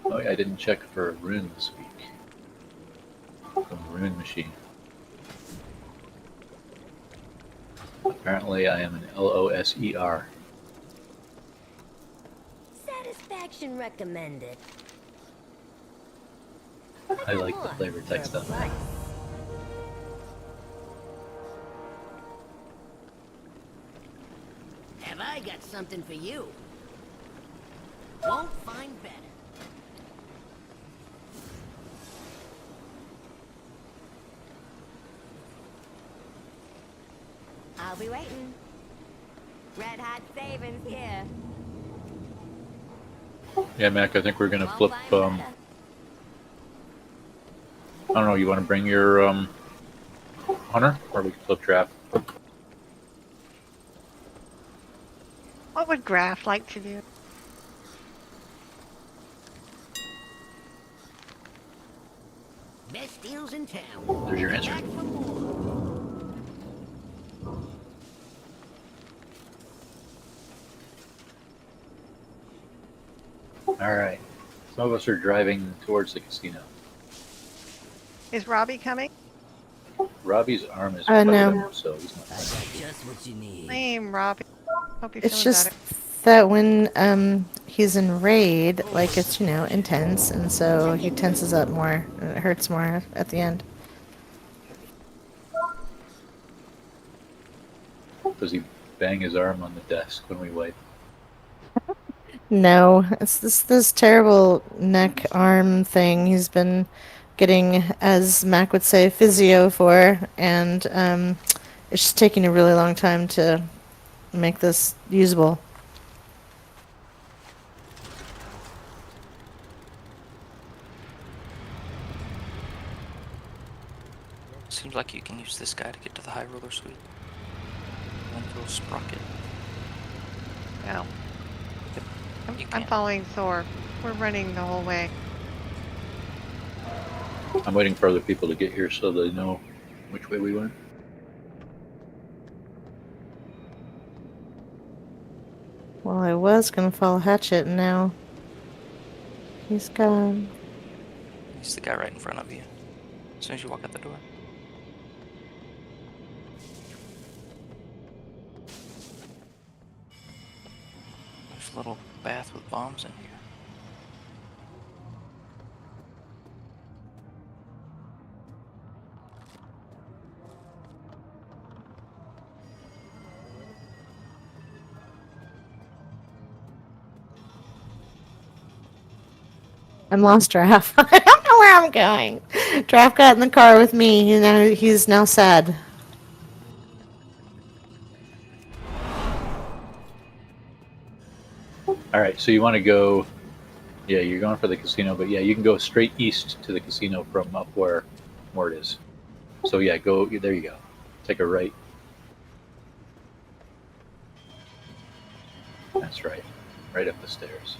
Oh yeah, I didn't check for a rune this week. From the rune machine. Apparently I am an LOSER. Satisfaction recommended. I Get like the more flavor for a text on that. price. Have I got something for you? Won't find better. I'll be waiting. Red hot savings here. Yeah, Mac, I think we're gonna Won't flip. find better. I don't know. You want to bring your hunter, or we can flip draft? What would Graf like to do? Best deals in town. There's your Be answer. back for more. All right. Some of us are driving towards the casino. Is Robbie coming? Robbie's arm is No. fucked up, so he's not I playing. got just what you need. Lame, Robbie. Hope you're It's feeling just better. that when he's in raid, like it's intense, and so he tenses up more, and it hurts more at the end. Does he bang his arm on the desk when we wipe? No, it's this terrible neck arm thing he's been getting, as Mac would say, physio for, and it's just taking a really long time to make this usable. Seems like you can use this guy to get to the High Roller Suite. One little sprocket. No. You I'm can. following Thor. We're running the whole way. I'm waiting for other people to get here so they know which way we went. Well, I was gonna follow Hatchet, and now he's gone. He's the guy right in front of you. As soon as you walk out the door. There's a little bath with bombs in here. I'm lost, Draft. I don't know where I'm going. Draft got in the car with me. He's now sad. All right, so you want to go? Yeah, you're going for the casino, but yeah, you can go straight east to the casino from up where it is. So yeah, go there. You go. Take a right. That's right. Right up the stairs.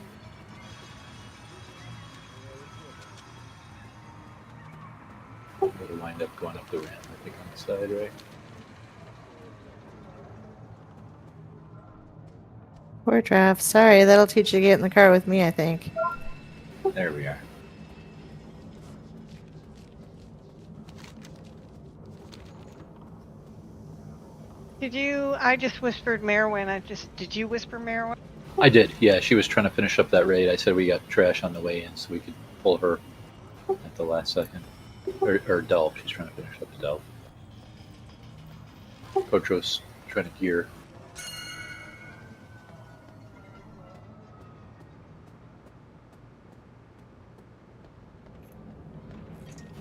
It'll wind up going up the ramp, I think, on the side, right? Poor Draft. Sorry, that'll teach you to get in the car with me, I think. There we are. I just whispered Merwin. Did you whisper Merwin? I did. Yeah, she was trying to finish up that raid. I said we got trash on the way in, so we could pull her at the last second. Or Delph. She's trying to finish up the Delph. Cotro's trying to gear.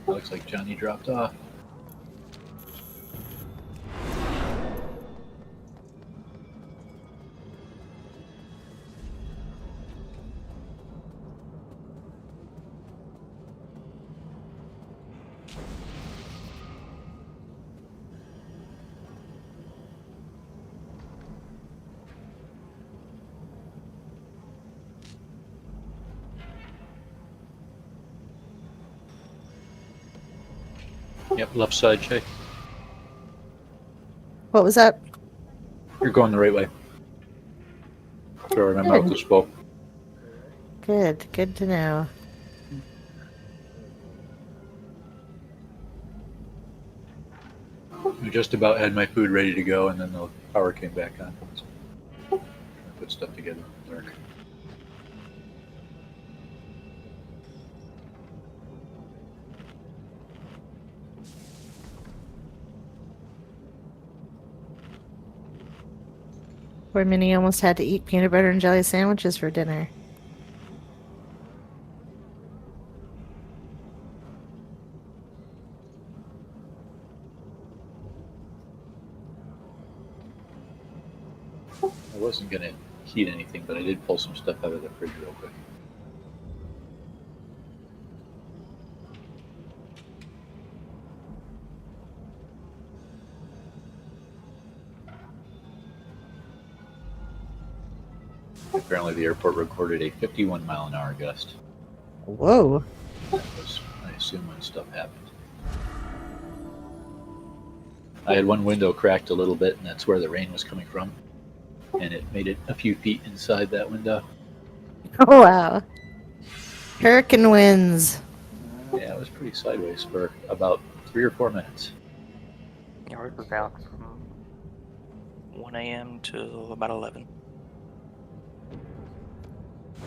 Looks like Johnny dropped off. Yep, left side, Shay. What was that? You're going the right way. Sorry, my mouth is full. Good to know. just about had my food ready to go, and then the power came back on. So, trying to put stuff together in the dark. Poor Minnie almost had to eat peanut butter and jelly sandwiches for dinner. I wasn't gonna heat anything, but I did pull some stuff out of the fridge real quick. Apparently, the airport recorded a 51-mile-an-hour gust. Whoa. That was, I assume, when stuff happened. I had one window cracked a little bit, and that's where the rain was coming from. And it made it a few feet inside that window. Oh, wow. Hurricane winds. Yeah, it was pretty sideways for about 3 or 4 minutes. Yeah, we were out from 1 a.m. till about 11.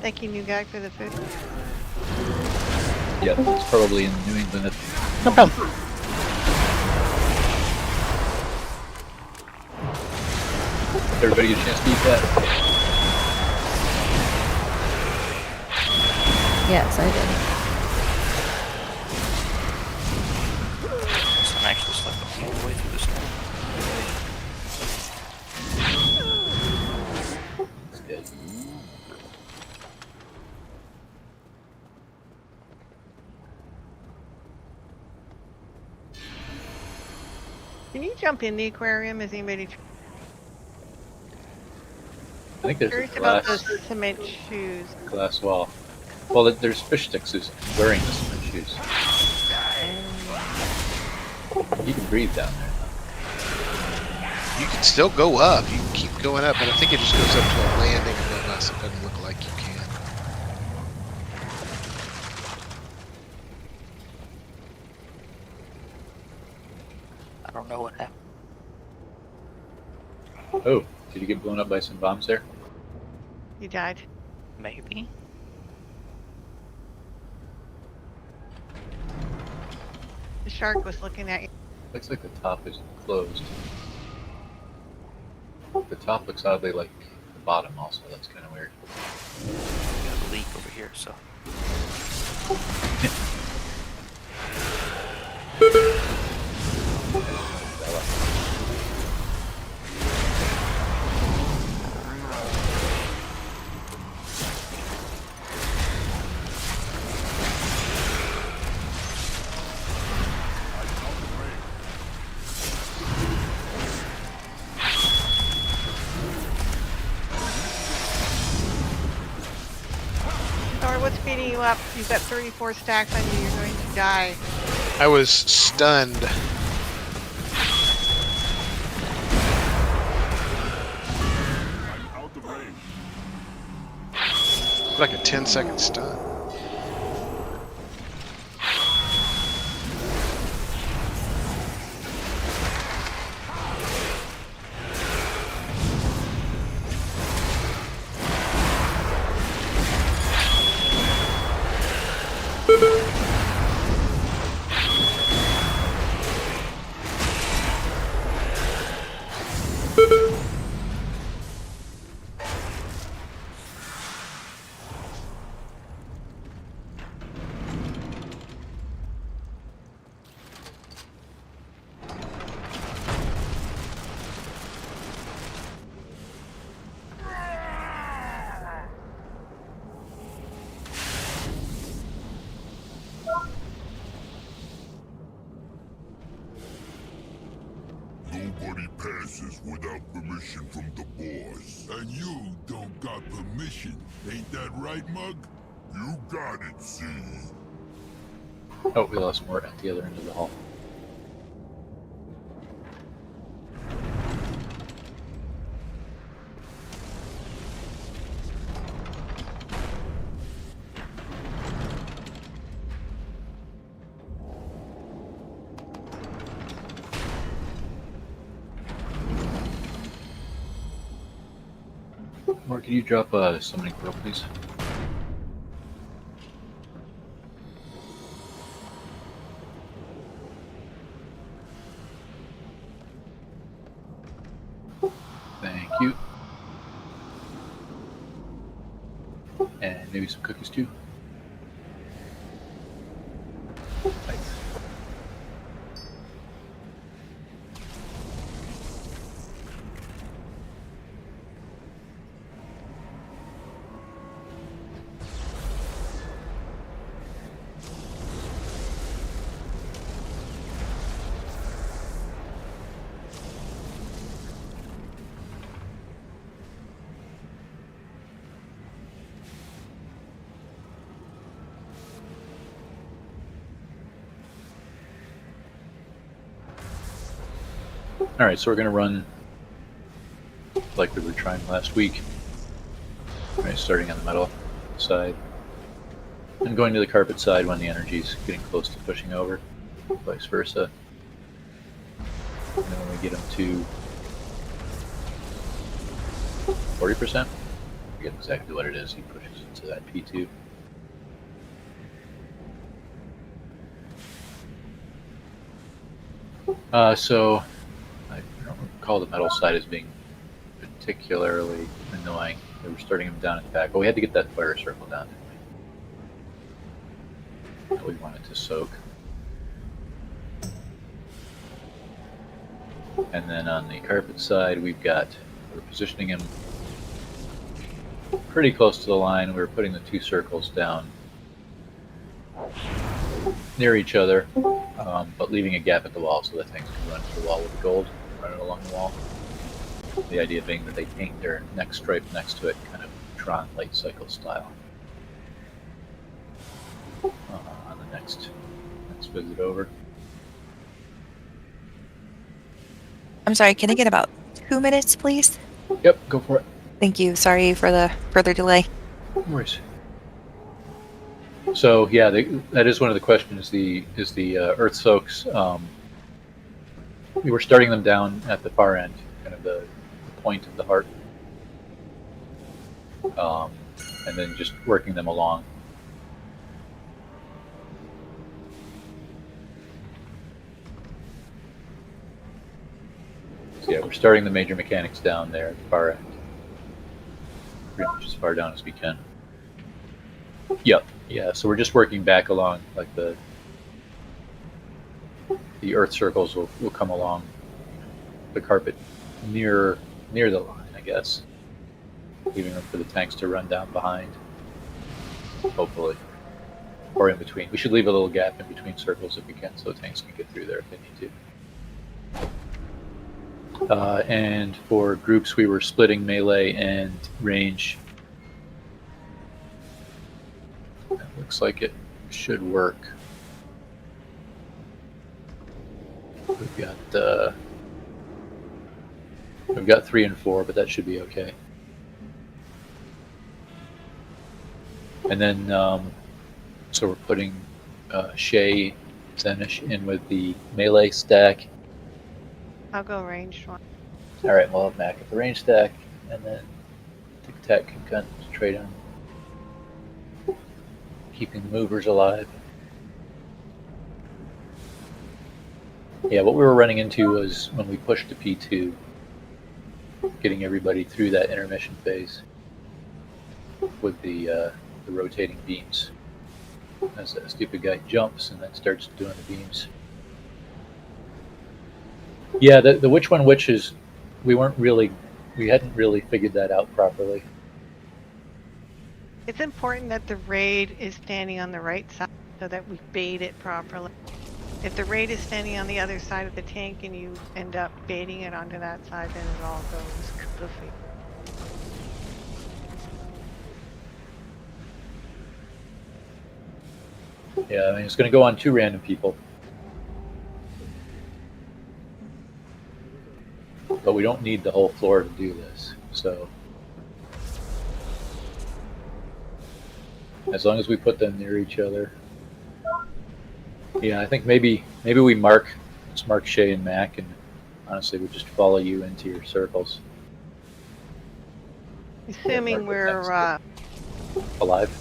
Thank you, new guy, for the food. Yeah, it's probably in New England. No problem. Everybody get a chance to eat that? Yes, I did. So I actually slept all the way through this night. That's good. Can you jump in the aquarium? Is anybody I think there's curious a about those glass, cement shoes? glass wall. Well, there's fish sticks who's wearing the cement shoes. You can breathe down there. You can still go up. You can keep going up, but I think it just goes up to a landing unless it doesn't look like you can. I don't know what happened. Oh, did you get blown up by some bombs there? You died. Maybe. The shark was looking at you. Looks like the top is closed. The top looks oddly like the bottom also. That's kind of weird. We got a leak over here, so. Sorry, what's beating you up? You've got 34 stacks on you. You're going to die. I was stunned. Like a 10-second stun. Nobody passes without permission from the boss. And you don't got permission. Ain't that right, Mug? You got it, see? Oh, we lost more at the other end of the hall. Mark, can you drop summoning pearl, please? Thank you. And maybe some cookies too. Thanks. Alright, so we're going to run like we were trying last week. Alright, starting on the metal side. And going to the carpet side when the energy's getting close to pushing over. Vice versa. And then when we get them to 40%, I forget exactly what it is, he pushes into that P2. So I don't recall the metal side as being particularly annoying. We were starting them down in the back, but we had to get that fire circle down, didn't we? That we wanted to soak. And then on the carpet side, we're positioning him pretty close to the line. We're putting the two circles down near each other, but leaving a gap at the wall so that things can run to the wall with the gold, run it along the wall. The idea being that they paint their next stripe next to it, kind of Tron late cycle style. On the next visit over. I'm sorry, can I get about 2 minutes, please? Yep, go for it. Thank you. Sorry for the further delay. No worries. So yeah, that is one of the questions. Is the earth soaks? We were starting them down at the far end, kind of the point of the heart, and then just working them along. So yeah, we're starting the major mechanics down there at the far end, pretty much as far down as we can. Yep. Yeah, so we're just working back along, like the earth circles will come along the carpet near the line, I guess, leaving room for the tanks to run down behind, hopefully, or in between. We should leave a little gap in between circles if we can, so tanks can get through there if they need to. And for groups, we were splitting melee and range. Looks like it should work. We've got 3 and 4, but that should be okay. And then, so we're putting Shay Zenish in with the melee stack. I'll go ranged one. All right, we'll have Mac at the range stack, and then Tic Tac can concentrate on keeping the movers alive. Yeah, what we were running into was when we pushed to P2, getting everybody through that intermission phase with the rotating beams. As that stupid guy jumps and then starts doing the beams. Yeah, the which one which is, we hadn't really figured that out properly. It's important that the raid is standing on the right side so that we bait it properly. If the raid is standing on the other side of the tank and you end up baiting it onto that side, then it all goes goofy. Yeah, I mean, it's going to go on 2 random people. But we don't need the whole floor to do this, so as long as we put them near each other. Yeah, I think maybe we let's mark Shay and Mac, and honestly we just follow you into your circles. Assuming we're, alive.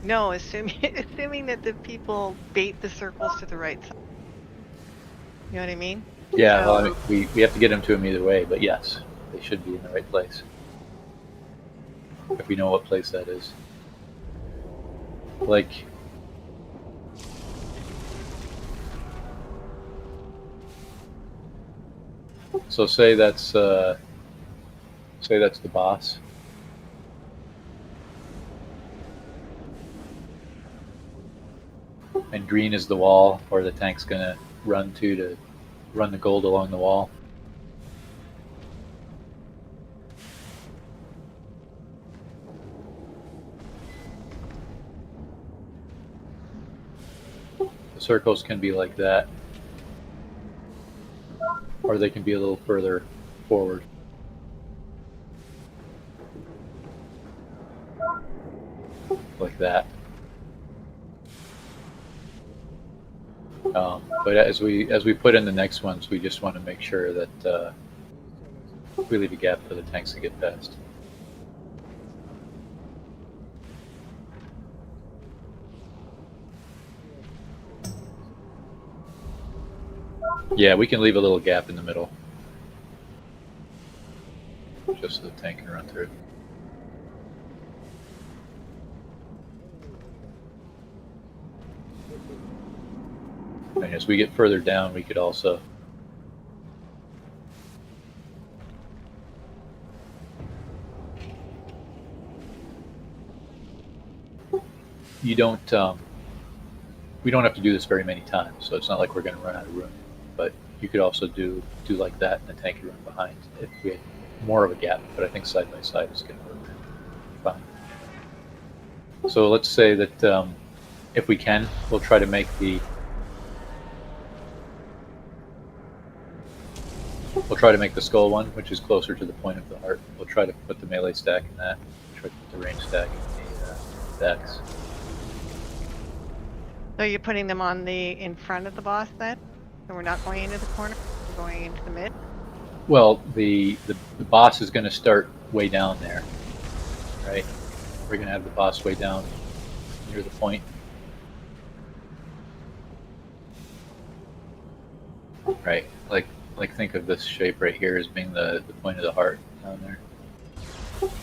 no, assuming that the people bait the circles to the right side. You know what I mean? Yeah, well, I So- mean, we have to get them to him either way, but yes, they should be in the right place. If we know what place that is. Like, so say that's the boss. And green is the wall where the tank's gonna run to run the gold along the wall. The circles can be like that, or they can be a little further forward. Like that. But as we put in the next ones, we just want to make sure that we leave a gap for the tanks to get past. Yeah, we can leave a little gap in the middle, just so the tank can run through. And as we get further down, we could also we don't have to do this very many times, so it's not like we're going to run out of room. But you could also do like that, and the tank could run behind if we had more of a gap. But I think side by side is going to work fine. So let's say that if we can, we'll try to make the skull one, which is closer to the point of the heart. We'll try to put the melee stack in that. Try to put the range stack in the decks. So you're putting them on in front of the boss then? So we're not going into the corner, we're going into the mid? Well, the boss is going to start way down there, right? We're going to have the boss way down near the point. Right, like think of this shape right here as being the point of the heart down there.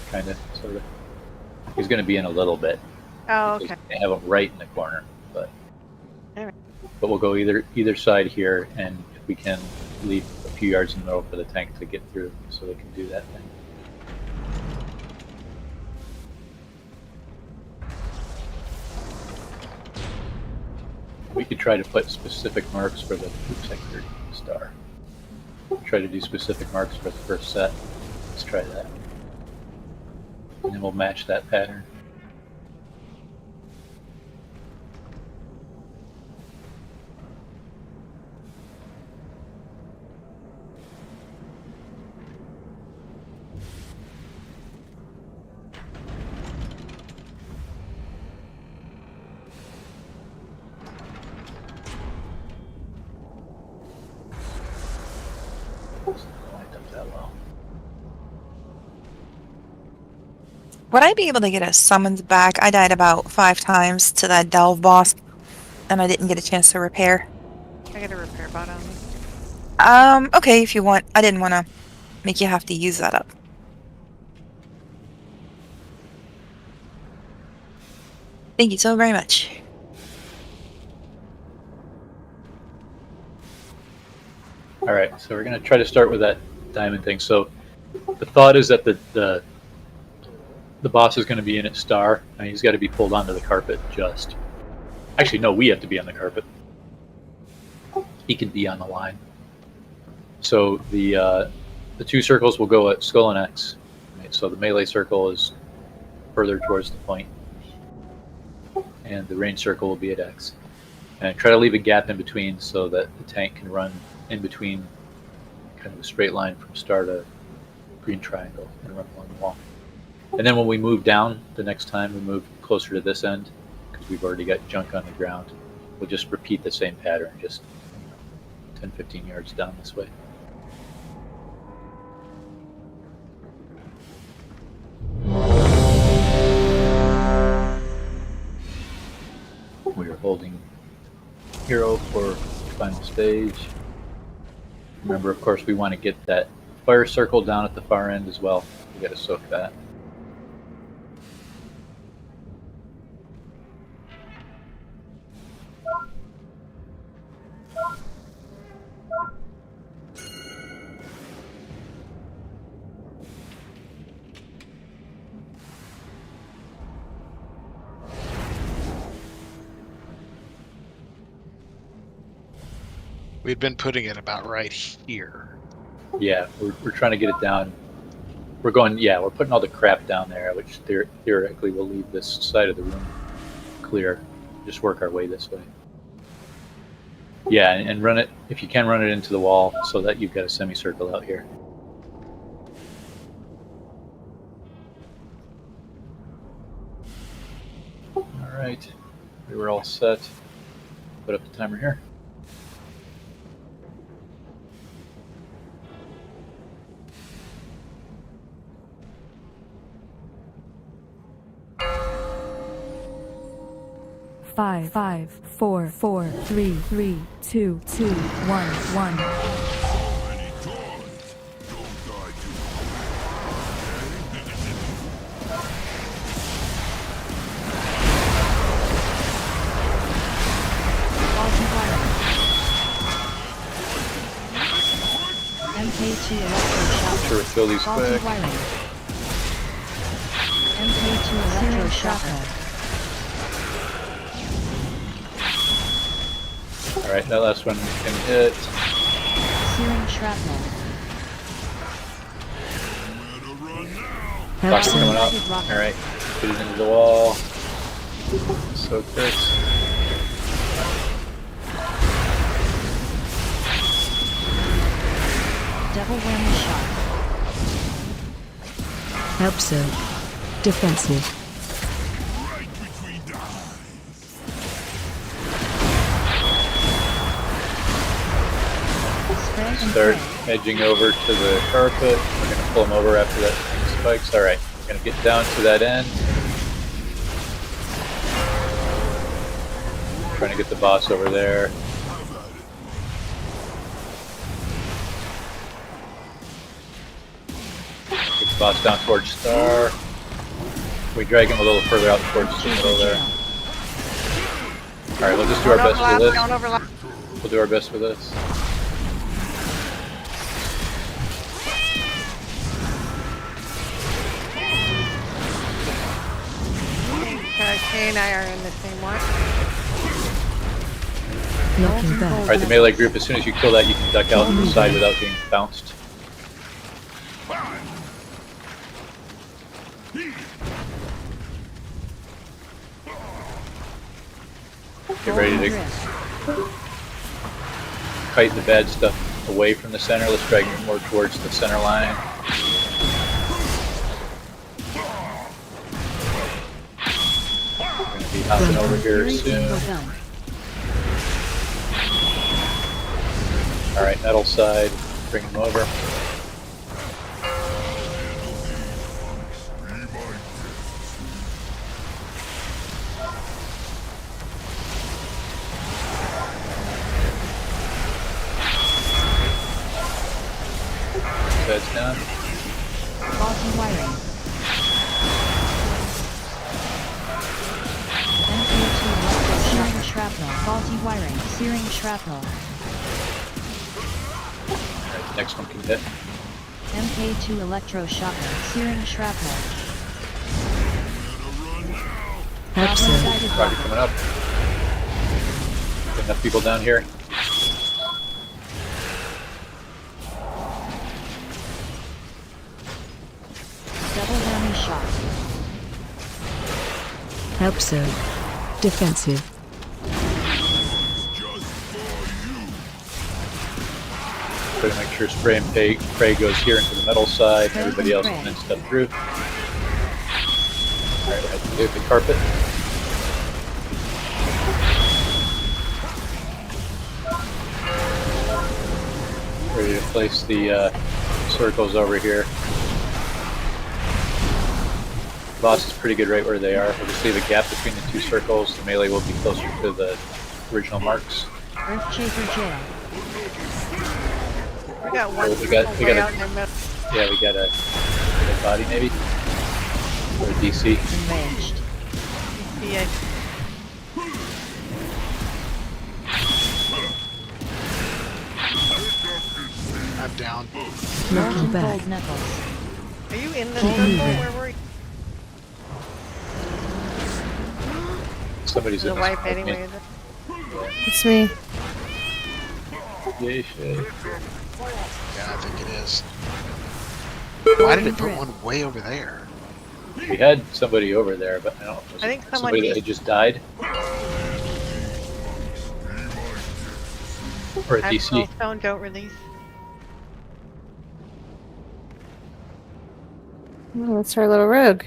Kind of, sort of. He's going to be in a little bit. Oh, okay. They have him right in the corner, but Alright. but we'll go either side here, and if we can leave a few yards in the middle for the tank to get through, so they can do that thing. We could try to put specific marks for the oops, I cleared the star. Try to do specific marks for the first set. Let's try that. And then we'll match that pattern. Would I be able to get us summoned back? I died about 5 times to that delve boss, and I didn't get a chance to repair. I got a repair bot on me. Okay, if you want. I didn't want to make you have to use that up. Thank you so very much. All right, so we're going to try to start with that diamond thing. So the thought is that the boss is going to be in its star, and he's got to be pulled onto the carpet just. Actually, no, we have to be on the carpet. He can be on the line. So the two circles will go at skull and X. Right? So the melee circle is further towards the point, and the range circle will be at X. And try to leave a gap in between so that the tank can run in between, kind of a straight line from star to green triangle and run along the wall. And then when we move down the next time, we move closer to this end because we've already got junk on the ground. We'll just repeat the same pattern, just 10-15 yards down this way. hero for final stage. Remember, of course, we want to get that fire circle down at the far end as well. We got to soak that. We'd been putting it about right here. Yeah, we're trying to get it down. We're going, yeah, we're putting all the crap down there, which theoretically will leave this side of the room clear. Just work our way this way. Yeah, and run it, if you can, run it into the wall so that you've got a semicircle out here. Alright, we were all set. Put up the timer here. Five, 4, 4, 3, 3, 2, 2, 1, 1. Many toys. Don't die too MK2 electroshock. Sure, fill these Faulty quick. wiring. MK2 electroshock. Alright, that last one can hit. Searing shrapnel. Box coming up. Alright, put it into the wall. Soak this. Double whammy shot. Help soak. Defensive. right between the eyes. Spray and Start pray. edging over to the carpet. We're going to pull them over after that thing spikes. Alright, we're going to get down to that end. Trying to get the boss over there. Get the boss down towards Star. We drag him a little further out towards the middle there. Alright, we'll just do our best for this. Don't overlap. We'll do our best for this. Kay and I are in the same one. Knocking back. Alright, the melee group, as soon as you kill that, you can duck out to the side without being bounced. Get ready to kite the bad stuff away from the center. Let's drag it more towards the center line. We're going to be hopping over here soon. Alright, metal side. Bring him over. That's done. Faulty wiring. MK2 electroshock shrapnel. Faulty wiring. Searing shrapnel. Alright, next one can hit. MK2 electroshock. Searing shrapnel. Help soak. Guided Rocket rocket. coming up. Get enough people down here. Double whammy shot. Help soak. Defensive. Try to make sure spray and pray goes here into the metal side. Spray Everybody and else pray. can then step through. Alright, we have to do the carpet. Ready to place the circles over here. Boss is pretty good right where they are. We'll just leave a gap between the two circles. The melee will be closer to the original marks. Earth Chaser jail. We got one we got way a- out in the middle. Yeah, we got a body maybe? Or a DC? Enraged. Yeah. I'm down. Looking back. Gold knuckles. Are you in the circle? Where were you? Somebody's The in wipe this anyway. Is it? It's me. Yay, Shay. Yeah, I think it is. Why did it put one way over there? We had somebody over there, but I don't know. Was I think it someone somebody that de- had just died? Or a DC? Astral Stone don't release. Oh, that's our little rogue.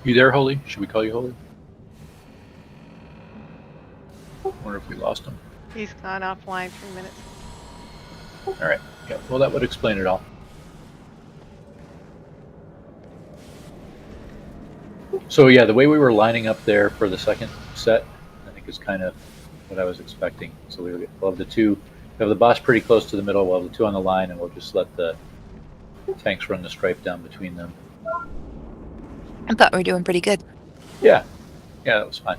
You there, Holy? Should we call you Holy? Wonder if we lost him. He's gone offline for minutes. Alright. Yeah, well, that would explain it all. So, yeah, the way we were lining up there for the second set, I think is kind of what I was expecting. So we'll have the two, we have the boss pretty close to the middle, we'll have the two on the line, and we'll just let the tanks run the stripe down between them. I thought we were doing pretty good. Yeah. Yeah, that was fine.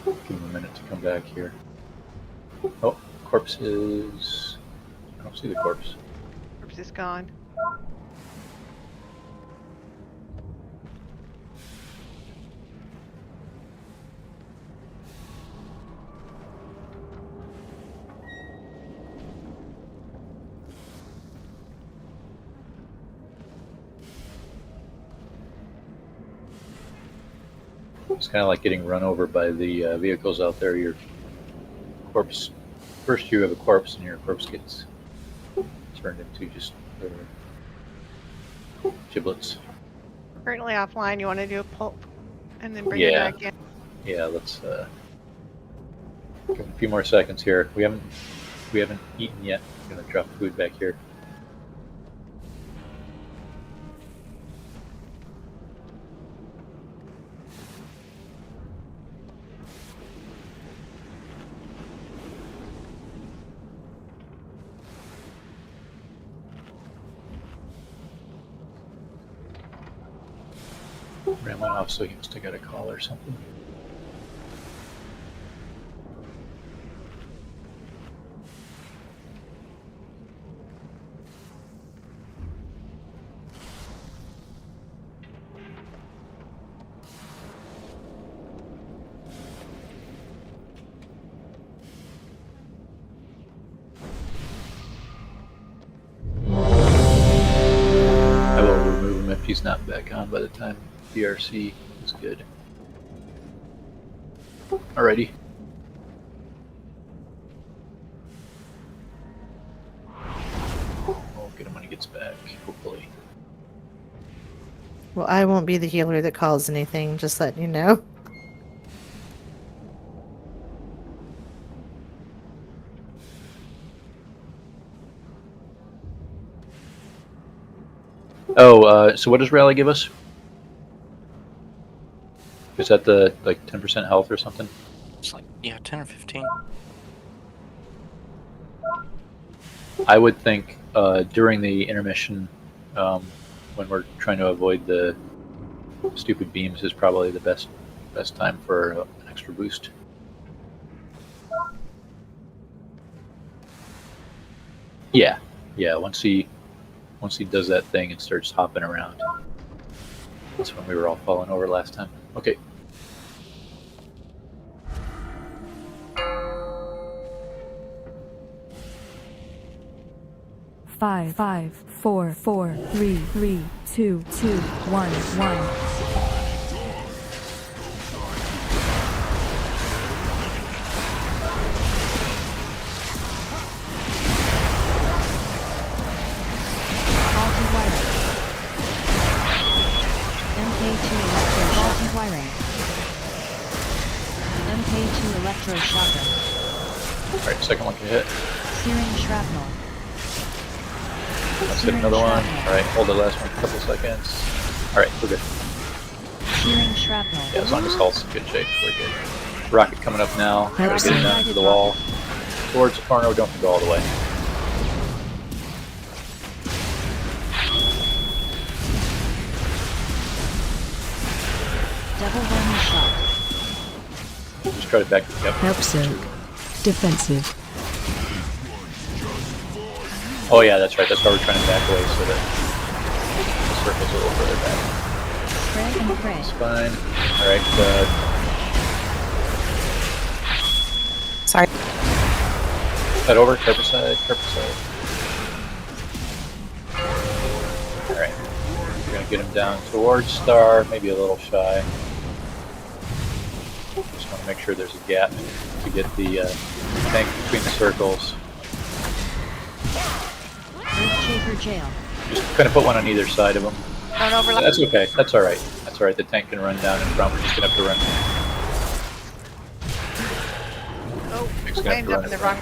Give him a minute to come back here. Oh, corpse is... I don't see the corpse. Corpse is gone. It's kind of like getting run over by the vehicles out there. Your corpse... First you have a corpse, and your corpse gets turned into just giblets. Currently offline. You want to do a pulp and then bring Yeah. it back in? Yeah, let's give it a few more seconds here. We haven't eaten yet. I'm gonna drop food back here. Ran one off, so he must have got a call or something. I will remove him if he's not back on by the time BRC is good. Alrighty. We'll get him when he gets back, hopefully. Well, I won't be the healer that calls anything, just letting you know. Oh, so what does Rally give us? Is that the, like, 10% health or something? It's like, yeah, 10 or 15. I would think during the intermission, when we're trying to avoid the stupid beams, is probably the best time for an extra boost. Yeah, yeah. Once he does that thing and starts hopping around, that's when we were all falling over last time. Okay. Five, 4, 4, 3, 3, 2, 2, 1, 1. Electroshocker. Alright, second one can hit. Searing shrapnel. Let's hit another one. Alright, hold the last one for a couple seconds. Alright, we're good. Searing shrapnel. Yeah, as long as health's in good shape, we're good. Rocket coming up now. Gotta get it down to the wall. Towards the corner, don't go all the way. Double whammy shot. Just try to back. Yep. Help soak. Defensive. Oh yeah, that's right. That's why we're trying to back away so that the circle's a little further back. Spray and pray. It's fine. Alright, Sorry. head over, carpet side. Alright. We're gonna get him down towards Star, maybe a little shy. Just want to make sure there's a gap to get the tank between the circles. Earthshaker jail. Just kind of put one on either side of them. Don't overlap. That's okay. That's alright. That's alright. The tank can run down in front. We're just gonna have to run. Oh, It's gonna I have to ended up run in the in wrong.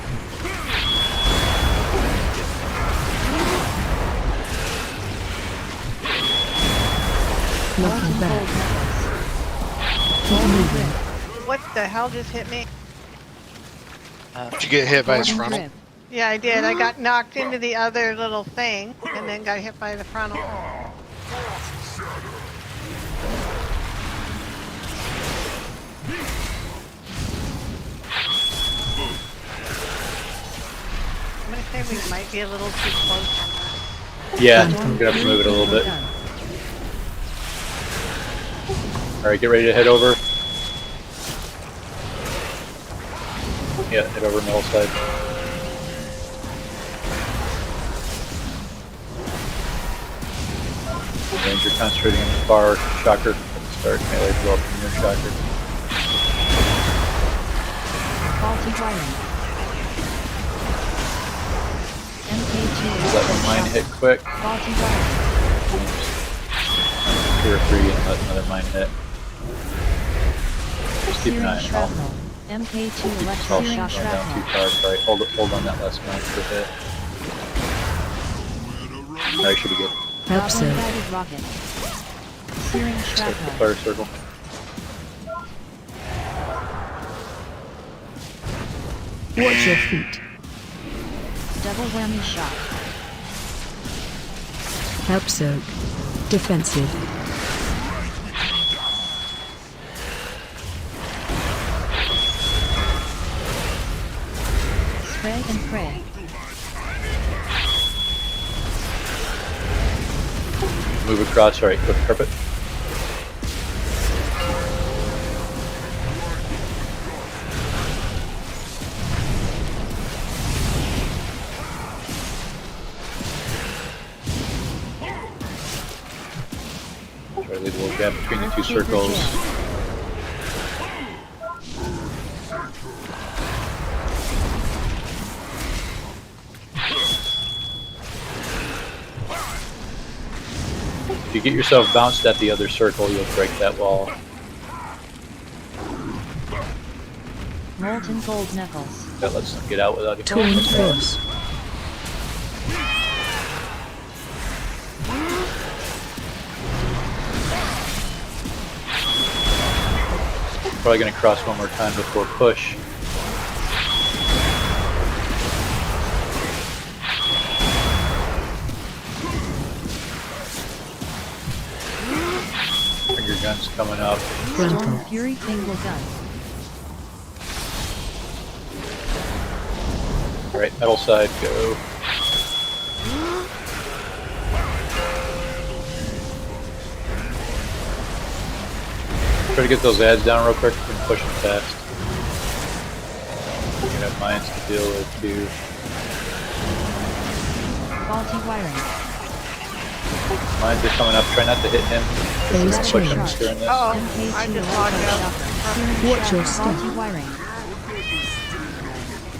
Knocking back. Keep moving. What the hell just hit me? Did you get hit by his Golden frontal? grip. Yeah, I did. I got knocked into the other little thing and then got hit by the frontal. I'm gonna say we might be a little too close on that. Yeah, I'm gonna have to move it a little bit. Done. Alright, get ready to head over. Yeah, head over middle side. Ranger concentrating on the far shocker. Start melee blow up from your shocker. Faulty wiring. MK2 Let one mine hit quick. Faulty wiring. 2 or 3 and let another mine hit. Just keep an eye on health. Shrapnel. MK2 Keep health electric going shock down too shrapnel. far. Sorry, hold on that last mine for a bit. Alright, should be good. Help soak. Goblin-guided rocket. Searing Start the shrapnel. fire circle. Watch your feet. Double whammy shot. Help soak. Defensive. Spray and pray. Move across, alright, go to carpet. Try to leave a little gap between the two circles. If you get yourself bounced at the other circle, you'll break that wall. Molten gold knuckles. That lets them get out without it. Torn cross. Probably going to cross one more time before push. Finger guns coming up. Storm Fury Fingal gun. Alright, metal side, go. Try to get those ads down real quick and push them fast. You're gonna have mines to deal with too. Faulty wiring. Mines are coming up, try not to hit him. Phase Just push him change. during this. Oh, MK2 I just logged out. electroshocker. Watch your Faulty step. wiring.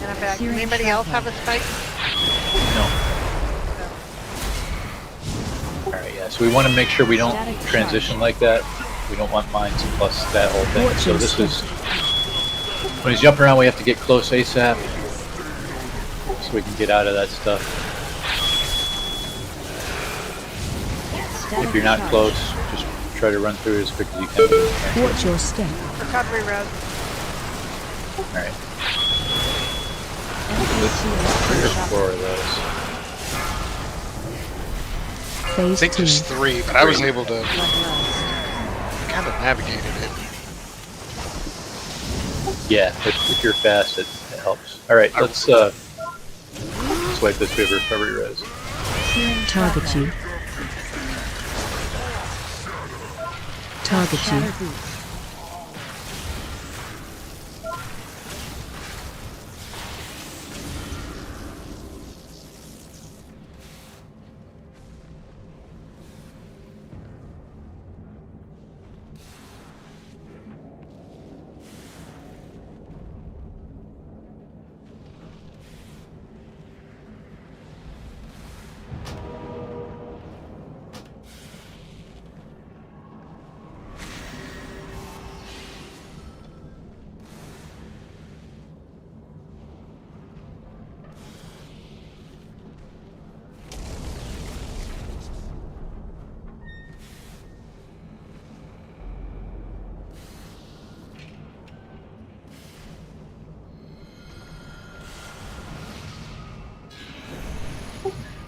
And I'm back. Searing Anybody else have a shrapnel. spike? No. Alright, yeah, so we want to make sure we don't Static transition like that. We don't want mines plus that whole thing. Watch So your this step. is When he's jumping around, we have to get close ASAP so we can get out of that stuff. If you're not close, just try to run through it as quick as you can. Watch your step. Recovery road. Alright. Three or four of those. I Phase think 2. there's 3, but I was able to kind of navigated it. Yeah, if you're fast, it helps. Alright, let's wipe this with recovery res. Target you. Target you. Shatter boots.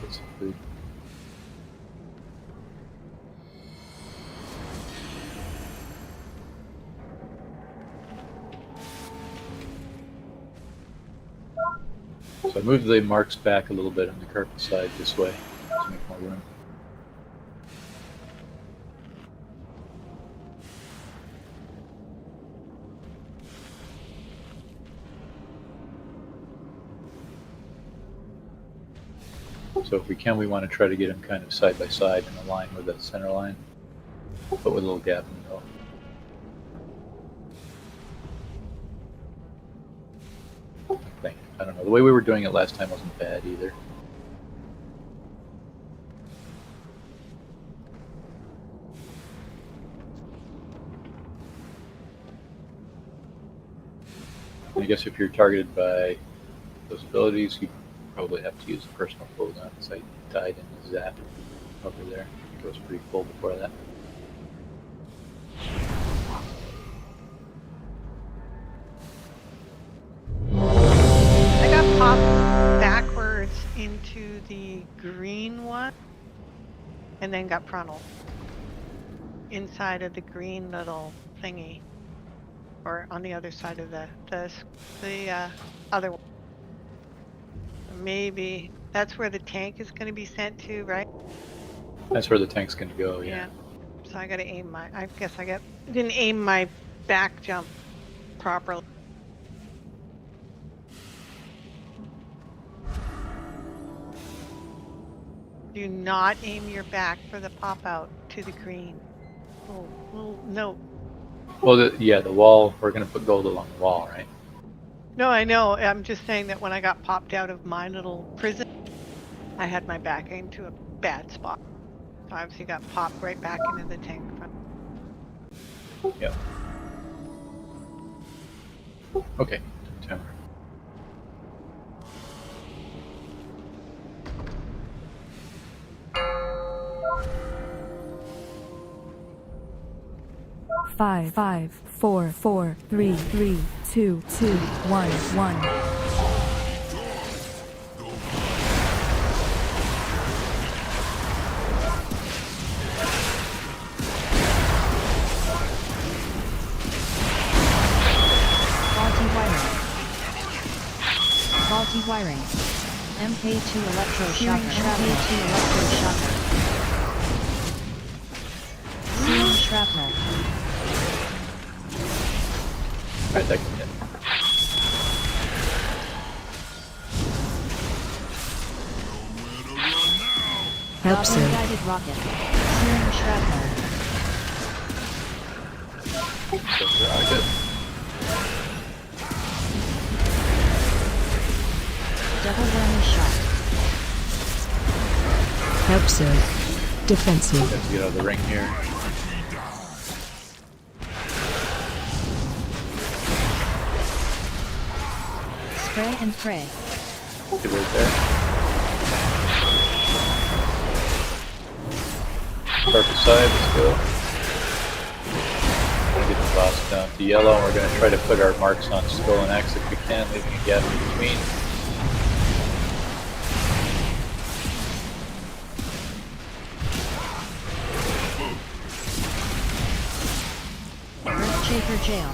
Get some food. So I moved the marks back a little bit on the carpet side this way to make more room. So if we can, we want to try to get them kind of side by side in a line with that center line, but with a little gap in the middle. I think. I don't know. The way we were doing it last time wasn't bad either. I guess if you're targeted by those abilities, you probably have to use a personal cooldown, because I died in the zap over there. I think it was pretty full before that. I got popped backwards into the green one and then got frontal inside of the green little thingy, or on the other side of the other one. Maybe that's where the tank is going to be sent to, right? That's where the tank's going to go, yeah. So I got to aim my. I guess I didn't aim my back jump properly. Do not aim your back for the pop out to the green. Oh, well, no. Well, the wall, we're going to put gold along the wall, right? No, I know. I'm just saying that when I got popped out of my little prison, I had my back aimed to a bad spot. So I obviously got popped right back into the tank. Yeah. Okay, timer. Five, 4, 4, 3, 3, 2, 2, 1, 1. Faulty wiring. MK2 electroshocker. MK2 electroshocker. Searing shrapnel. Alright, that can hit. Help Goblin so. guided rocket. Searing shrapnel. So rocket. Double whammy shot. Help so. Defensive. Have to get out of the ring here. Spray and pray. Good right there. Carpet side, let's go. We're gonna get the boss down to yellow, and we're gonna try to put our marks on skull and axe if we can, leaving a gap in between. Earthshaker Jail.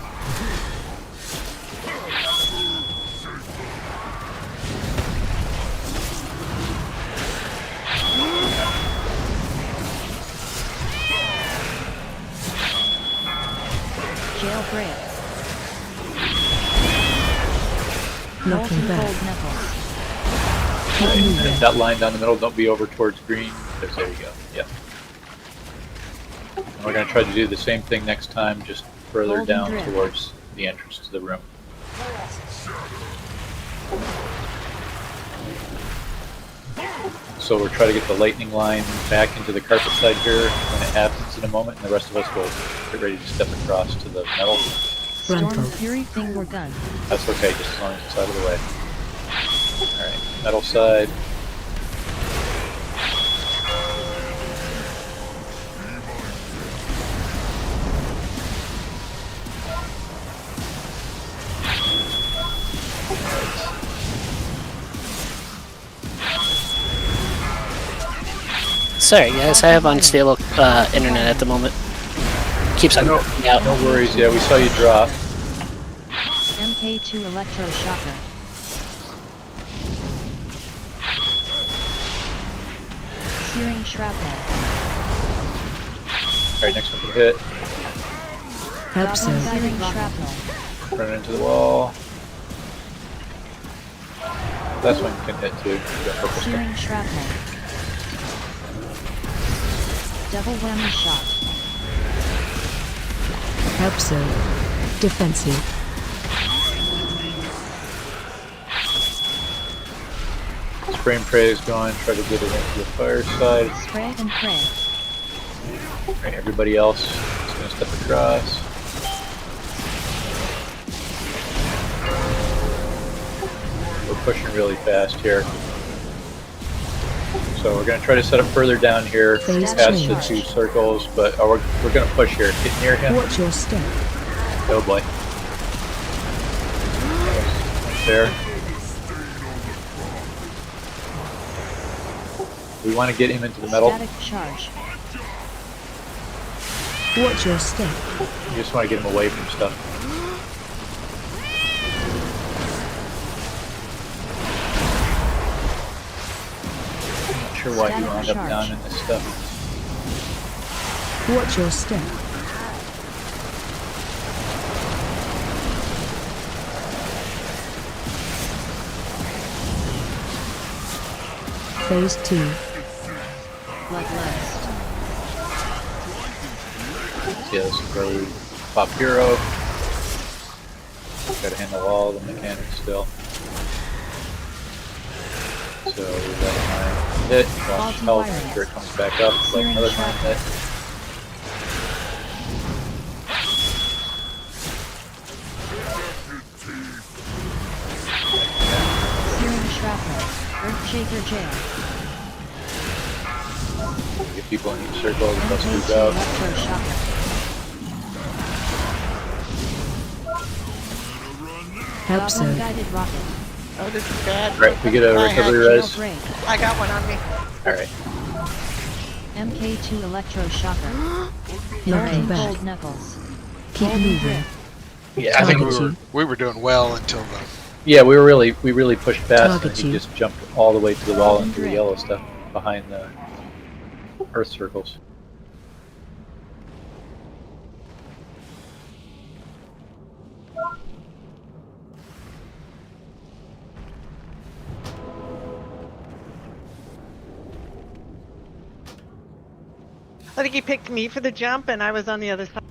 Jailbreak. Knocking Molten back. gold knuckles. And that line down the middle, don't be over towards green. There you go. Yep. And we're going to try to do the same thing next time, just further Golden down drift. towards the entrance to the room. So we'll try to get the lightning line back into the carpet side here when it happens in a moment, and the rest of us will get ready to step across to the metal. Storm Run, Fury Finger Gun. That's okay, just as long as it's out of the way. Alright, metal side. Sorry guys, I have unstable internet at the moment. Keeps on going out. No worries, yeah, we saw you drop. MK2 Electroshocker. Searing Shrapnel. Alright, next one can hit. Help so. Goblin Searing Shrapnel. Run into the wall. That's one can hit too. You got purple stuff. Searing Shrapnel. Double Whammy Shot. Help so. Defensive. Spray and pray is going. Try to get it into the fire side. Spray and pray. Alright, everybody else is going to step across. We're pushing really fast here. So we're going to try to set up further down here, Phase past the change. 2 circles, but we're going to push here. Get near him. Watch your step. Oh boy. Right there. We want to get him into the metal. Static Charge. Watch your step. You just want to get him away from stuff. I'm not sure why you Static wound up charge. down in this stuff. Watch your step. Phase 2. Bloodlust. Yeah, this is where we pop hero. Gotta handle all the mechanics still. So we let a mine hit, watch health, make sure it comes back up, let another mine hit. Searing Shrapnel. Earthshaker Jail. Get people in each circle, the bust MK2 moves out. Electroshocker. Help Goblin so. Guided Rocket. Oh, this is bad. Right, we get a recovery res. Jailbreak. I got one on me. Alright. MK2 Electroshocker. Knocking Molten back. Gold Knuckles. Keep Golden moving. Drift. Yeah, I think Target we were doing well until the yeah, we really pushed fast, and Target he you. just jumped all the way to the wall Golden into the drift. yellow stuff behind the earth circles. I think he picked me for the jump, and I was on the other side.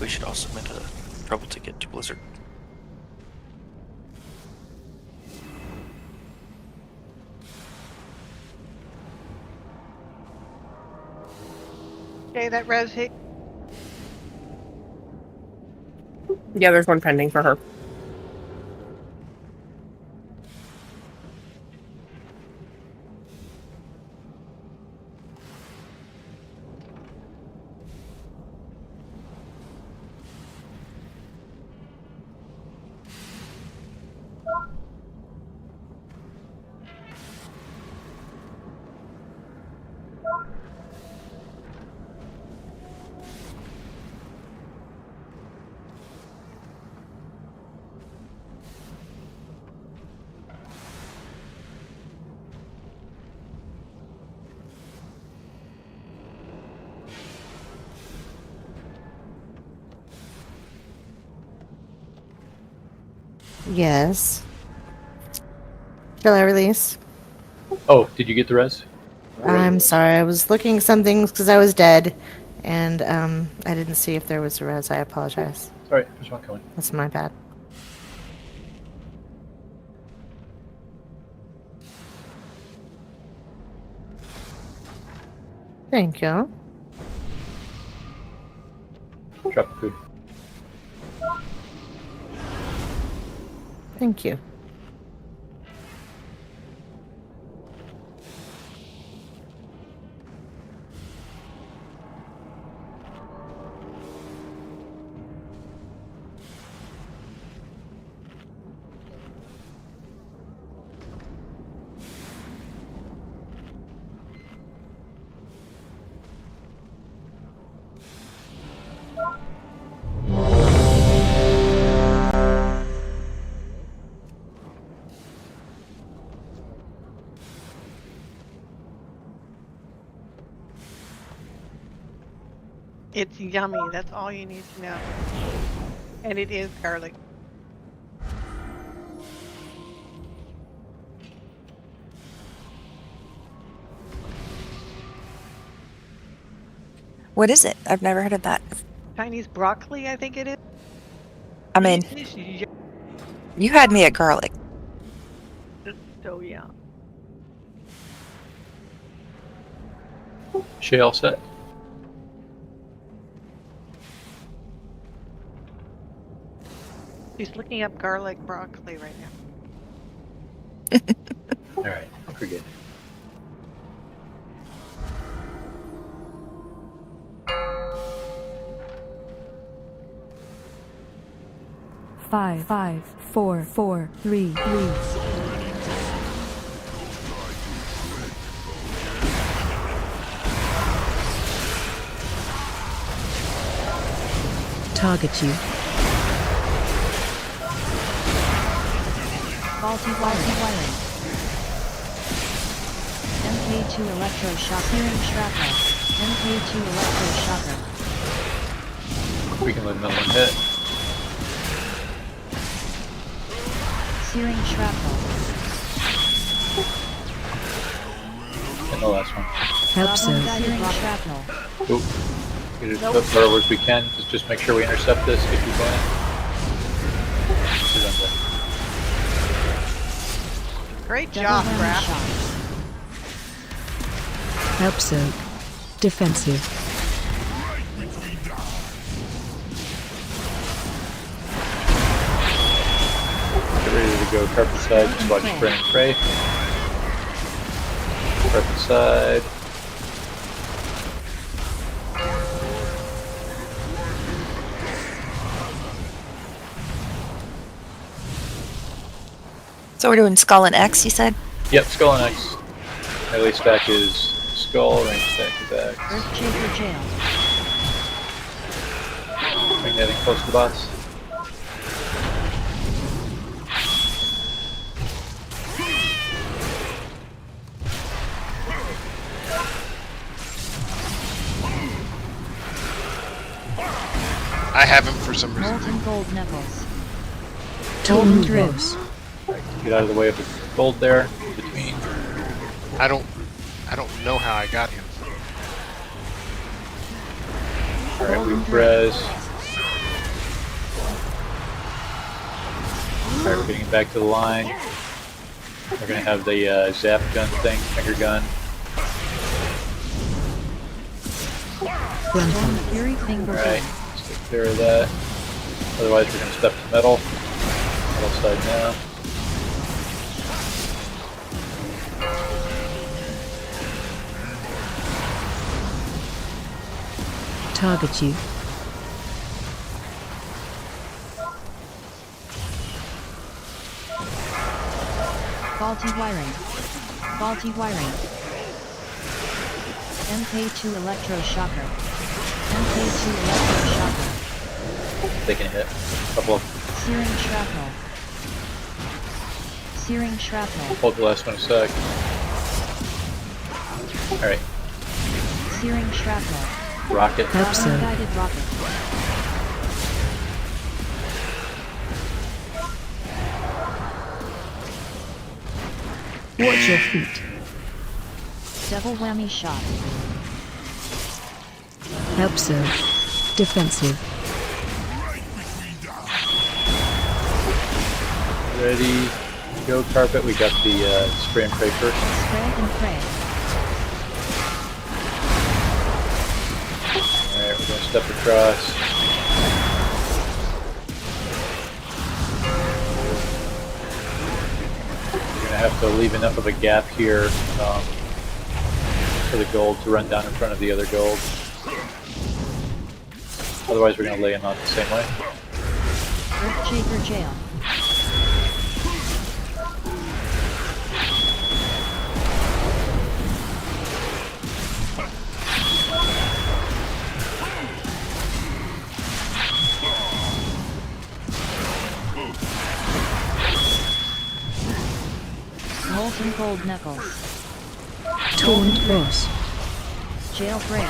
We should all submit a trouble ticket to Blizzard. Okay, that res hit. Yeah, there's one pending for her. Yes. Shall I release? Oh, did you get the res? I'm sorry. I was looking at some things because I was dead, and I didn't see if there was a res. I apologize. Sorry, there's one coming. That's my bad. Thank you. Drop the food. Thank you. It's yummy. That's all you need to know. And it is garlic. What is it? I've never heard of that. Chinese broccoli, I think it is. I mean, It is you had me at garlic. so yeah. Shay all set? She's looking up garlic broccoli right now. Alright, forget it. Five, 4, 4, 3, 3. Target you. Faulty wiring. MK2 electroshock. Searing shrapnel. MK2 electroshocker. We can let another one hit. Searing shrapnel. And the last one. Help so. Searing shrapnel. Oop. Get it as far as we can. Just make sure we intercept this if you can. Great job, Raph. Help soak. Defensive. Get ready to go carpet side. Just watch spray and pray. Carpet side. So we're doing Skull and X, you said? Yep, skull and X. Melee stack is skull, range stack is X. Earthshaker jail. Bring that in close to the boss. I haven't for some reason. Molten gold knuckles. Golden throws. Get out of the way of the gold there, in between. I don't know how I got him. Alright, we've res. Alright, we're getting back to the line. We're gonna have the zap gun thing, finger gun. Storm Fury Finger Alright, Gun. let's take care of that. Otherwise we're going to step to metal. Metal side now. Target you. Faulty wiring. Faulty wiring. MK2 Electroshocker. MK2 Electroshocker. Taking a hit. Couple of. Searing shrapnel. Searing shrapnel. Hold the last one a sec. Alright. Searing shrapnel. Rocket. Hope so. Guided rocket. Watch your feet. Double whammy shot. Help so. Defensive. Ready. Go carpet. We got the spray and pray first. Spray and pray. Alright, we're going to step across. We're going to have to leave enough of a gap here for the gold to run down in front of the other gold. Otherwise we're going to lay them out the same way. Earthshaker jail. Molten gold knuckles. Taunt boss. Jailbreak.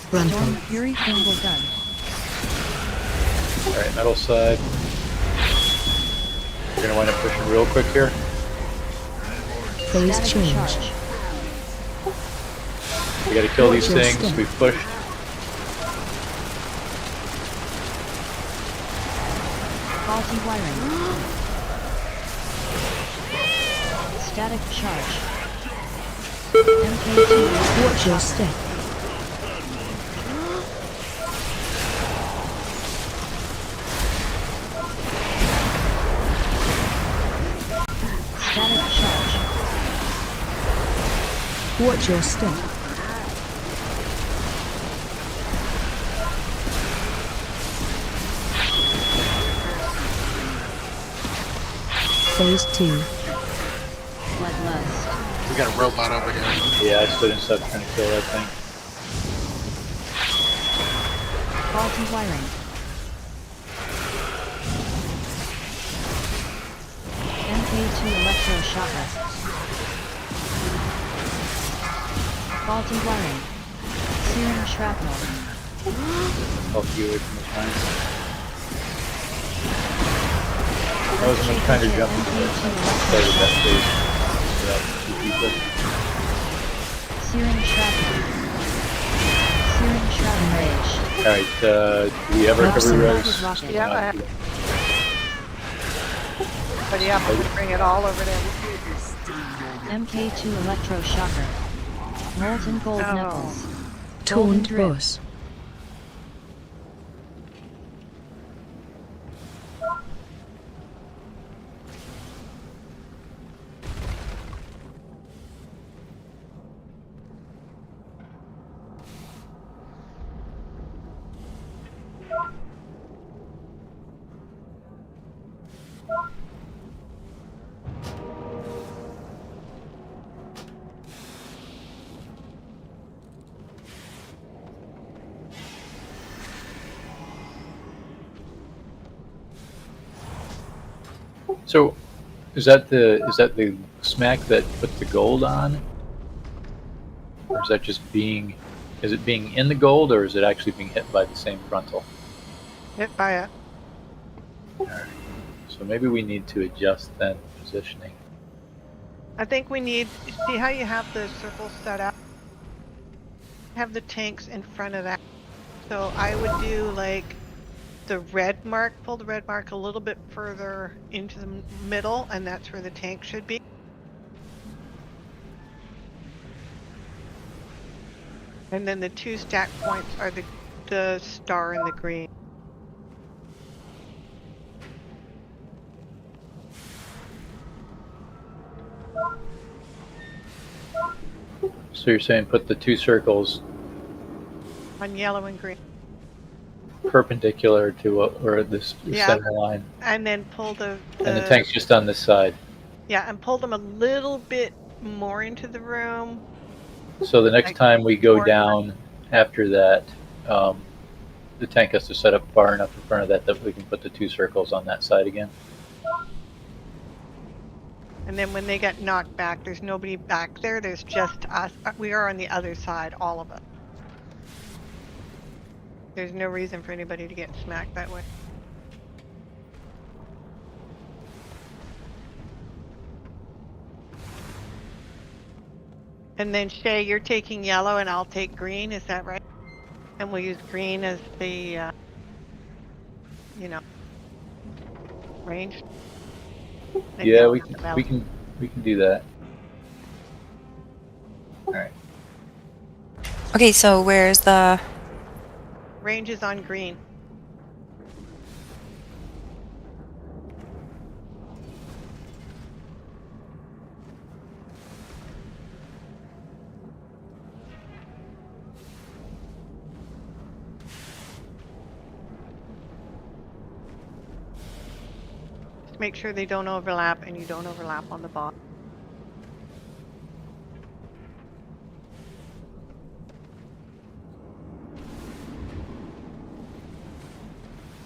Storm Fury Fingal Gun. Alright, metal side. We're going to wind up pushing real quick here. Phase Static change. charge. We got to kill these Watch your things. step. We've pushed. Faulty wiring. Static charge. MK2. Watch your step. Static charge. Watch your step. Phase 2. Bloodlust. We got a robot over here. Yeah, I stood inside trying to kill that thing. Faulty wiring. MK2 electroshocker. Faulty wiring. Searing shrapnel. Help you away from the time. That was enough time to jump into this. Started that phase without two people. Searing shrapnel. Searing shrapnel rage. Alright, do we ever cover res? Rocket. Yeah, I have. But yeah, I'm gonna bring it all over there. MK2 electroshocker. Molten gold Oh. knuckles. Golden Taunt drip. boss. So, is that the smack that puts the gold on? Or is that just being, is it being in the gold, or is it actually being hit by the same frontal? Hit by it. Alright. So maybe we need to adjust then positioning. I think we need, see how you have the circles set up? Have the tanks in front of that. So I would do like the red mark, pull the red mark a little bit further into the middle, and that's where the tank should be. And then the two stack points are the star and the green. So you're saying put the two circles On yellow and green. perpendicular to where this center line, And then pull the and the tank's just on this side. Yeah, and pull them a little bit more into the room. So the next Like time we go more- down after that, the tank has to set up far enough in front of that that we can put the two circles on that side again. And then when they get knocked back, there's nobody back there. There's just us. We are on the other side, all of us. There's no reason for anybody to get smacked that way. And then Shay, you're taking yellow and I'll take green, is that right? And we'll use green as the, you know, range. And Yeah, yellow we as the can mouth. we can do that. All right. Okay, so where's the... Range is on green. Just make sure they don't overlap and you don't overlap on the bottom.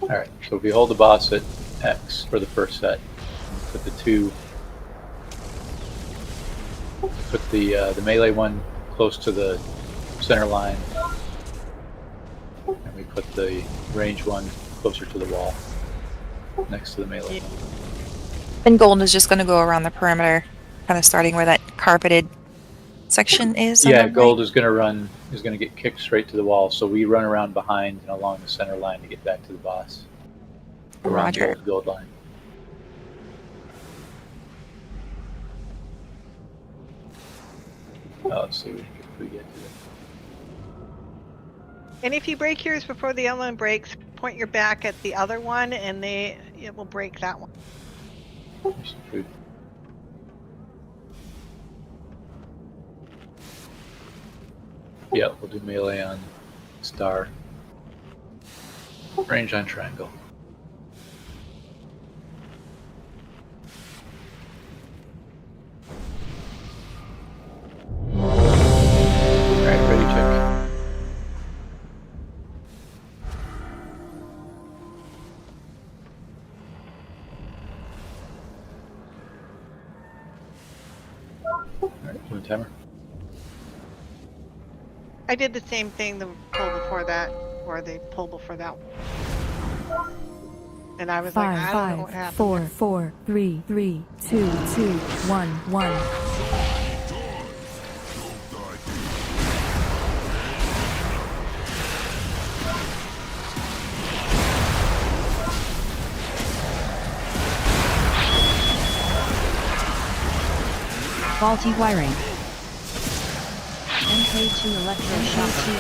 All right. So if we hold the boss at X for the first set, put the two, put the melee one close to the center line, and we put the range one closer to the wall, next to the melee one. And Golden is just going to go around the perimeter, kind of starting where that carpeted section is. on Yeah, the gold right. is going to get kicked straight to the wall, so we run around behind and along the center line to get back to the boss. Around Roger. the gold line. Let's see if we get to it. And if you break yours before the other one breaks, point your back at the other one and it will break that one. There's some food. Yeah, we'll do melee on star. Range on triangle. Alright, ready, check. Alright, doing timer. I did the same thing the pull before that, or the pull before that one. And I was like, I don't know what 5, happened. 4, there. 4, 3, 3, 2, 2, 1, 1. Faulty wiring. MK2 electroshocker.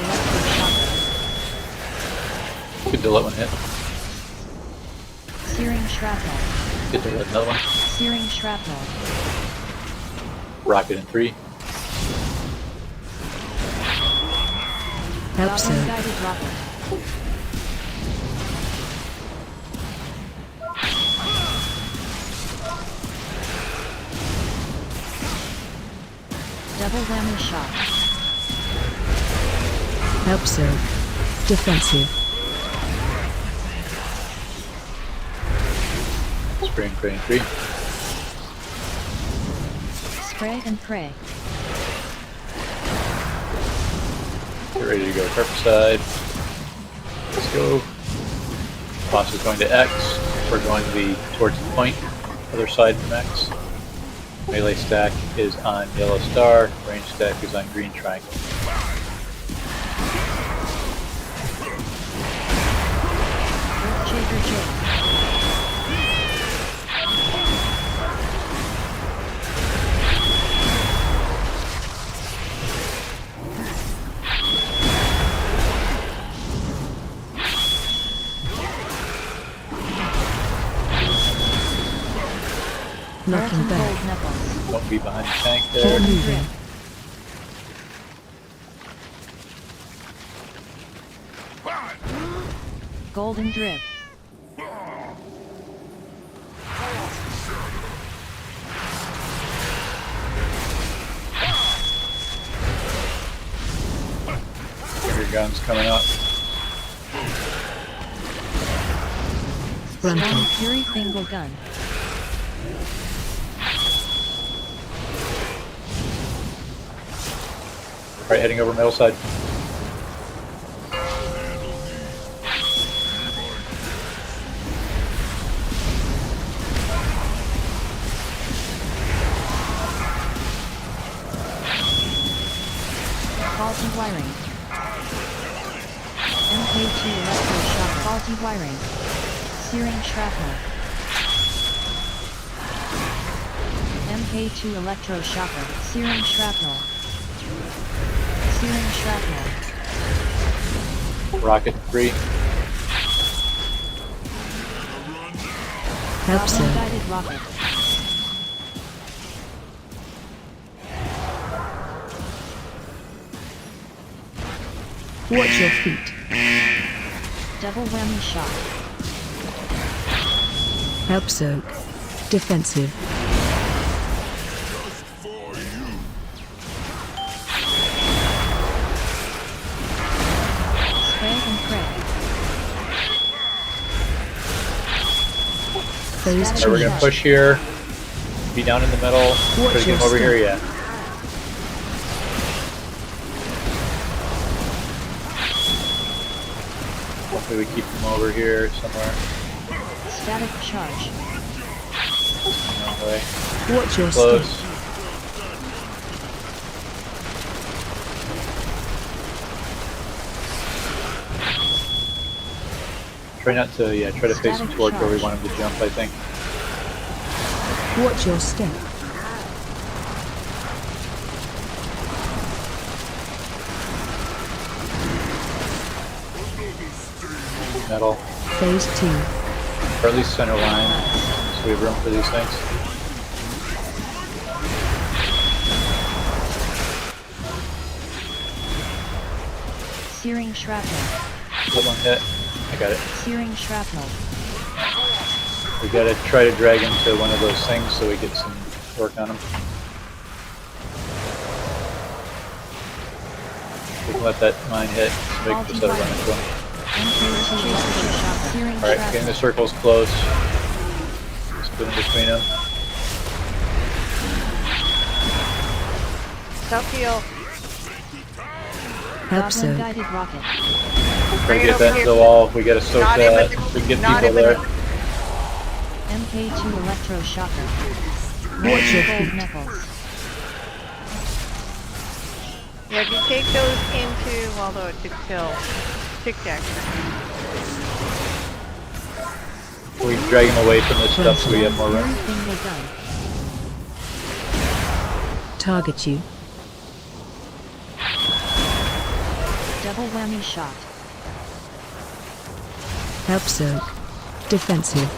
Good to let one hit. Searing shrapnel. Good to let another one. Searing shrapnel. Rocket in 3. Help so. Guided rocket. Double whammy shot. Help so. Defensive. Spray and pray in 3. Spray and pray. Get ready to go carpet side. Let's go. Boss is going to X. We're going towards the point, other side from X. Melee stack is on yellow star. Range stack is on green triangle. Shaker J. Knocking back. Gold knuckles. Don't be behind the tank there. Keep moving. Golden drip. Your gun's coming up. Frontal. Strong Fury Fingal gun. Right, heading over middle side. Faulty wiring. MK2 electroshock. Faulty wiring. Searing shrapnel. MK2 electroshocker. Searing shrapnel. Searing shrapnel. Rocket 3. Help, sir. Guided rocket. Watch your feet. Double whammy shot. Help soak. Defensive. Spray and pray. Phase Alright, we're gonna change. push here. Be down in the middle. Try to get him over here, yeah. Hopefully we keep him over here somewhere. Static charge. That way. Watch your Close. step. Try not to, yeah, try to face him Static towards where we charge. want him to jump, I think. Watch your step. Metal. Phase 2. Or at least center line. So we have room for these things. Searing shrapnel. Let one hit. I got it. Searing shrapnel. We gotta try to drag him to one of those things so we get some work on him. We can let that mine hit so we can just let it run into him. MK2 electroshock. Searing Alright, getting the shrapnel. circles close. Just put in between them. Don't heal. Help Goblin soak. guided rocket. Try to it get over that here. to the wall. We gotta soak Not in that. with We can get not people in with there. MK2 electroshocker. Watch your Gold feet. knuckles. Yeah, if you take those into, although it did kill, tic tac. We can drag him away from this stuff so we have more Fury room. Fingal gun. Target you. Double whammy shot. Help soak. Defensive.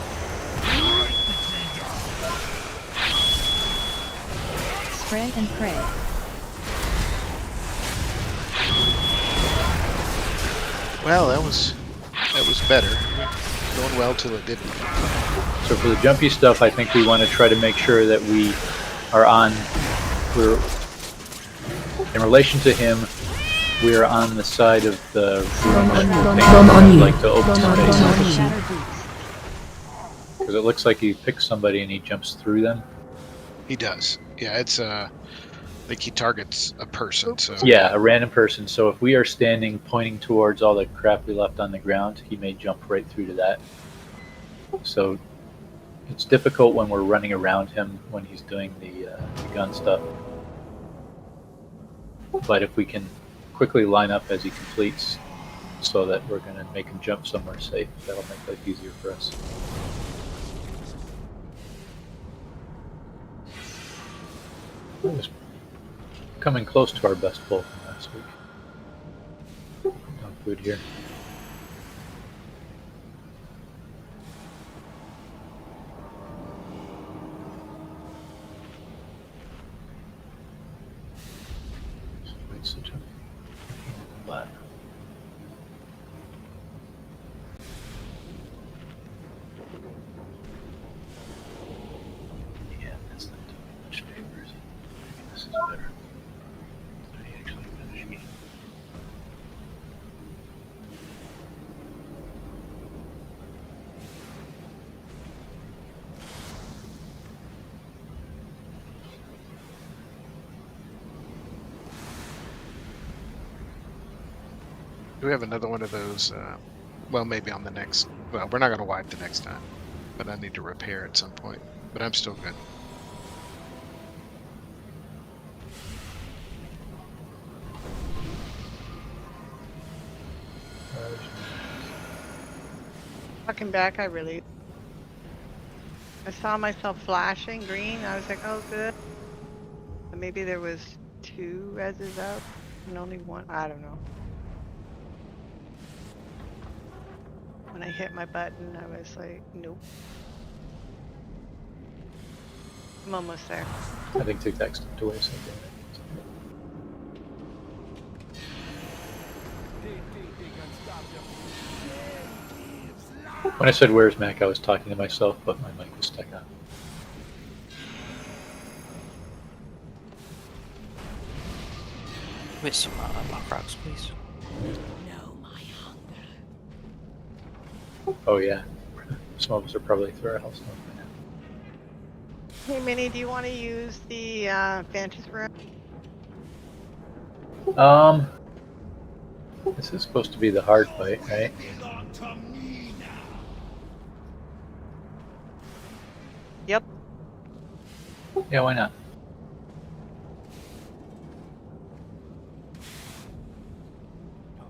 Spray and pray. Well, that was better. Going well till it didn't. So for the jumpy stuff, I think we want to try to make sure that we are on. We're in relation to him. We are on the side of the room Bomb on that you. like to open Bomb on space you. Shattered boots. because it looks like he picks somebody and he jumps through them. He does. Yeah, it's like he targets a person. So Yeah, a random person. So if we are standing pointing towards all the crap we left on the ground, he may jump right through to that. So It's difficult when we're running around him when he's doing the gun stuff. But if we can quickly line up as he completes so that we're going to make him jump somewhere safe, that'll make life easier for us. We're coming close to our best pull from last week. Dog food here. Such a flat. Yeah, that's not too much favors. Maybe this is better. Did I actually finish it? Do we have another one of those? Well, maybe on the next. Well, we're not going to wipe the next time, but I need to repair at some point. But I'm still good. Looking back, I saw myself flashing green. I was like, oh, good. But maybe there was 2 reses up and only 1. I don't know. When I hit my button, I was like, nope. I'm almost there. I think Tic-Tac stepped away something. When I said where's Mac, I was talking to myself, but my mic was stuck on. With some rock rocks, please. Oh yeah, some of us are probably through our house now. Hey, Minnie, do you want to use the Vantage room? This is supposed to be the hard fight, right? Yep. Yeah, why not?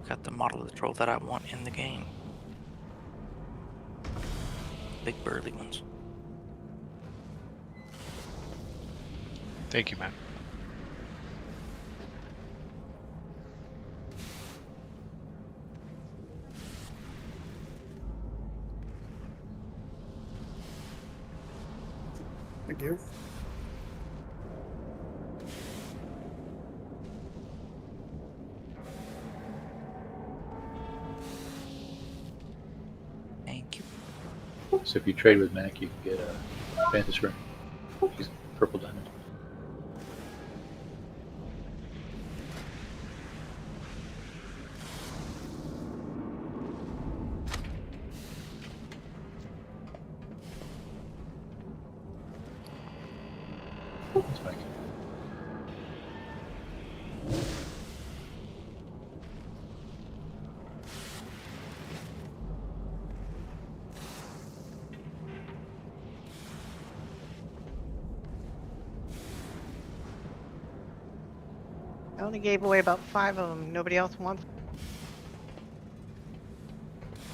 Got the model of the troll that I want in the game. Big burly ones. Thank you, man. Thank you. Thank you. So if you trade with Mac, you can get a Vantage ring. She's purple diamond. That's Mike. I only gave away about 5 of them. Nobody else wants them.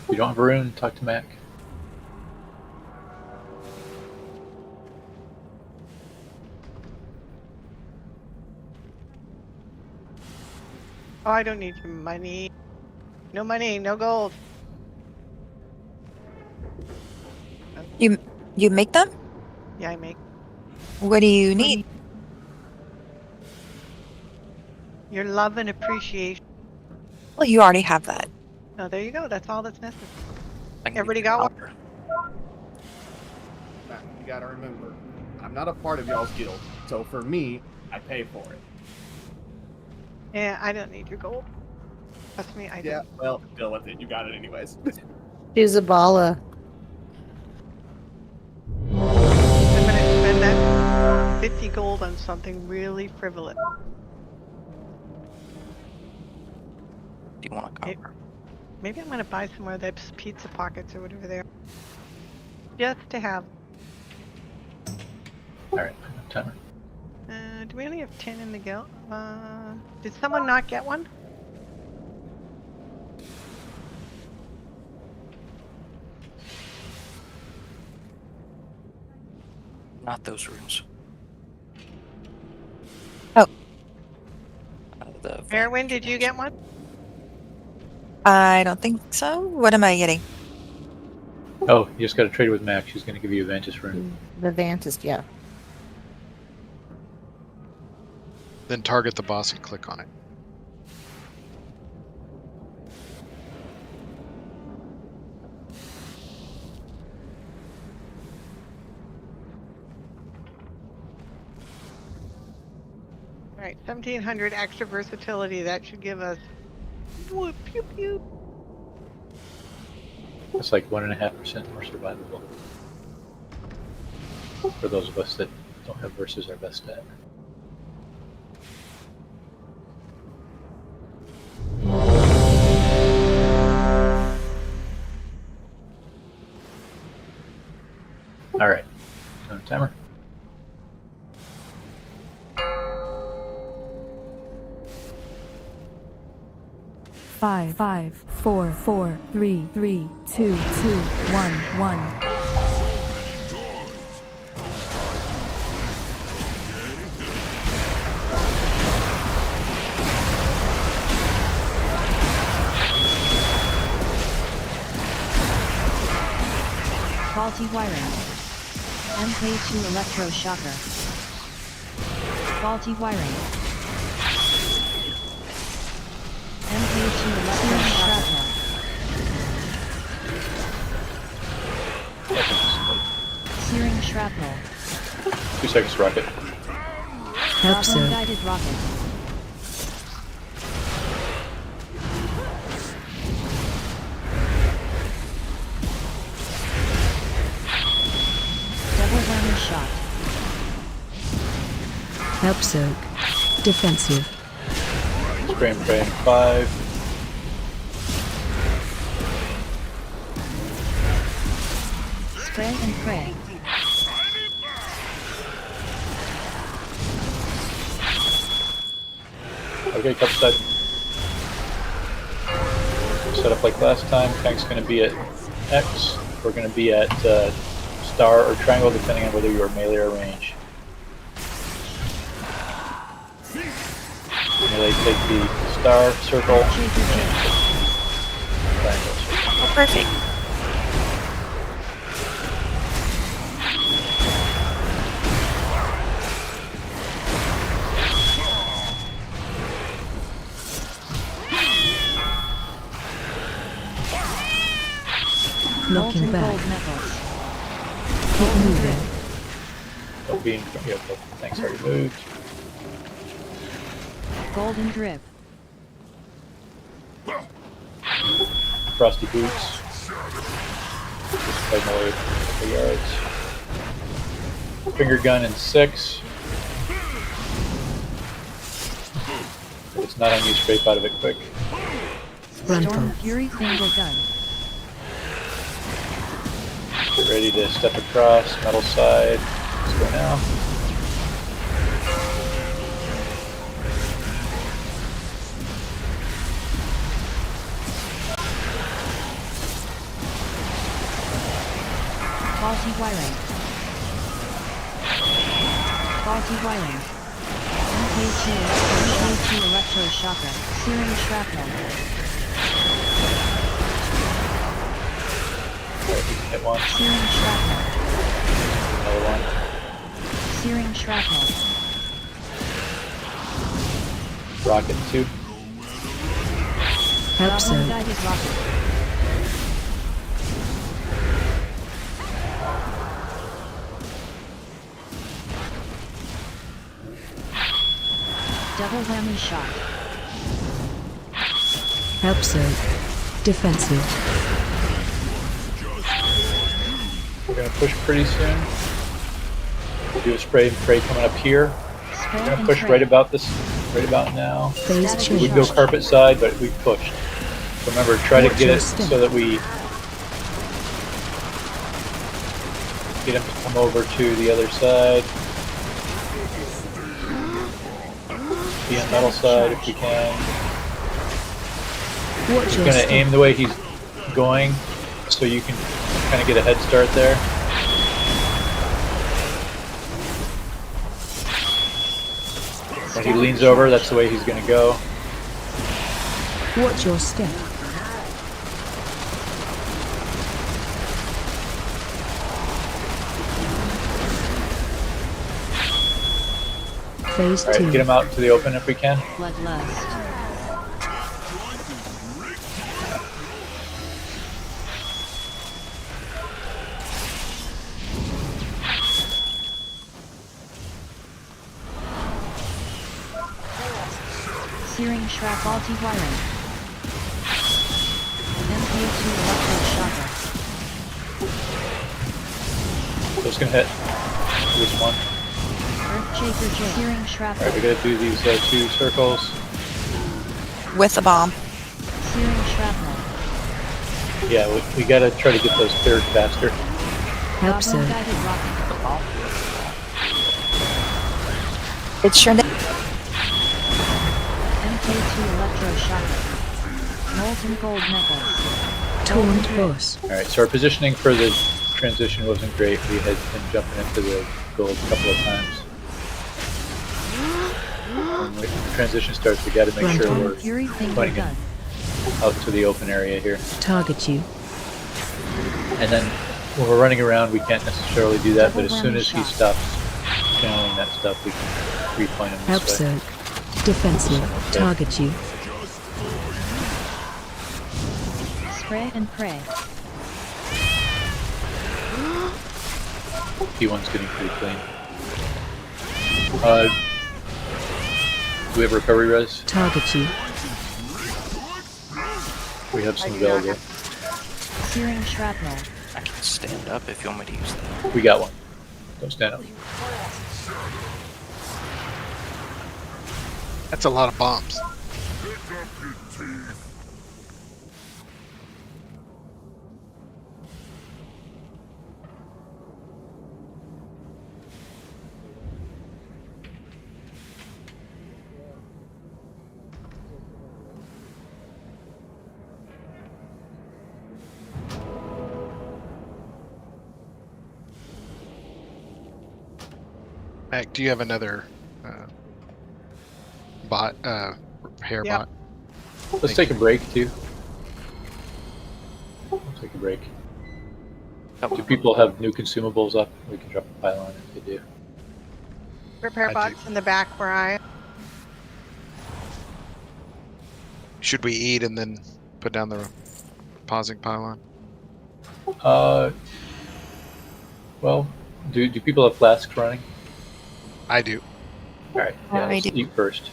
If you don't have a rune, talk to Mac. Oh, I don't need your money. No money, no gold. You make them? Yeah, I make. What do you need? Your love and appreciation. Well, you already have that. Oh, there you go. That's all that's necessary. I can Everybody get you got copper. Matt, you gotta remember, I'm not a part of y'all's guild, so for me, I pay for it. Yeah, I don't need your gold. Trust me, I Yeah, don't. well, deal with it. You got it anyways. She's a bala. I'm gonna spend that 50 gold on something really frivolous. Do you want a copper? Maybe I'm gonna buy some of those pizza pockets or whatever they are. Just to have. Alright, timer. Do we only have 10 in the guild? Did someone not get one? Not those runes. Oh. Erwin, did you get one? I don't think so. What am I getting? Oh, you just got to trade with Max. She's going to give you a Ventus rune. The Vantis, yeah. Then target the boss and click on it. Alright, 1700 extra versatility. That should give us. Whoop, pew pew. It's like 1.5% more survivable. For those of us that don't have versus our best stat. Alright, timer. Five, 4, 4, 3, 3, 2, 2, 1, 1. Faulty wiring. MK2 electroshocker. Faulty wiring. MK2 electroshocker. Searing shrapnel. 2 seconds, rocket. Help zone. Guided rocket. Double whammy shot. Help soak. Defensive. Spray and pray in 5. Spray and pray. Okay, cup side. Set up like last time. Tank's going to be at X. We're going to be at star or triangle, depending on whether you are melee or range. Melee, take the star, circle, triangle, circle. Oh, perfect. Knocking back. Gold metals. Keep moving. Don't be in front. Yeah, the tank's already moved. Golden drip. Frosty boots. Just play melee a couple yards. Finger gun in 6. If it's not on you, scrape out of it quick. Storm Fury single gun. Get ready to step across, metal side. Let's go now. Faulty wiring. Faulty wiring. MK2 electroshocker. Searing shrapnel. Hit one. Searing shrapnel. Another one. Searing shrapnel. Rocket 2. Help Goblin zone. guided rocket. Double whammy shot. Help zone. Defensive. We're going to push pretty soon. We'll do a spray and pray coming up here. Spray We're going to and push pray. right about now. Phase Static change. We'd go carpet side, but we pushed. So remember, try to get it so that we get him to come over to the other side. be on metal side if we can. Watch Just your gonna step. aim the way he's going, so you can kind of get a head start there. When he leans over, that's the way he's gonna go. Watch your step. Phase All right, 2. get him out to the open if we can. Bloodlust. Searing shrapnel wiring. MK2 electroshocker. Just gonna hit. There's one. Earthshaker J. Searing All right, shrapnel. we gotta do these 2 circles. With a bomb. Searing shrapnel. Yeah, we gotta try to get those cleared faster. Help so. Goblin guided rocket. It's sure that MK2 electroshocker. Molten gold metals. Taunt boss. All right, so our positioning for the transition wasn't great. We had been jumping into the gold a couple of times. When the transition starts, we gotta make sure we're Fury finger pointing gun. it out to the open area here. Target you. And then when we're running around, we can't necessarily do that, but as Double soon whammy as he shot. stops channeling that stuff, we can repoint him Help this way. soak. Defensive. Target you. Spray and pray. P1's getting pretty clean. Do we have recovery res? Target you. We have some available. Searing shrapnel. I can stand up if you want me to use that. We got one. Don't stand up. That's a lot of bombs. Mac, do you have another bot, repair Yep. bot? Let's take a break too. We'll take a break. Do people have new consumables up? We can drop a pylon if they do. Repair I box in the back where I. Should we eat and then put down the pausing pylon? Well, do people have flasks running? I do. All right, yeah, I let's do. eat first.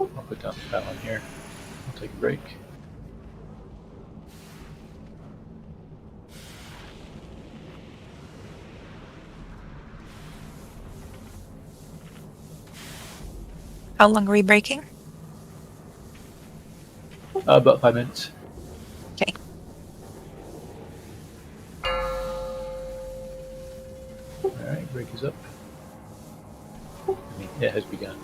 I'll put down the pylon here. I'll take a break. How long are we breaking? About 5 minutes. Okay. Alright, break is up. I mean, it has begun.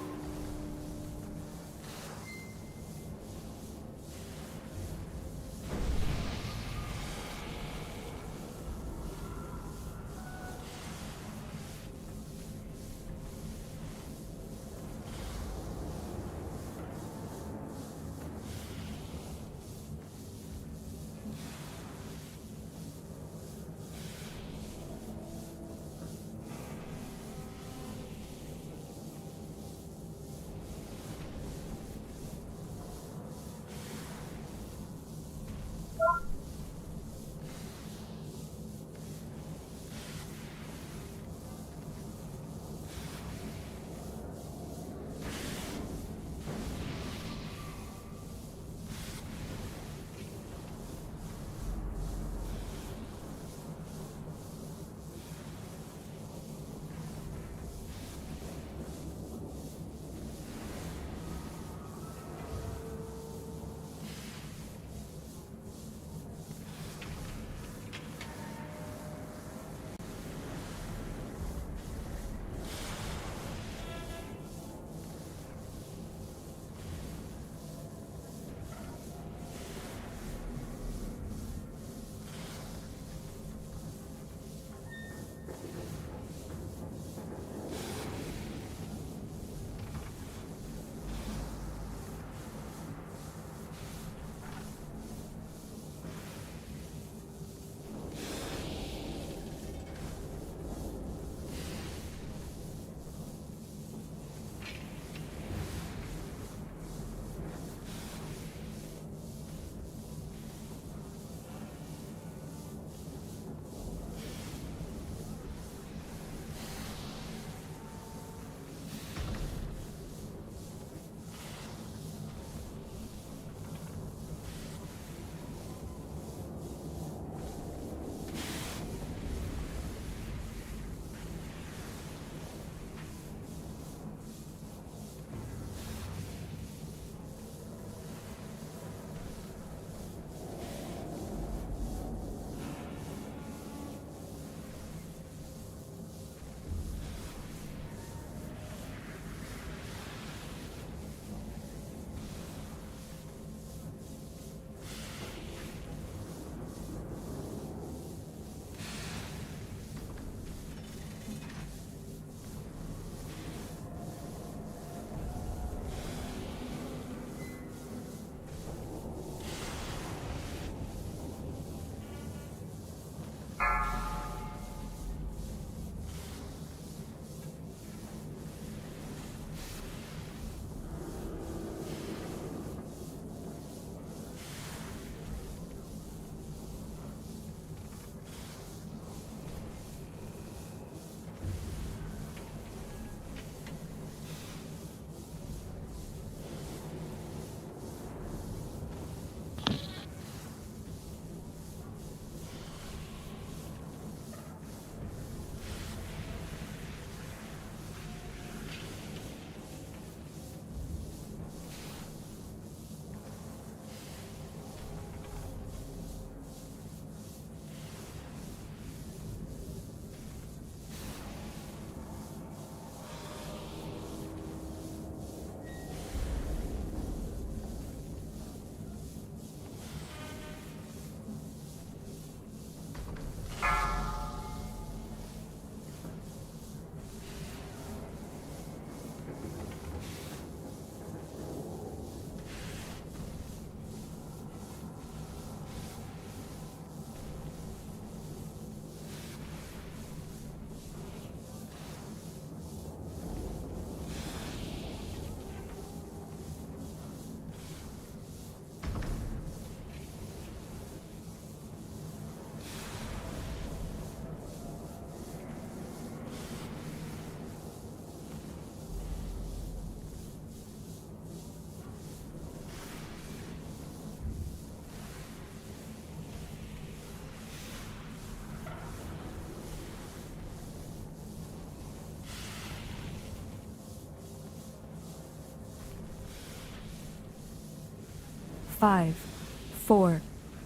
5, 4,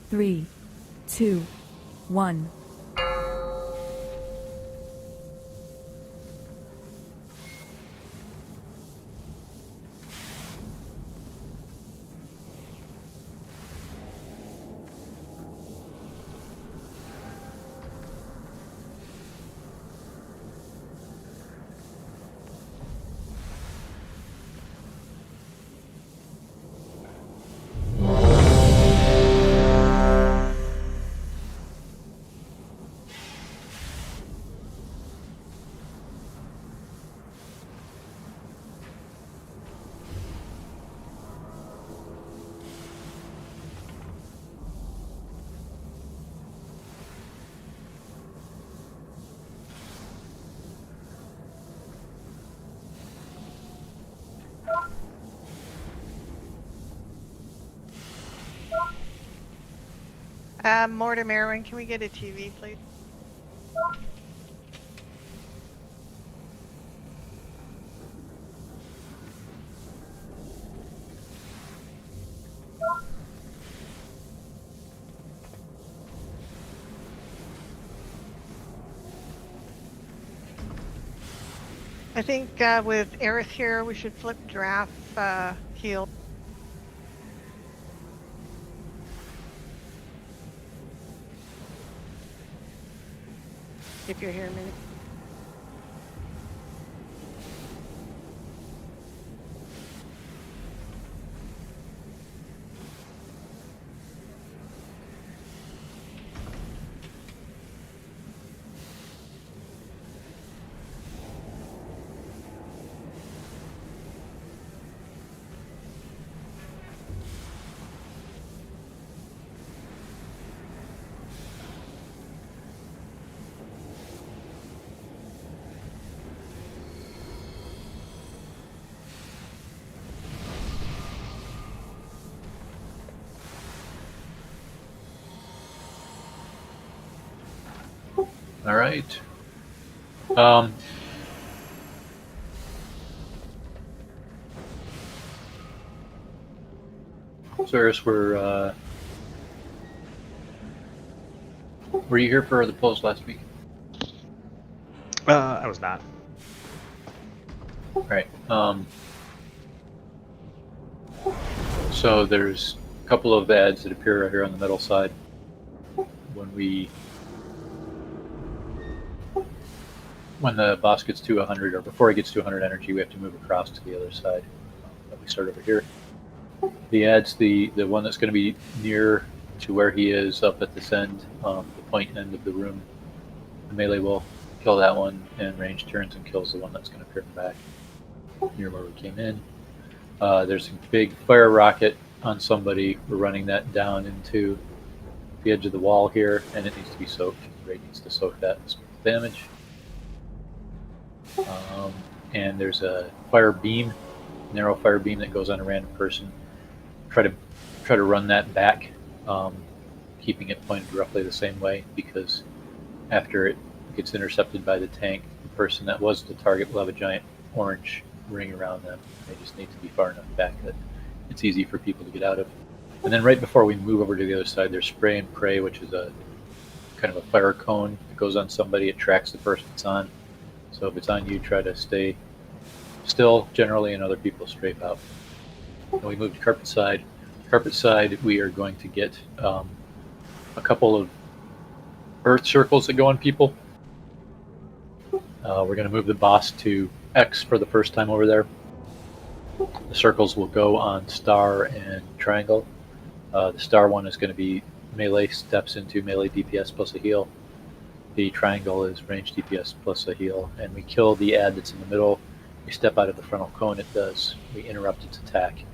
3, 2, 1. Mortimer, when can we get a TV, please? I think with Aerith here, we should flip Giraffe heal. If you're here a minute. All right. Cyrus, were you here for the polls last week? I was not. Right. So there's a couple of ads that appear right here on the middle side. When the boss gets to 100, or before he gets to 100 energy, we have to move across to the other side. We start over here. The ads, the one that's going to be near to where he is up at this end, the point end of the room, the melee will kill that one, and range turns and kills the one that's going to appear in the back near where we came in. There's a big fire rocket on somebody. We're running that down into the edge of the wall here, and it needs to be soaked. The raid needs to soak that damage. And there's a fire beam, narrow fire beam that goes on a random person. Try to run that back, keeping it pointed roughly the same way, because after it gets intercepted by the tank, the person that was the target will have a giant orange ring around them. They just need to be far enough back that it's easy for people to get out of. And then right before we move over to the other side, there's spray and pray, which is a kind of a fire cone that goes on somebody. It tracks the person it's on. So if it's on you, try to stay still generally, and other people strafe out. When we move to carpet side, we are going to get a couple of earth circles that go on people. We're going to move the boss to X for the first time over there. The circles will go on star and triangle. The star one is going to be melee, steps into melee DPS plus a heal. The triangle is range DPS plus a heal, and we kill the ad that's in the middle. We step out of the frontal cone, we interrupt its attack.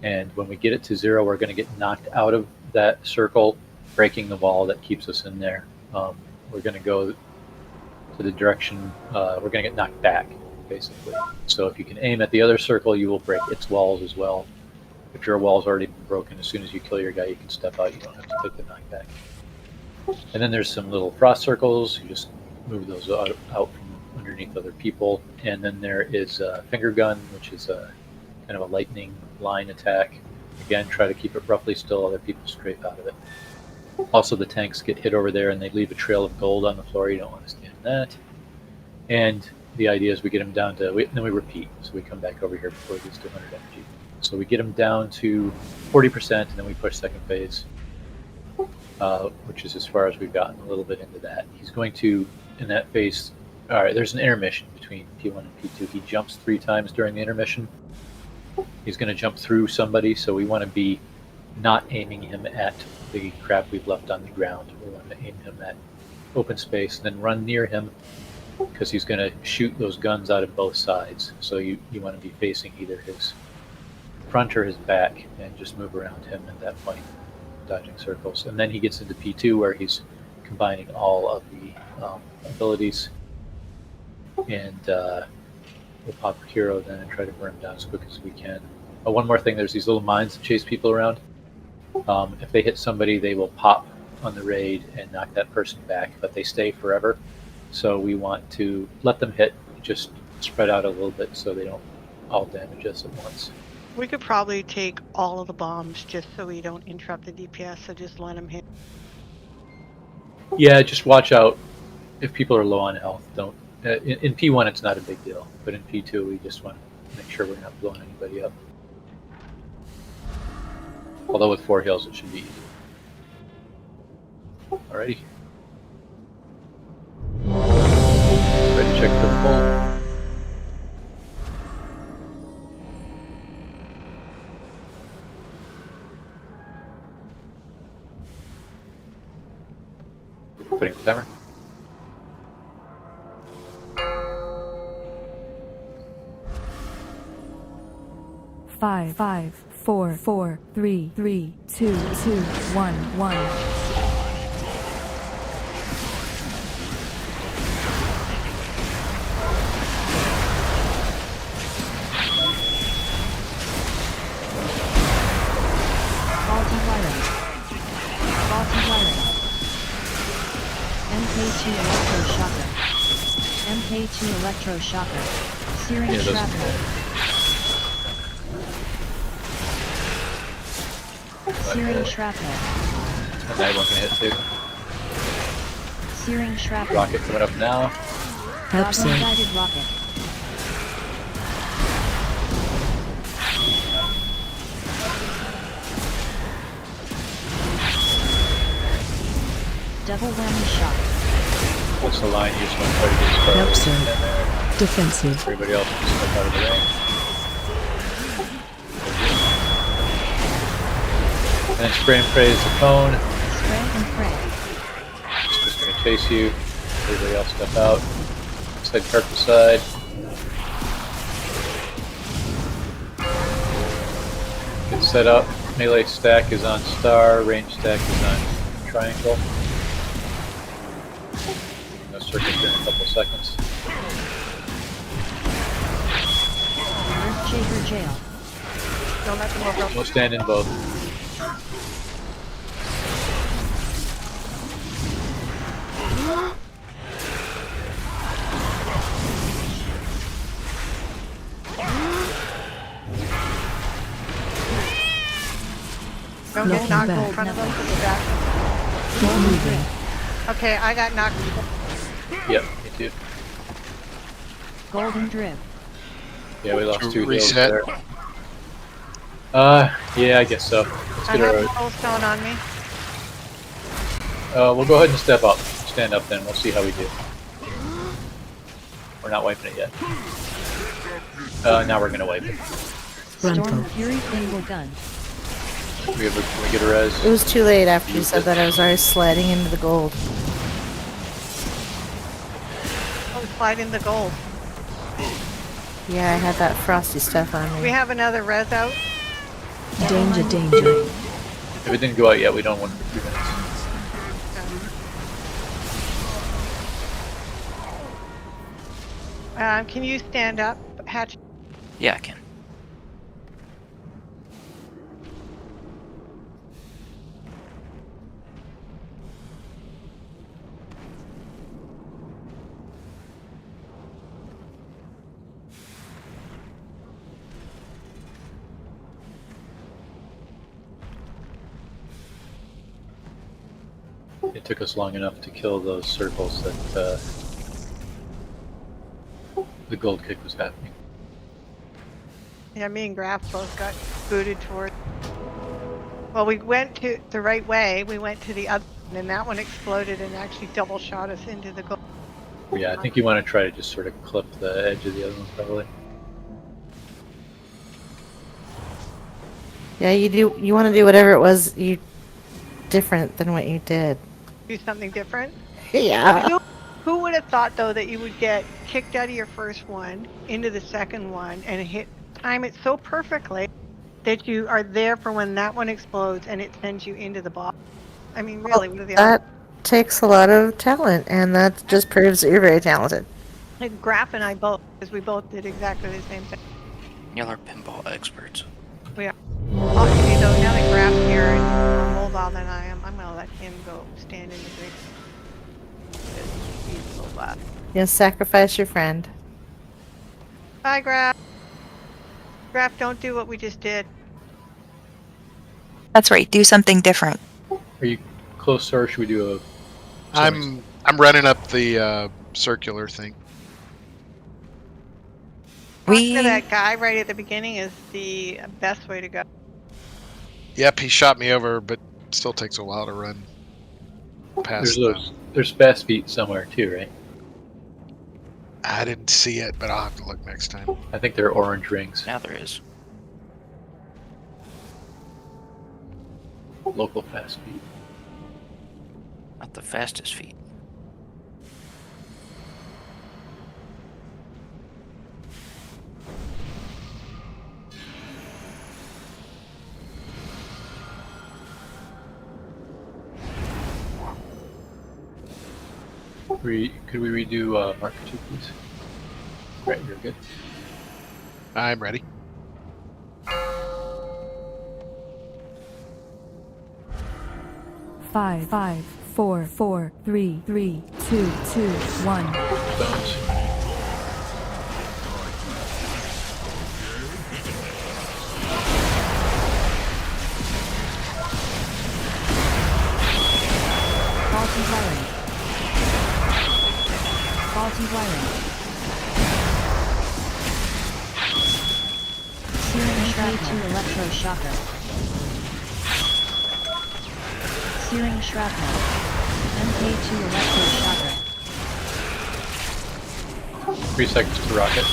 And when we get it to 0, we're going to get knocked out of that circle, breaking the wall that keeps us in there. We're going to go to the direction, we're going to get knocked back, basically. So if you can aim at the other circle, you will break its walls as well. If your wall's already been broken, as soon as you kill your guy, you can step out. You don't have to take the knockback. And then there's some little frost circles. You just move those out from underneath other people. And then there is a finger gun, which is a kind of a lightning line attack. Again, try to keep it roughly still, other people scrape out of it. Also, the tanks get hit over there and they leave a trail of gold on the floor. You don't want to stand in that. And the idea is we get them down to, then we repeat. So we come back over here before it gets to 100 energy. So we get them down to 40%, and then we push second phase, which is as far as we've gotten, a little bit into that. He's going to, in that phase, all right, there's an intermission between P1 and P2. He jumps 3 times during the intermission. He's going to jump through somebody, so we want to be not aiming him at the crap we've left on the ground. We want to aim him at open space, and then run near him, because he's going to shoot those guns out of both sides. So you want to be facing either his front or his back, and just move around him at that point, dodging circles. And then he gets into P2, where he's combining all of the abilities, and we'll pop hero then and try to burn him down as quick as we can. One more thing, there's these little mines that chase people around. If they hit somebody, they will pop on the raid and knock that person back, but they stay forever. So we want to let them hit, just spread out a little bit so they don't all damage us at once. We could probably take all of the bombs just so we don't interrupt the DPS, so just let them hit. Yeah, just watch out if people are low on health. Don't. In P1 it's not a big deal, but in P2 we just want to make sure we're not blowing anybody up. Although with 4 heals it should be easy. Alrighty. Ready to check for the pull. Putting the timer. Five, 4, 4, 3, 3, 2, 2, 1, 1. Faulty wiring. Faulty wiring. MK2 electroshocker. MK2 electroshocker. Searing shrapnel. Searing shrapnel. And that one can hit too. Searing shrapnel. Rocket coming up now. Guided rocket. Double whammy shot. What's the line you just want to try to get started? Help, sir. Defensive. Everybody else can step out of the way. And then spray and pray is the cone. Spray and pray. It's just going to chase you. Everybody else step out. Side carpet side. Get set up. Melee stack is on star. Range stack is on triangle. No circuit here in a couple seconds. Earthshaker jail. Don't let them over. We'll stand in both. Don't get Knocking knocked back. in front of them to the back. Keep moving. Okay, I got knocked. Yep, me too. Golden drip. Yeah, we lost 2 heals Reset. there. Yeah, I guess so. Let's I get have our. a whole stone on me. We'll go ahead and step up. Stand up then. We'll see how we do. We're not wiping it yet. Now we're gonna wipe it. Storm Fury single gun. Can we get a res? It was too late after you said that. I was already sliding into the gold. Oh, slide in the gold. Yeah, I had that frosty stuff on We me. have another res out. Danger, danger. If it didn't go out yet, we don't want it for 3 minutes. Can you stand up, Hatch? Yeah, I can. It took us long enough to kill those circles that the gold kick was happening. Yeah, me and Graf both got booted toward. Well, we went to the right way. We went to the other one, and that one exploded and actually double shot us into the gold. Yeah, I think you want to try to just sort of clip the edge of the other one, probably. Yeah, you do. You want to do whatever it was you different than what you did. Do something different. Yeah. Who would have thought though that you would get kicked out of your first one into the second one and time it so perfectly that you are there for when that one explodes and it sends you into the boss? I mean, really, what are the odds? That takes a lot of talent, and that just proves that you're very talented. Like Graf and I both, because we both did exactly the same thing. Y'all are pinball experts. We are. Okay, though, now that Graf's here and more mobile than I am, I'm gonna let him go stand in the green. He's so bad. You sacrifice your friend. Bye, Graf. Graf, don't do what we just did. That's right. Do something different. Are you close, or should we do a... I'm running up the circular thing. Talk to that guy right at the beginning is the best way to go. Yep, he shot me over, but still takes a while to run past There's fast feet somewhere too, right? I didn't see it, but I'll have to look next time. I think they're orange rings. Now there is. Local fast feet. Not the fastest feet. Could we redo Mark 2, please? Right, you're good. I'm ready. Five, 4, 4, 3, 3, 2, 2, 1. Bones. Faulty wiring. Faulty wiring. Searing shrapnel. Electroshocker. Searing shrapnel. MK2 electroshocker. 3 seconds to rocket.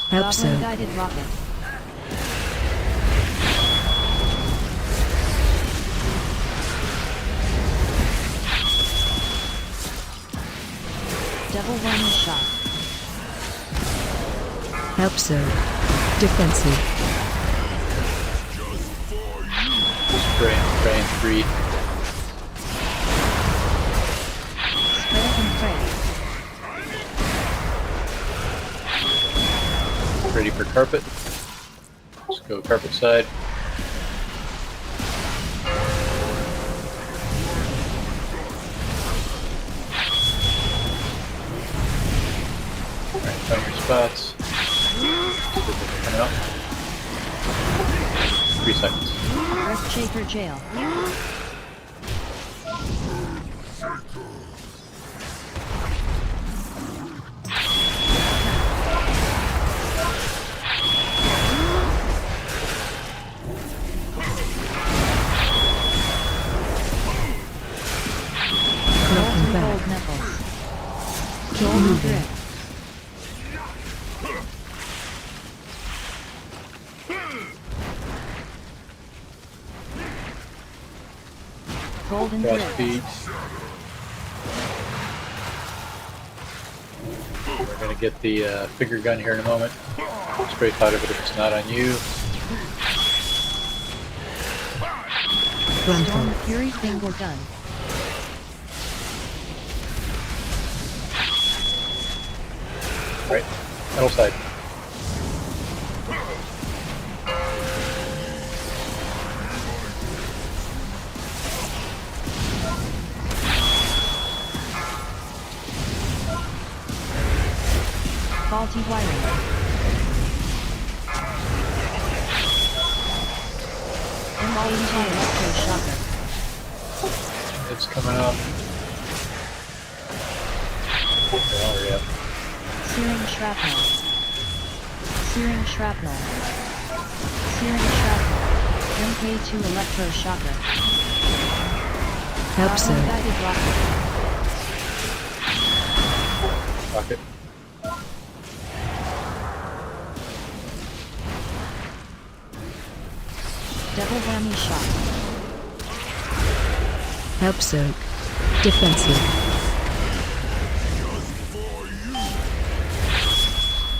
Hope so. Goblin guided rocket. Double one shot. Help so. Defensive. Spray and 3. Spray and pray. Ready for carpet. Let's go carpet side. Alright, find your spots. Coming up. 3 seconds. Earthshaker jail. Knocking back. Gold nipples. Keep Golden moving. grip. Golden Fast grip. feet. We're gonna get the finger gun here in a moment. Spray powder, but if it's not on you, Storm Fury finger gun. right, metal side. Faulty wiring. MK2 electroshocker. tanks coming up. Oh, yeah. Searing shrapnel. Searing shrapnel. Searing shrapnel. MK2 electroshocker. Help zone. Guided rocket. Rocket. Double whammy shot. Help soak. Defensive.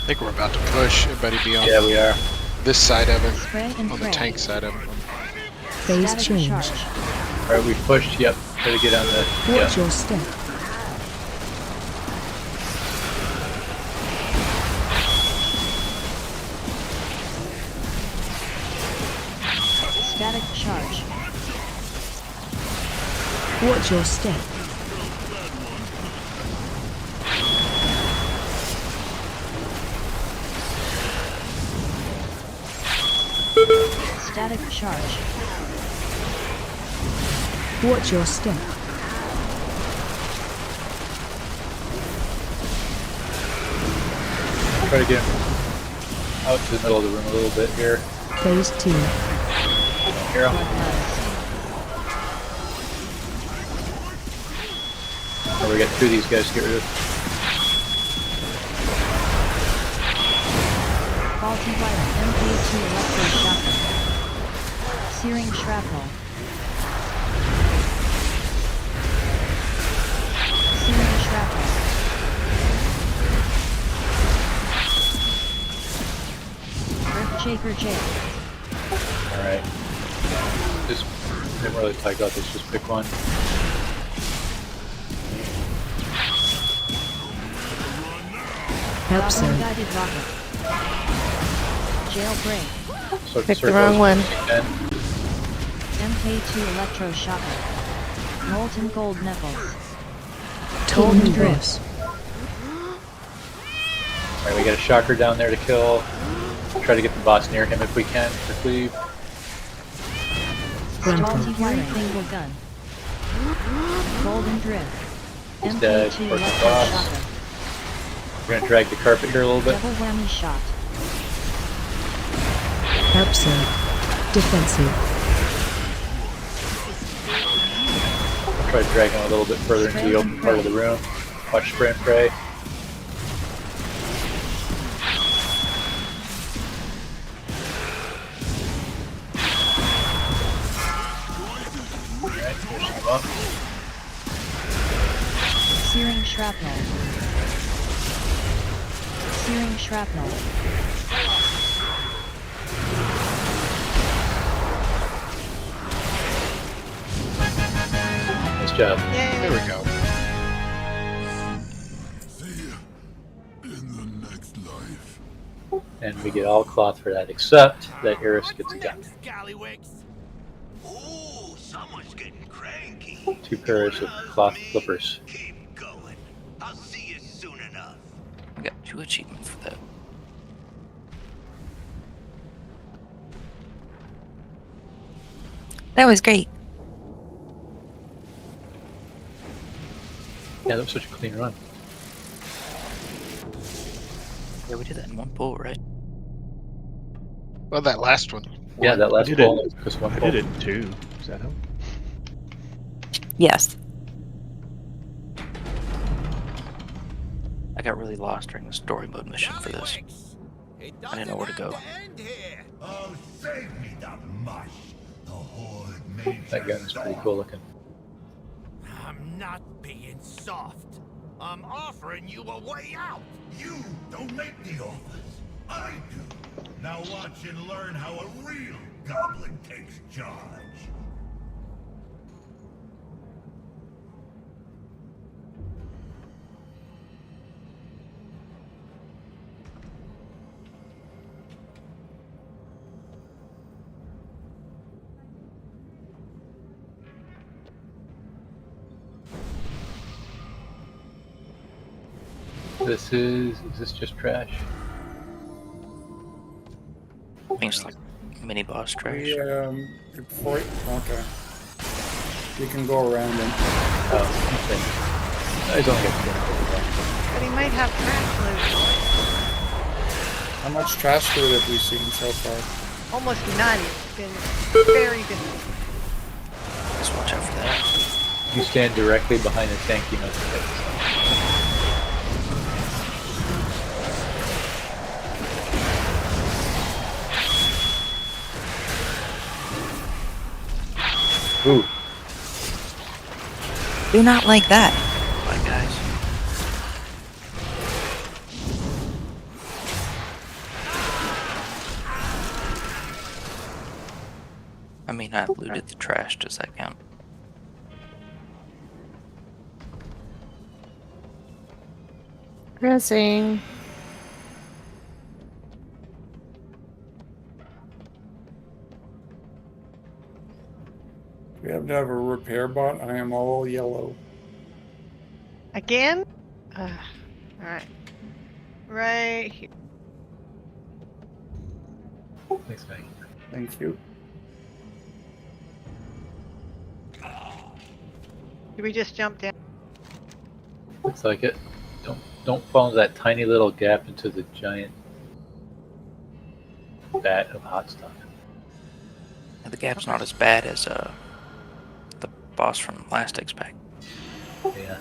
I think we're about to push. Everybody be on Yeah, we are. this side of him, Spray and on the pray. tank side of him. Phase Static change. charge. Alright, we pushed. Yep. Try to get on the. Watch Yep. your step. Static charge. Watch your step. Static charge. Watch your step. Try to get him out to the middle of the room a little bit here. Phase 2. Here. Oh, we got two of these guys to get rid of. Faulty wire. MK2 electroshocker. Searing shrapnel. Searing shrapnel. Earthshaker jail. Alright. Just didn't really talk about this, just pick one. Help zone. Guided rocket. Jailbreak. So Pick the circle wrong as one. much as you can. MK2 electroshocker. Molten gold knuckles. Golden dress. Alright, we got a shocker down there to kill. Try to get the boss near him if we can, quickly. Faulty wiring. Finger gun. Golden drift. He's dead. MK2 Working boss. electroshocker. We're gonna drag the carpet here a little bit. Double whammy shot. Help zone. Defensive. Try to drag him a little bit further into the open part of the room. Watch spray and pray. Alright, push him up. Searing shrapnel. Searing shrapnel. Nice job. There we go. See ya in the next life. And we get all cloth for that, except that Eris gets a gun. Ooh, someone's getting cranky. 2 pairs of cloth flippers. Keep going. I'll see you soon enough. I got 2 achievements for that. That was great. Yeah, that was such a clean run. Yeah, we did that in one pull, right? Well, that last one. Yeah, that last did pull it. was one I pull. did it too. Does that help? Yes. I got really lost during the story mode mission for this. I didn't know where to go. Oh, save me the mush. The horde made That gun's pretty cool looking. I'm not being soft. I'm offering you a way out. You don't make the offers. I do. Now watch and learn how a real goblin takes charge. Is this just trash? I think it's like mini boss trash. Before, okay. You can go around him. Oh, okay. I don't get But he might have trash loot. How much trash food have we seen so far? Almost none. It's been very difficult. Just watch out for that. You stand directly behind the tank, you must hit something. Ooh. Do not like that. Bye, guys. I mean, I looted the trash. Does that count? Pressing. We have to have a repair bot. I am all yellow. Again? Alright. Right here. Thanks, Maggie. Thank you. Did we just jump down? Looks like it. Don't fall into that tiny little gap into the giant vat of hot stuff. The gap's not as bad as the boss from last X-Pack. Yeah.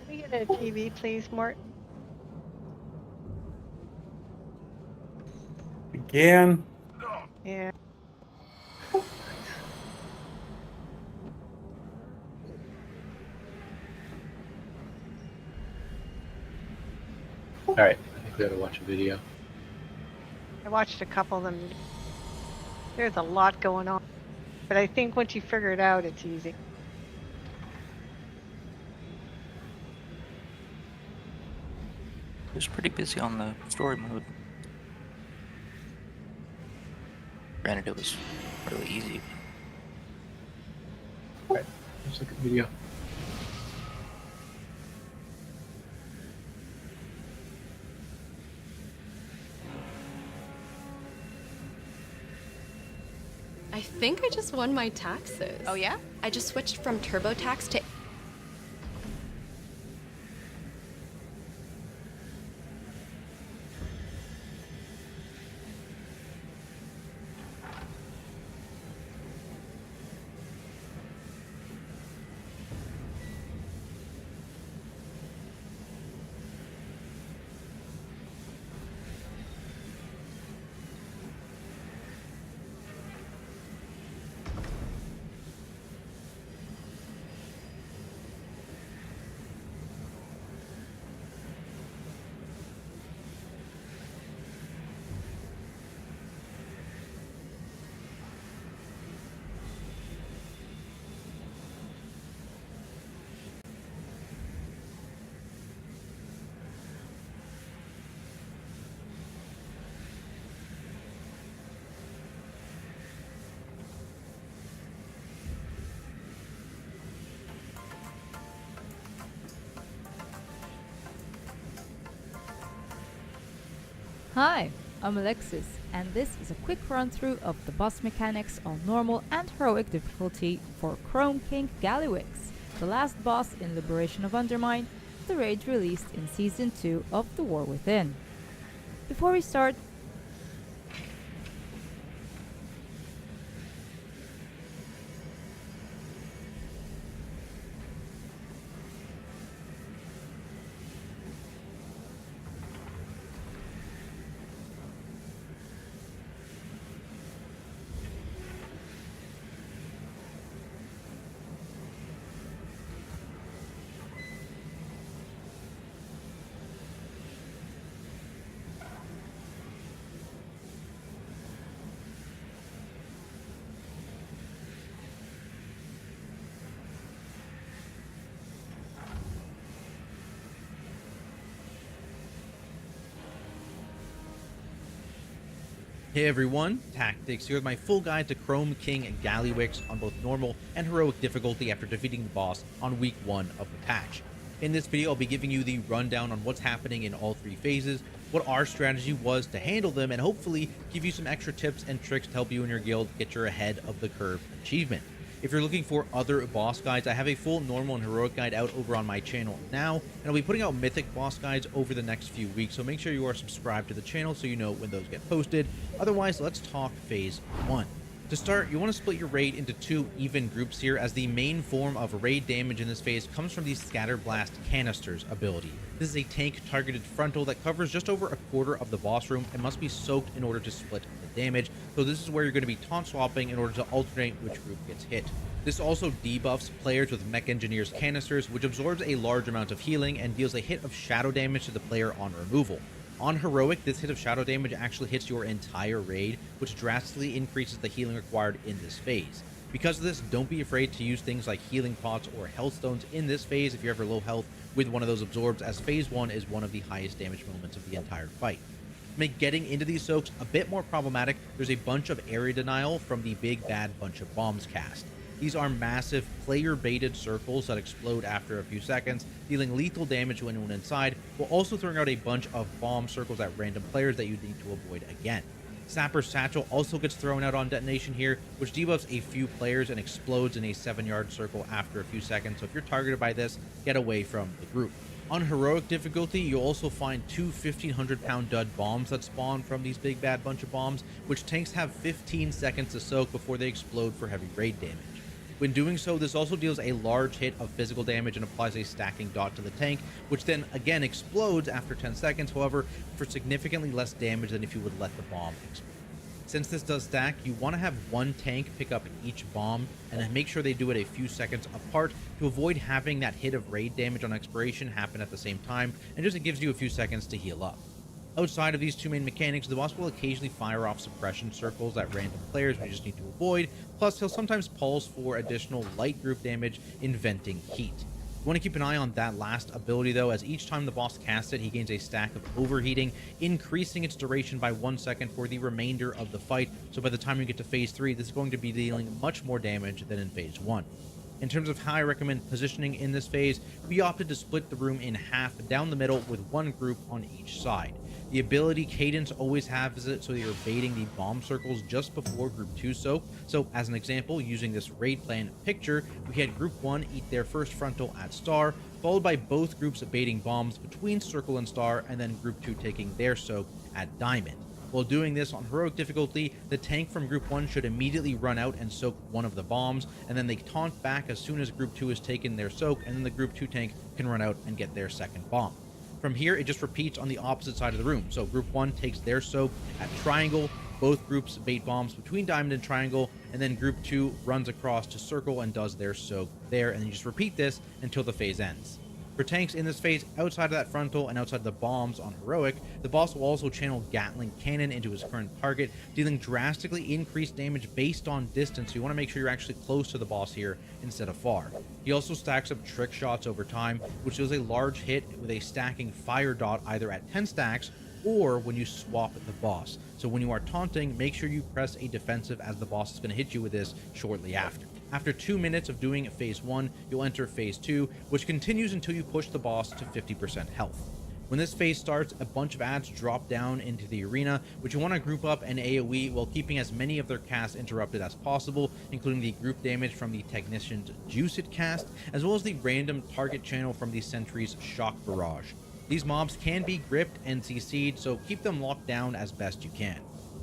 Can we get a TV, please, Mort? Again? Yeah. Alright, I think we ought to watch a video. I watched a couple of them. There's a lot going on. But I think once you figure it out, it's easy. It was pretty busy on the story mode. Granted, it was really easy. Alright, let's look at the video. I think I just won my taxes. Oh yeah? I just switched from TurboTax to... Hi, I'm Alexis, and this is a quick run-through of the boss mechanics on normal and heroic difficulty for Chrome King Gallywix, the last boss in Liberation of Undermine, the raid released in Season 2 of The War Within. Before we start, Hey everyone, Tactics here with my full guide to Chrome King and Gallywix on both normal and heroic difficulty after defeating the boss on week 1 of the patch. In this video I'll be giving you the rundown on what's happening in all 3 phases, what our strategy was to handle them and hopefully give you some extra tips and tricks to help you and your guild get your ahead of the curve achievement. If you're looking for other boss guides, I have a full normal and heroic guide out over on my channel now, and I'll be putting out mythic boss guides over the next few weeks, so make sure you are subscribed to the channel so you know when those get posted. Otherwise, let's talk Phase 1. To start, you want to split your raid into 2 even groups here, as the main form of raid damage in this phase comes from the Scatter Blast Canisters ability. This is a tank targeted frontal that covers just over a quarter of the boss room and must be soaked in order to split the damage, so this is where you're going to be taunt swapping in order to alternate which group gets hit. This also debuffs players with Mech Engineer's Canisters, which absorbs a large amount of healing and deals a hit of shadow damage to the player on removal. On Heroic, this hit of shadow damage actually hits your entire raid, which drastically increases the healing required in this phase. Because of this, don't be afraid to use things like healing pots or health stones in this phase if you're ever low health with one of those absorbs, as phase 1 is one of the highest damage moments of the entire fight. To make getting into these soaks a bit more problematic, there's a bunch of area denial from the big bad bunch of bombs cast. These are massive, player-baited circles that explode after a few seconds, dealing lethal damage to anyone inside, while also throwing out a bunch of bomb circles at random players that you need to avoid again. Sapper's Satchel also gets thrown out on detonation here, which debuffs a few players and explodes in a 7-yard circle after a few seconds, so if you're targeted by this, get away from the group. On Heroic difficulty, you'll also find 2 1,500-pound dud bombs that spawn from these big bad bunch of bombs, which tanks have 15 seconds to soak before they explode for heavy raid damage. When doing so, this also deals a large hit of physical damage and applies a stacking dot to the tank, which then again explodes after 10 seconds, however, for significantly less damage than if you would let the bomb explode. Since this does stack, you want to have one tank pick up each bomb and then make sure they do it a few seconds apart to avoid having that hit of raid damage on expiration happen at the same time, and just it gives you a few seconds to heal up. Outside of these 2 main mechanics, the boss will occasionally fire off suppression circles at random players we just need to avoid, plus he'll sometimes pulse for additional light group damage in venting heat. You want to keep an eye on that last ability though, as each time the boss casts it, he gains a stack of overheating, increasing its duration by 1 second for the remainder of the fight, so by the time you get to phase 3, this is going to be dealing much more damage than in phase 1. In terms of how I recommend positioning in this phase, we opted to split the room in half down the middle with one group on each side. The ability Cadence always has it so you're baiting the bomb circles just before Group 2 soak. So as an example, using this raid plan picture, we had Group 1 eat their first frontal at Star, followed by both groups baiting bombs between Circle and Star, and then Group 2 taking their soak at Diamond. While doing this on Heroic difficulty, the tank from Group 1 should immediately run out and soak one of the bombs, and then they taunt back as soon as Group 2 has taken their soak, and then the Group 2 tank can run out and get their second bomb. From here, it just repeats on the opposite side of the room. So Group 1 takes their soak at Triangle, both groups bait bombs between Diamond and Triangle, and then Group 2 runs across to Circle and does their soak there, and then you just repeat this until the phase ends. For tanks in this phase, outside of that frontal and outside the bombs on Heroic, the boss will also channel Gatling Cannon into his current target, dealing drastically increased damage based on distance, so you want to make sure you're actually close to the boss here instead of far. He also stacks up trick shots over time, which deals a large hit with a stacking fire dot either at 10 stacks or when you swap the boss. So when you are taunting, make sure you press a defensive, as the boss is going to hit you with this shortly after. After 2 minutes of doing phase 1, you'll enter phase 2, which continues until you push the boss to 50% health. When this phase starts, a bunch of ads drop down into the arena, which you want to group up and AoE while keeping as many of their casts interrupted as possible, including the group damage from the Technician's Juice It cast, as well as the random target channel from the Sentry's Shock Barrage. These mobs can be gripped and CC'd, so keep them locked down as best you can.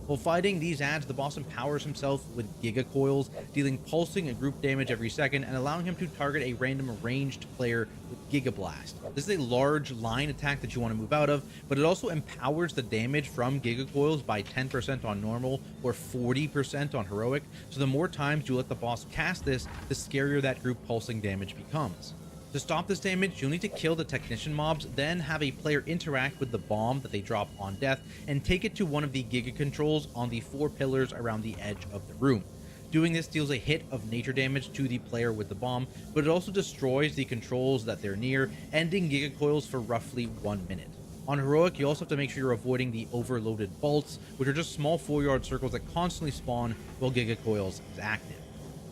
While fighting these ads, the boss empowers himself with Giga Coils, dealing pulsing and group damage every second and allowing him to target a random ranged player with Giga Blast. This is a large line attack that you want to move out of, but it also empowers the damage from Giga Coils by 10% on normal or 40% on Heroic, so the more times you let the boss cast this, the scarier that group pulsing damage becomes. To stop this damage, you'll need to kill the Technician mobs, then have a player interact with the bomb that they drop on death, and take it to one of the Giga Controls on the 4 pillars around the edge of the room. Doing this deals a hit of nature damage to the player with the bomb, but it also destroys the controls that they're near, ending Giga Coils for roughly 1 minute. On Heroic, you also have to make sure you're avoiding the overloaded bolts, which are just small 4-yard circles that constantly spawn while Giga Coils is active.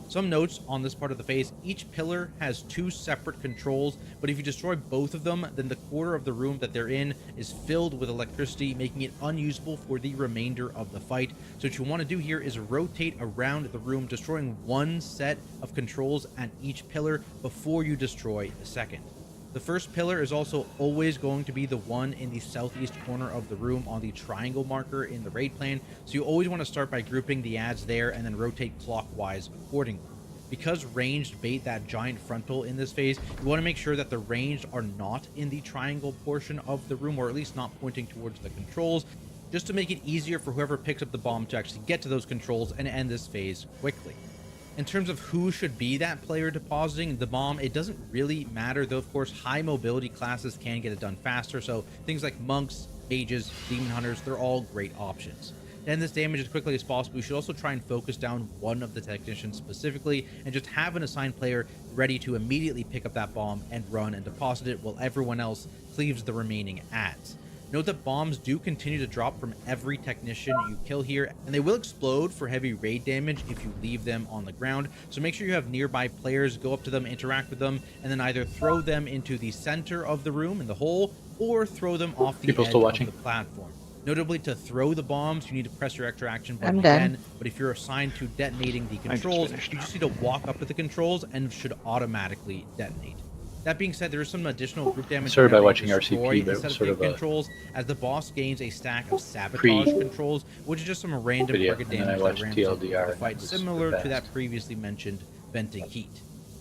Some notes on this part of the phase: each pillar has 2 separate controls, but if you destroy both of them, then the quarter of the room that they're in is filled with electricity, making it unusable for the remainder of the fight. So what you want to do here is rotate around the room, destroying 1 set of controls at each pillar before you destroy the second. The first pillar is also always going to be the one in the southeast corner of the room on the triangle marker in the raid plan, so you always want to start by grouping the ads there and then rotate clockwise accordingly. Because ranged bait that giant frontal in this phase, you want to make sure that the ranged are not in the triangle portion of the room, or at least not pointing towards the controls, just to make it easier for whoever picks up the bomb to actually get to those controls and end this phase quickly. In terms of who should be that player depositing the bomb, it doesn't really matter, though of course high mobility classes can get it done faster, so things like monks, mages, demon hunters, they're all great options. To end this damage as quickly as possible, you should also try and focus down one of the technicians specifically, and just have an assigned player ready to immediately pick up that bomb and run and deposit it while everyone else cleaves the remaining ads. Note that bombs do continue to drop from every technician you kill here, and they will explode for heavy raid damage if you leave them on the ground, so make sure you have nearby players go up to them, interact with them, and then either throw them into the center of the room in the hole, or throw them off the edge of the platform. Notably, to throw the bombs, you need to press your extra action button again, but if you're assigned to detonating the controls, you just need to walk up to the controls and should automatically detonate. That being said, there is some additional group damage. Started by watching RCP, but it was sort of a controls, as the boss gains a stack of sabotage controls, which is just some random target damage that ramps up the fight, similar to that previously mentioned venting heat.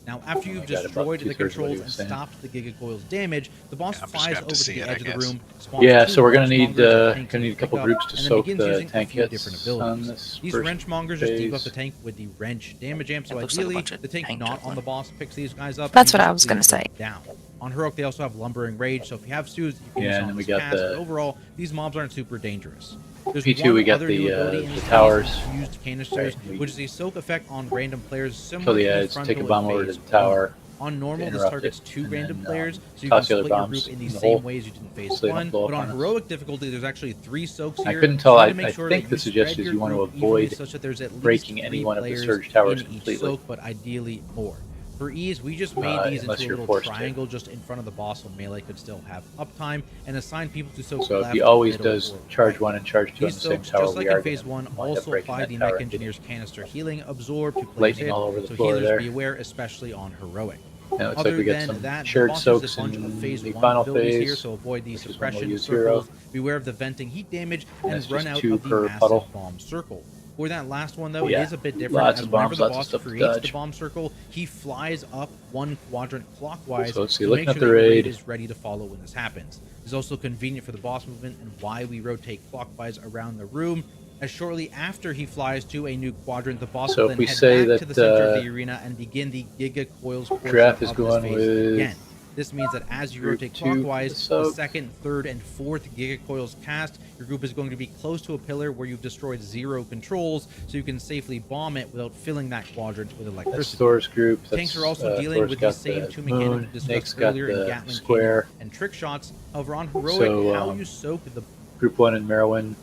Now, after you've destroyed the controls and stopped the Gigacoil's damage, the boss flies over to the edge of the room. Yeah, so we're gonna need a couple groups to soak the tank hits on this. These wrenchmongers just debuff the tank with the wrench damage amp, so ideally the tank not on the boss picks these guys up. That's what I was gonna say. Down. On Heroic, they also have Lumbering Rage, so if you have stews, you can use and then we got cast, the. but overall, these mobs aren't super dangerous. There's P2, we got the towers. Used canisters, which is a soak effect on random players, similar Kill the to ads, frontal take a bomb in over to phase the tower. 1. On normal, this targets 2 random players, so you toss can the other split your bombs group in the in the same hole, ways you did in phase so they don't 1, blow but up on on us. heroic difficulty, there's actually 3 soaks here. I couldn't so tell. you I need to make sure think that the you suggestion spread is your you want to group avoid evenly such that there's at least breaking 3 any one of the players surge towers in each completely. soak, but ideally more. For ease, we just made these unless into a you're little forced to. triangle just in front of the boss, so melee could still have uptime, and assign people to soak So if left, he always middle, does or charge right. 1 and charge 2 on These the same soaks, tower, just like we are in phase gonna 1, wind up also breaking apply that the tower Mech and Engineer's canister healing absorb to players lightning hit, all over the so floor healers there. be aware, especially on heroic. And it looks Other like we get than some that, shared the boss soaks uses a bunch in of phase the 1 final abilities phase, here, so avoid the which is when we'll suppression use circles, hero. beware of the venting heat damage, and that's run just out 2 of the per massive puddle. bomb circle. For that last one, though, Yeah, it is a bit different, lots as of whenever bombs, the lots of boss stuff to creates the dodge. bomb circle, he flies up 1 quadrant clockwise, So let's see, to looking make at sure the that your raid. raid is ready to follow when this happens. This is also convenient for the boss movement and why we rotate clockwise around the room, as shortly after he flies to a new quadrant, the boss So will if then we head say back to that, the center of the arena and begin the Giga Coils portion Draft is of going this phase with again. This means that as you group rotate 2 for the clockwise, the soak. 2nd, 3rd, and 4th Giga Coils cast, your group is going to be close to a pillar where you've destroyed 0 controls, so you can safely bomb it without filling that quadrant with That's electricity. Thor's group. Tanks are also dealing Thor's with got the same the 2 moon, mechanics we Nake's discussed got earlier in the Gatling square. Cannon and trick shots. However, on heroic, So, how you soak the Group 1 and Merowyn.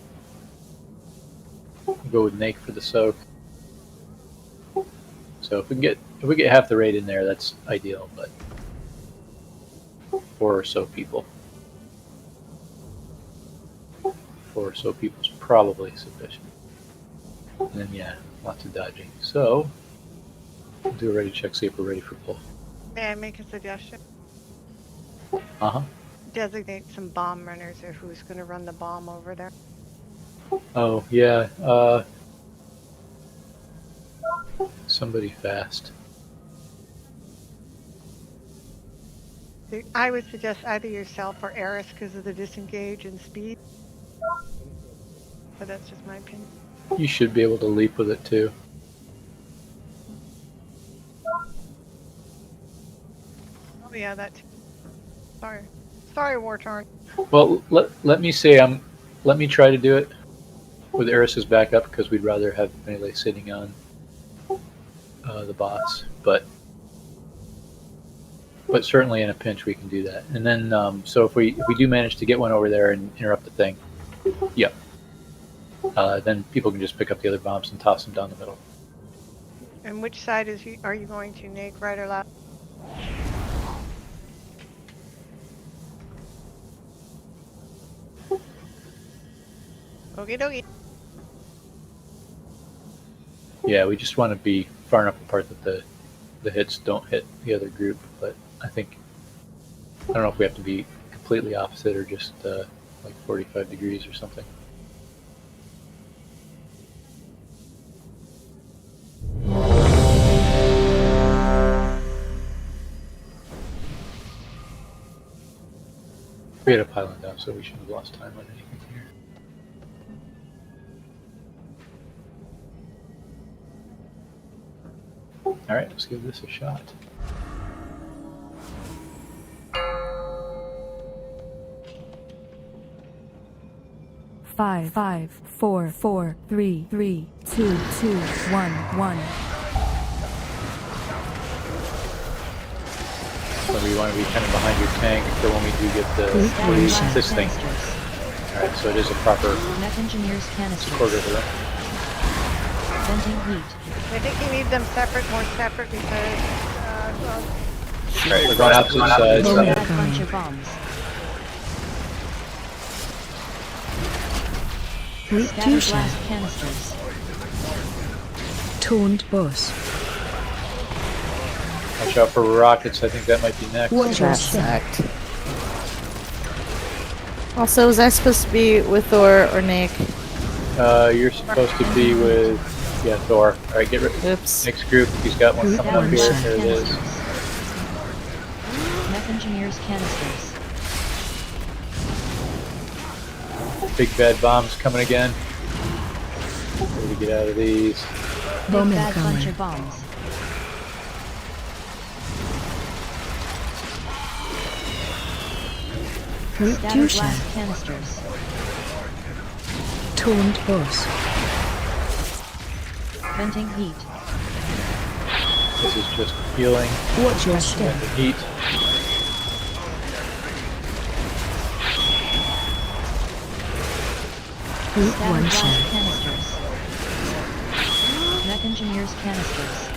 Go with Nake for the soak. So if we get half the raid in there, that's ideal, but 4 or so people. 4 or so people is probably sufficient. And then yeah, lots of dodging. So we'll do a ready check, see if we're ready for pull. May I make a suggestion? Uh-huh. Designate some bomb runners or who's going to run the bomb over there. Oh yeah, somebody fast. I would suggest either yourself or Eris because of the disengage and speed. But that's just my opinion. You should be able to leap with it too. Oh yeah, that too. Sorry, Wartorn. Well, let me say let me try to do it with Eris's backup because we'd rather have melee sitting on the boss, but certainly in a pinch we can do that. And then so if we do manage to get one over there and interrupt the thing, yep. Then people can just pick up the other bombs and toss them down the middle. And which side are you going to, Nick? Right or left? Okie dokie. Yeah, we just want to be far enough apart that the hits don't hit the other group. But I don't know if we have to be completely opposite or just like 45 degrees or something. We had a pylon down, so we shouldn't have lost time on anything here. Alright, let's give this a shot. Five, 4, 4, 3, 3, 2, 2, 1, 1. So we want to be kind of behind your tank for when we do get this thing. Alright, so it is a proper Mech engineer's canisters. quarter of the room. Venting heat. I think you need them more separate because. Alright, we're going opposite sides. Bad bunch of bombs. Scattered blast canisters. Taunt boss. Watch out for rockets, I think that might be next. Watch your That's step. sucked. Also, was I supposed to be with Thor or Nick? You're supposed to be with, Thor. Alright, get rid of Oops. next group. He's got one coming up here. There it is. Mech engineer's canisters. Big bad bombs coming again. Way to get out of these. Bomb Bad bunch incoming. of bombs. Root Scattered fusion. blast canisters. Taunt boss. Venting heat. This is just healing Watch your step. and the heat. Root Scattered one blast shot. canisters. Mech engineer's canisters.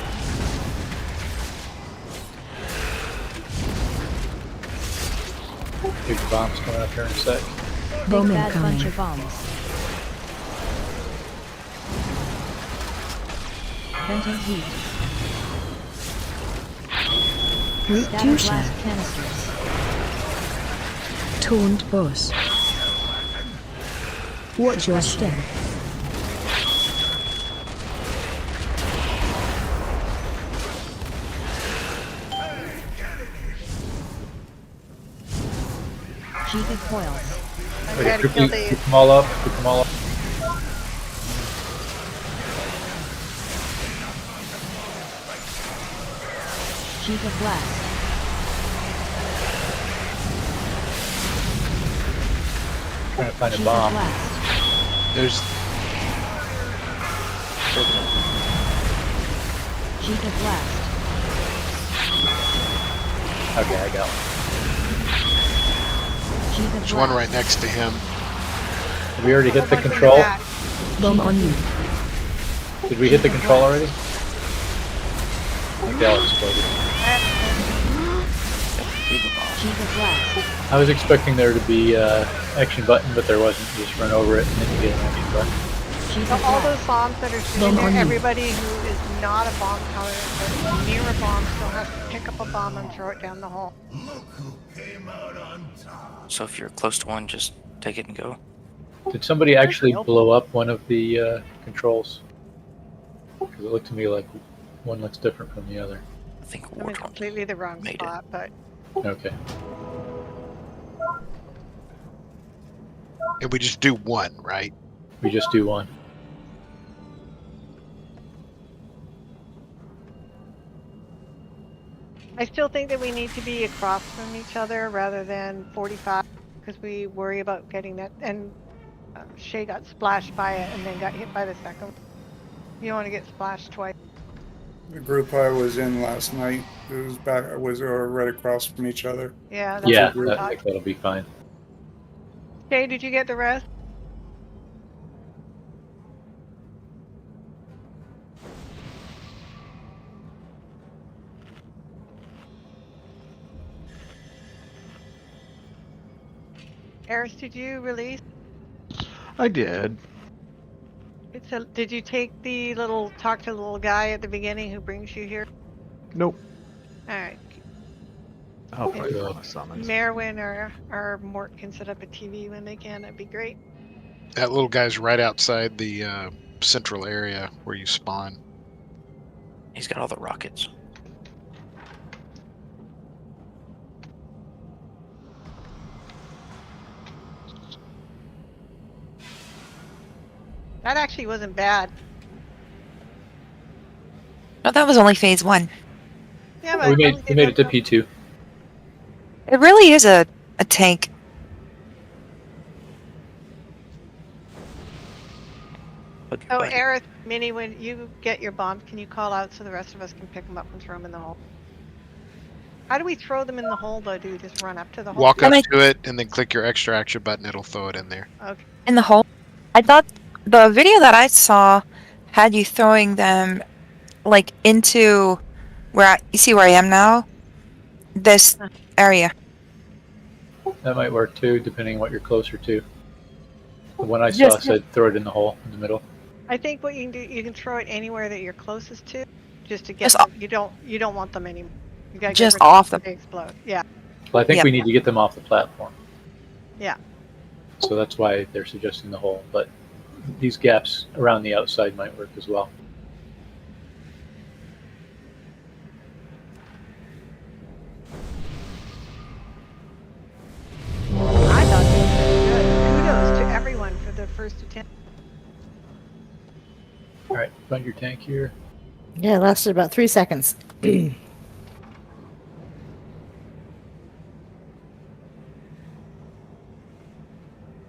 Big bombs coming up here in a sec. Bomb Big bad bunch incoming. of bombs. Venting heat. Root Scattered fusion. blast canisters. Taunt boss. Watch your step. Sheeted coils. We Okay, gotta group kill group these. them all up. Group them all up. Sheet of blast. Trying to find a Sheet of bomb. blast. There's Sheet of blast. Okay, I got one. Sheet of there's blast. one right next to him. Did we already hit the control? Bomb on you. Did we hit the control already? Okay, I'll explode it. Sheet of blast. I was expecting there to be action button, but there wasn't. You just run over it and then you get an action button. Sheet So of all blast. those bombs that are Bomb sitting there, on you. everybody who is not a bomb color but near a bomb still has to pick up a bomb and throw it down the hole. So if you're close to one, just take it and go. Did somebody actually blow up one of the controls? Because it looked to me like one looks different from the other. I think I'm in Warcraft completely the wrong made it. spot, but Okay. And we just do one, right? We just do one. I still think that we need to be across from each other rather than 45 because we worry about getting that. And Shay got splashed by it and then got hit by the second. You don't want to get splashed twice. The group I was in last night was right across from each other. Yeah, that's Yeah, what I I thought. think that'll be fine. Shay, did you get the rest? Harris, did you release? I did. Did you take the talk to the little guy at the beginning who brings you here? Nope. Alright. I'll If put it on a summons. Merwin or Mort can set up a TV when they can, that'd be great. That little guy's right outside the central area where you spawn. He's got all the rockets. That actually wasn't bad. No, that was only phase 1. Yeah, but we made it to P2. It really is a tank. So, Aerith, Minnie, when you get your bombs, can you call out so the rest of us can pick them up and throw them in the hole? How do we throw them in the hole, though? Do we just run up to the hole? Walk up to it and then click your extra action button. It'll throw it in there. Okay. In the hole? I thought the video that I saw had you throwing them like into where you see where I am now? This area. That might work too, depending on what you're closer to. The one I saw said throw it in the hole in the middle. I think what you can do, you can throw it anywhere that you're closest to, just to get them. You don't want them anymore. You gotta just get rid off them. them. They explode. Yeah. Well, I think we need to get them off the platform. Yeah. So that's why they're suggesting the hole. But these gaps around the outside might work as well. I thought this was good. Kudos to everyone for the first attempt. All right, find your tank here. Yeah, it lasted about 3 seconds.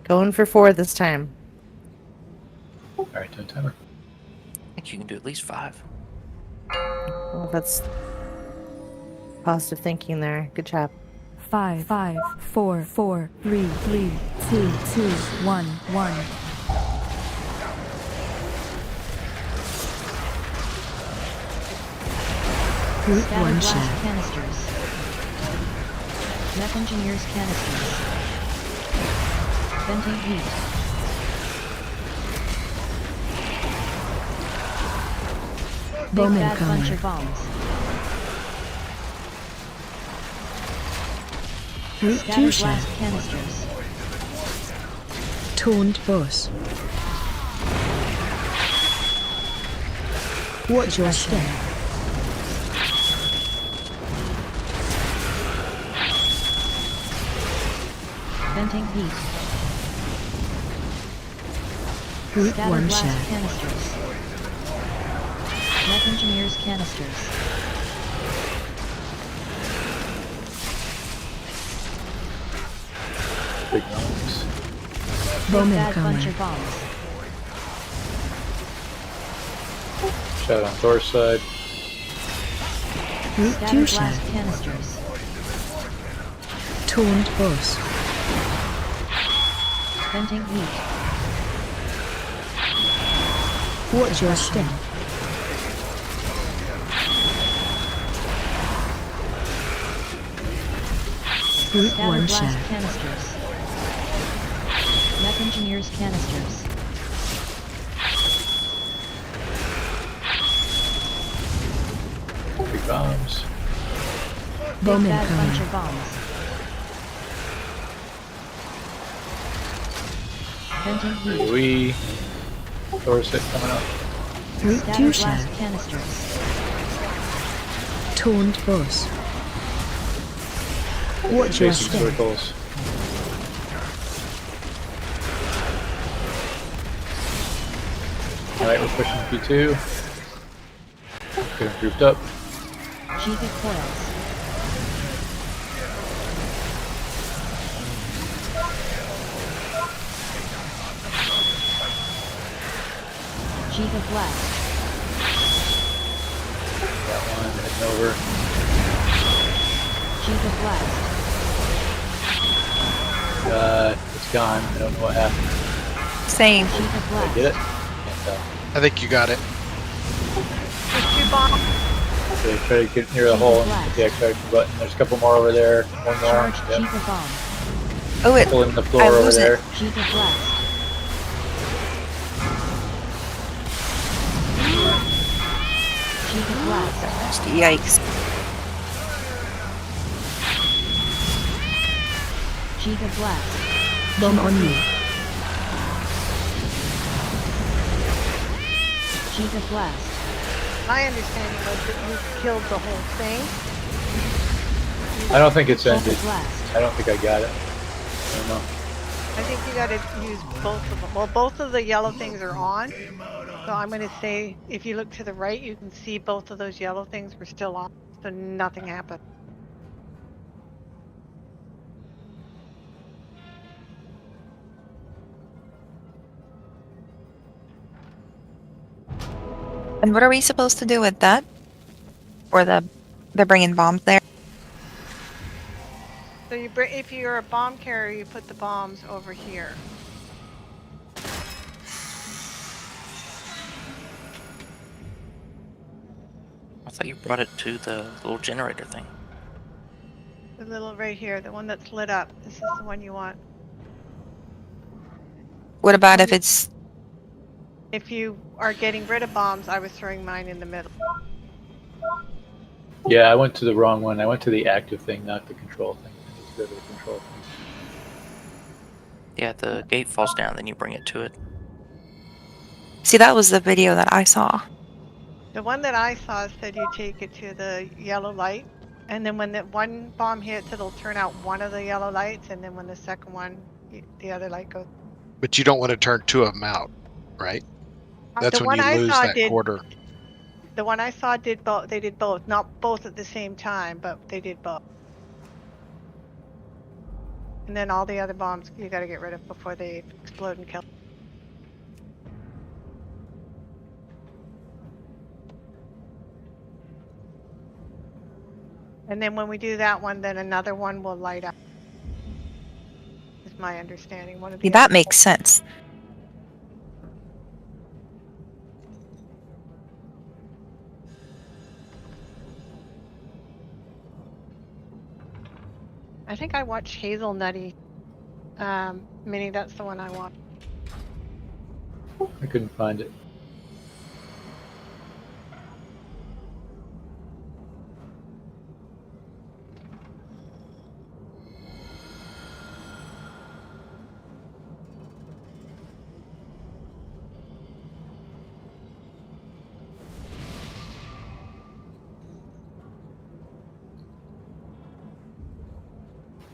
Going for 4 this time. All right, 10 timer. I think you can do at least 5. Well, that's positive thinking there. Good job. 5, 4, 4, 3, 3, 2, 2, 1, 1. Group 1 blast canisters. Mech engineers canisters. Venting heat. Big bad bunch of bombs. Group 2 Scatter shell. blast canisters. Toned boss. Watch your step. Venting heat. Group Scatter 1 blast shell. canisters. Mech engineers canisters. Big bombs. Bomb Big bad bunch incoming. of bombs. Shot on Thor's side. Group Scatter 2 shell. blast canisters. Toned boss. Venting heat. Watch your step. Group Scatter 1 blast shell. canisters. Mech engineers canisters. Big bombs. Bomb Big bad bunch incoming. of bombs. Venting heat. We Thor's hit coming up. Group Scatter 2 shell. blast canisters. Toned boss. Watch your Chasing step. circles. All right, we're pushing P2. Get them grouped up. Giga coils. Giga blast. Got one heading over. Giga blast. It's gone. I don't know what happened. Same. Giga Did I blast. get it? Can't tell. I think you got it. There's 2 bombs. Okay, try to get near the hole and hit the X action button. There's a couple more over there. One more. Charged Yep. Giga bomb. Oh, it. Pulling the floor I over lose there. it. Sheath of Blast. Sheath of Blast. Yikes. Sheath of Blast. Bomb on you. Sheath of Blast. My understanding was that you killed the whole thing. I don't think it's ended. Blast. I don't think I got it. I don't know. I think you got to use both of them. Well, both of the yellow things are on. So I'm going to say, if you look to the right, you can see both of those yellow things were still on. So nothing happened. And what are we supposed to do with that? Or they're bringing bombs there? So you if you're a bomb carrier, you put the bombs over here. I thought you brought it to the little generator thing. The little right here, the one that's lit up. This is the one you want. What about if it's... If you are getting rid of bombs, I was throwing mine in the middle. Yeah, I went to the wrong one. I went to the active thing, not the control thing. I need to go to the control thing. Yeah, the gate falls down, then you bring it to it. See, that was the video that I saw. The one that I saw said you take it to the yellow light, and then when that one bomb hits, it'll turn out one of the yellow lights, and then when the second one, the other light goes. But you don't want to turn two of them out, right? That's The when one you I lose saw that did. quarter. The one I saw did both. They did both, not both at the same time, but they did both. And then all the other bombs you got to get rid of before they explode and kill. And then when we do that one, then another one will light up. Is my understanding. One of the See, that other makes sense. I think I watched Hazelnutty. Minnie, that's the one I watched. I couldn't find it.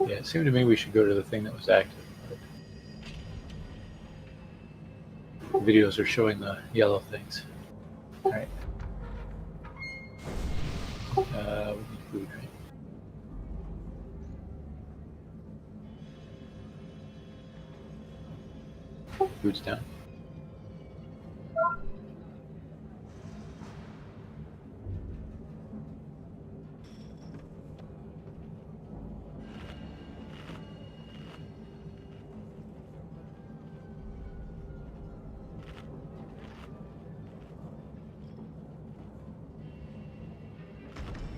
Yeah, it seemed to me we should go to the thing that was active. Videos are showing the yellow things. All right. We need food, right? Food's down.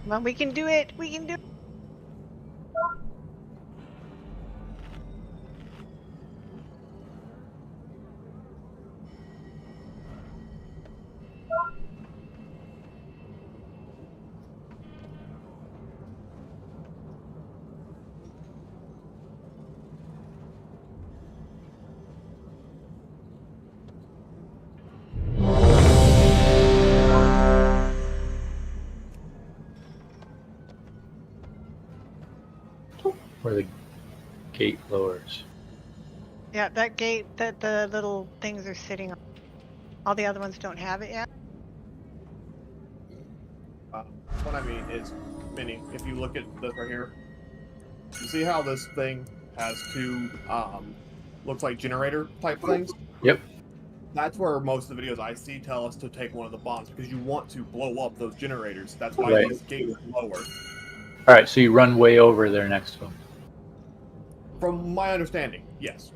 Well, we can do it. We can do it. Where the gate lowers. Yeah, that gate that the little things are sitting on. All the other ones don't have it yet. What I mean is, Minnie, if you look at this right here, you see how this thing has two, looks like generator type things? Yep. That's where most of the videos I see tell us to take one of the bombs, because you want to blow up those generators. That's why Right. these gates are lower. All right, so you run way over there next to them. From my understanding, yes.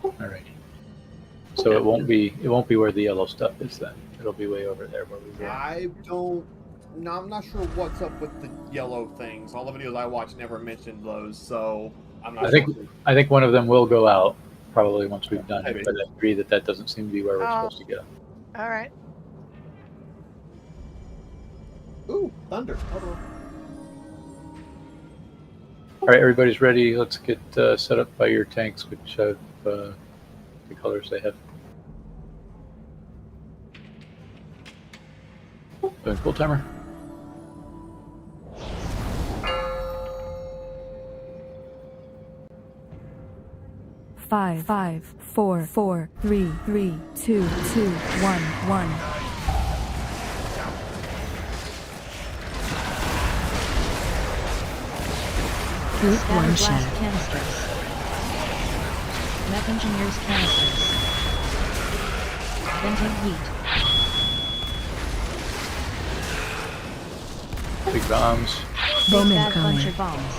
All right. So it won't be where the yellow stuff is then. It'll be way over there where we were. I'm not sure what's up with the yellow things. All the videos I watched never mentioned those, so I'm not I think sure. I think one of them will go out probably once we've done Maybe. it, but I agree that that doesn't seem to be where we're Oh. supposed to go. All right. Ooh, thunder. Hold on. All right, everybody's ready. Let's get set up by your tanks, which have the colors they have. Doing full timer. Five, 4, 4, 3, 3, 2, 2, 1, 1. Group 1 Scattered shot. blast canisters. Mech engineers canisters. Venting heat. Big bombs. Bomb Big bad bunch incoming. of bombs.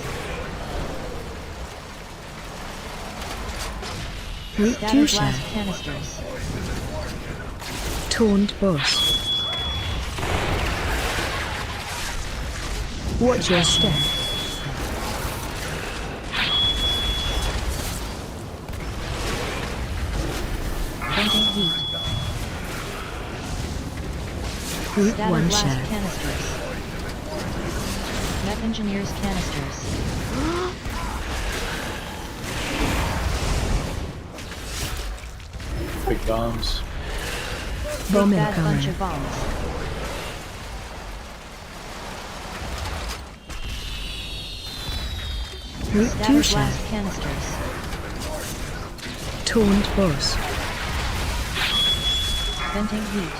Group 2 Scattered shot. blast canisters. Taunt boss. Watch your step. Venting heat. Group Scattered 1 blast shot. canisters. Mech engineers canisters. Big bombs. Bomb Big bad bunch incoming. of bombs. Group 2 Scattered shot. blast canisters. Taunt boss. Venting heat.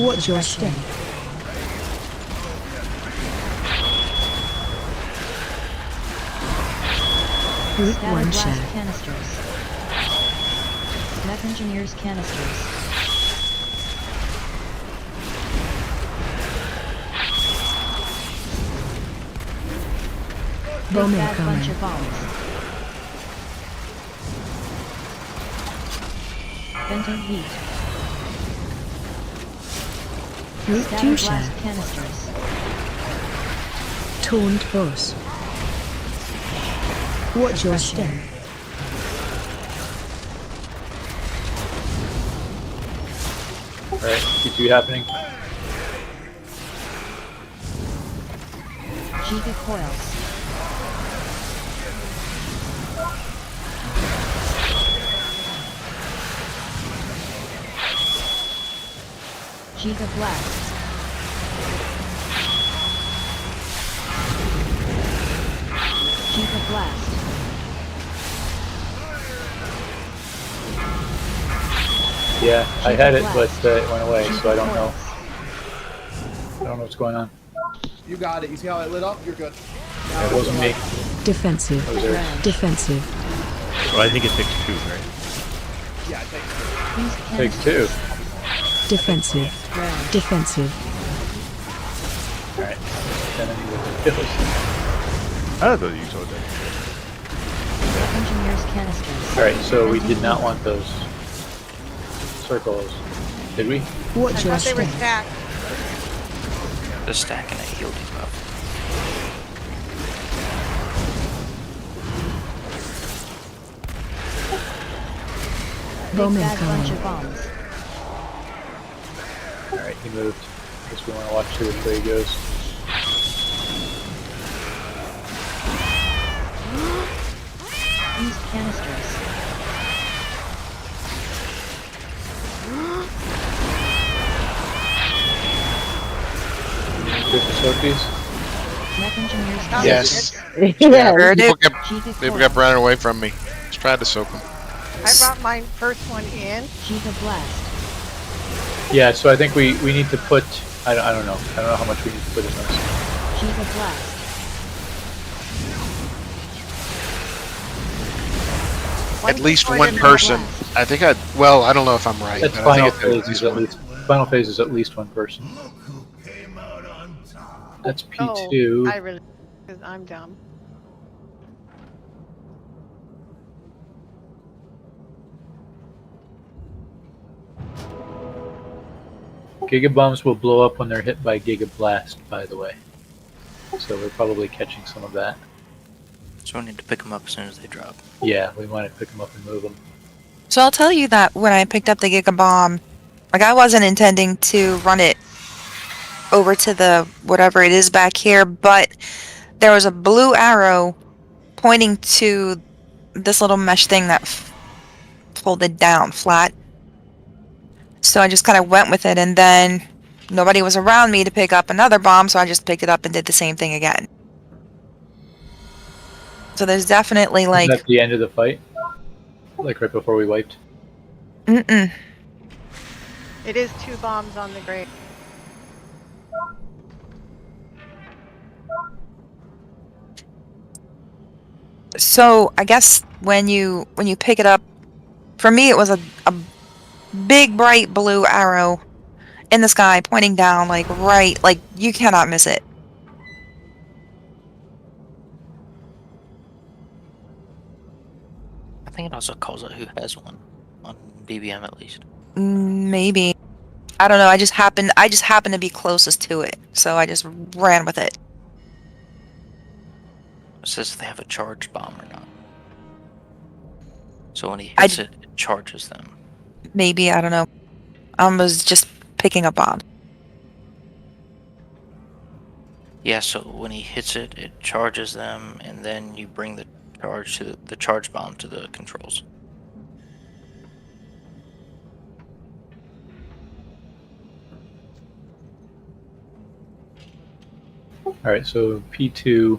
Watch your step. Group Scattered 1 blast shot. canisters. Mech engineers canisters. Bomb Big bad bunch incoming. of bombs. Venting heat. Group 2 Scattered shot. blast canisters. Taunt boss. Watch your step. All right, T2 happening. Giga coils. Giga blast. Giga blast. Yeah, I had it, but blast. it went away, so I don't Giga know. coils. I don't know what's going on. You got it. You see how it lit up? You're good. It wasn't me. Defensive. That was there. Defensive. Well, I think it takes 2, right? Yeah, it takes two. These Takes canisters. 2. Defensive. Defensive. All right. Enemy with the kills. I thought you told that. Mech engineers canisters. All right, so we did not want those circles, did we? Watch I your thought they were step. stacked. The stack and a heal debuff. Bomb Big bad bunch incoming. of bombs. All right, he moved. Guess we want to watch see which way he goes. These canisters. Good to soak these. Mech engineers Yes. canisters. Yeah. People kept running away from me. Just tried to soak them. I brought my first one in. Giga blast. Yeah, so I think we need to put. I don't know. I don't know how much we need to put in those. Giga blast. At least point one in the person. blast. I think well, I don't know if I'm right. That's but I final think phase. it's Is at least final phase is at least one person. That's P2. Oh, I really, because I'm dumb. Giga bombs will blow up when they're hit by Giga Blast, by the way. So we're probably catching some of that. So we need to pick them up as soon as they drop. Yeah, we want to pick them up and move them. So I'll tell you that when I picked up the Giga Bomb, like I wasn't intending to run it over to the whatever it is back here, but there was a blue arrow pointing to this little mesh thing that folded down flat. So I just kind of went with it, and then nobody was around me to pick up another bomb, so I just picked it up and did the same thing again. So there's definitely like... Is that the end of the fight? Like right before we wiped? Mm-mm. It is 2 bombs on the grave. So I guess when you pick it up, for me it was a big bright blue arrow in the sky pointing down, like right, like you cannot miss it. I think it also calls out who has one on BBM at least. Maybe. I don't know. I just happened to be closest to it, so I just ran with it. It says if they have a charged bomb or not. So when he hits it charges them. Maybe, I don't know. I was just picking up bombs. Yeah, so when he hits it, it charges them, and then you bring the charge to the charge bomb to the controls. Alright, so P2,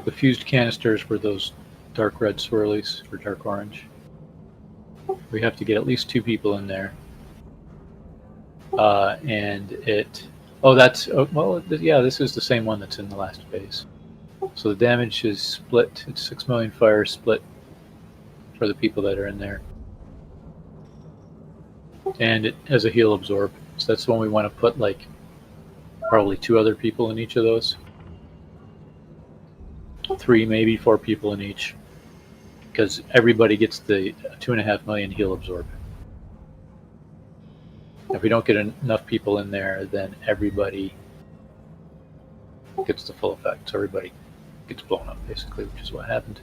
the fused canisters were those dark red swirlies, or dark orange. We have to get at least 2 people in there. And it... Oh, that's... Oh, well, yeah, this is the same one that's in the last phase. So the damage is split. It's 6 million fire split for the people that are in there. And it has a heal absorb. So that's the one we want to put, like, probably 2 other people in each of those. 3, maybe 4 people in each. Because everybody gets the 2.5 million heal absorb. If we don't get enough people in there, then everybody gets the full effect. So everybody gets blown up, basically, which is what happened.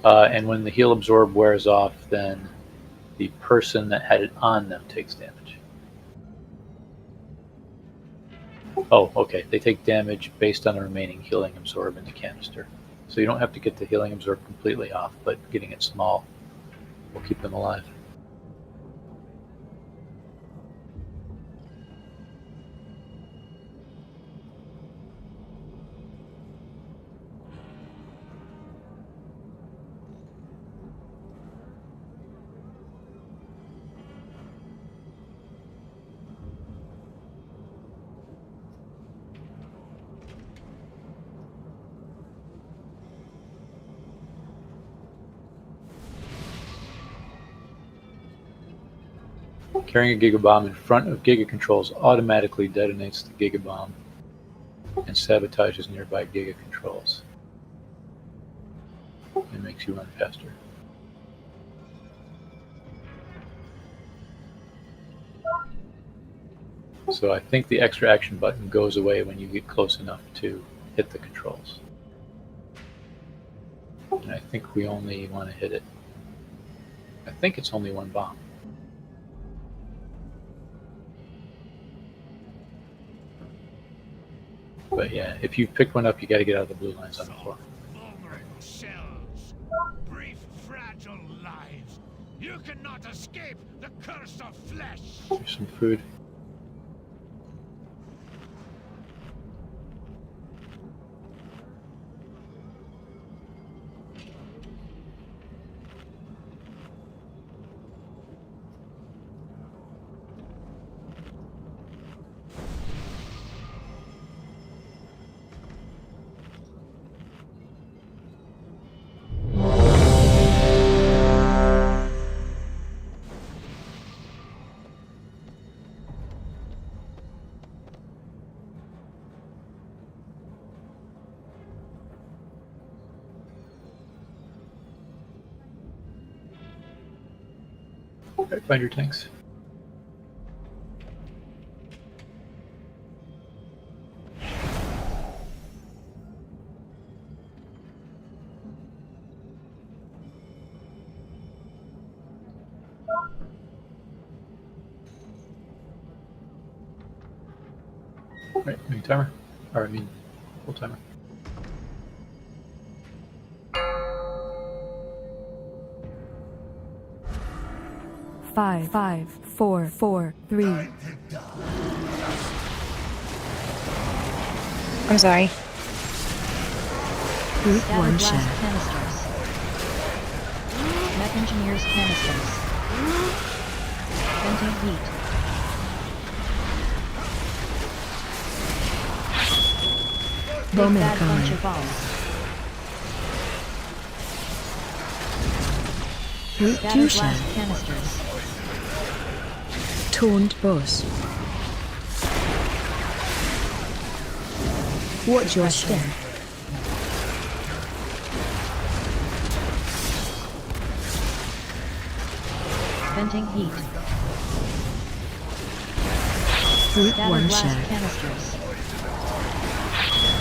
And when the heal absorb wears off, then the person that had it on them takes damage. Oh, okay. They take damage based on the remaining healing absorb in the canister. So you don't have to get the healing absorb completely off, but getting it small will keep them alive. Carrying a Gigabomb in front of Giga Controls automatically detonates the Gigabomb and sabotages nearby Giga Controls. It makes you run faster. So I think the extra action button goes away when you get close enough to hit the controls. And I think we only want to hit it. I think it's only 1 bomb. But yeah, if you pick one up, you got to get out of the blue lines on the floor. Vulnerable shells, brief, fragile lives. You cannot escape the curse of flesh. There's some food. Alright, find your tanks. Right, mini timer. Or I mean, full timer. Five, 4, 4, 3. I'm sorry. Group Scattered 1 blast share. canisters. Mech engineers canisters. Venting heat. Bomb Big bad bunch incoming. of bombs. Group 2 Scattered share. blast canisters. Toned boss. Watch your step. Venting heat. Group Scattered 1 blast share. canisters.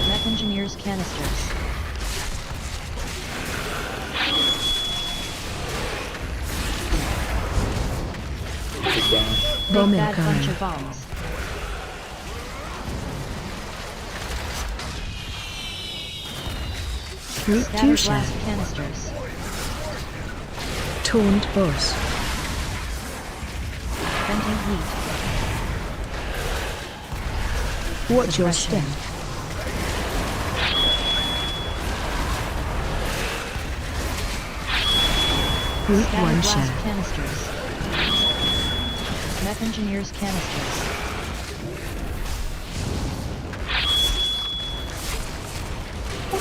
Mech engineers canisters. Big bomb. Bomb Big bad bunch incoming. of bombs. Group 2 Scattered share. blast canisters. Toned boss. Venting heat. Watch your step. Group Scattered 1 blast share. canisters. Mech engineers canisters.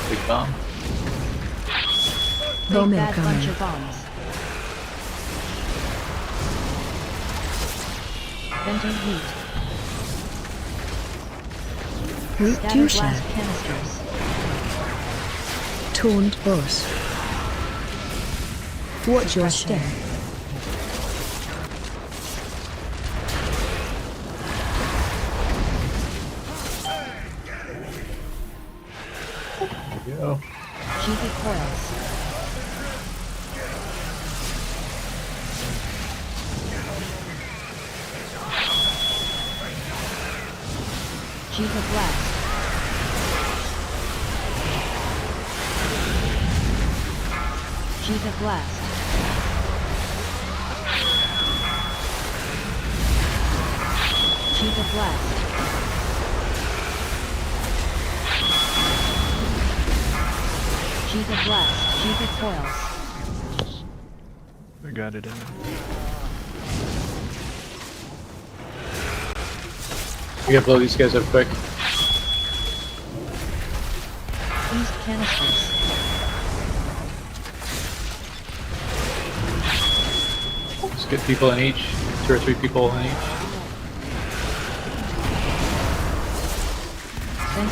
Big bomb. Bomb Big bad bunch incoming. of bombs. Venting heat. Group 2 Scattered share. blast canisters. Toned boss. Watch your step. There we go. Cheapy coils. Cheetah blast. Cheetah blast. Cheetah blast. Cheetah blast. Cheetah coils. I got it in. We gotta blow these guys up quick. Beast canisters. Just get people in each. 2 or 3 people in each.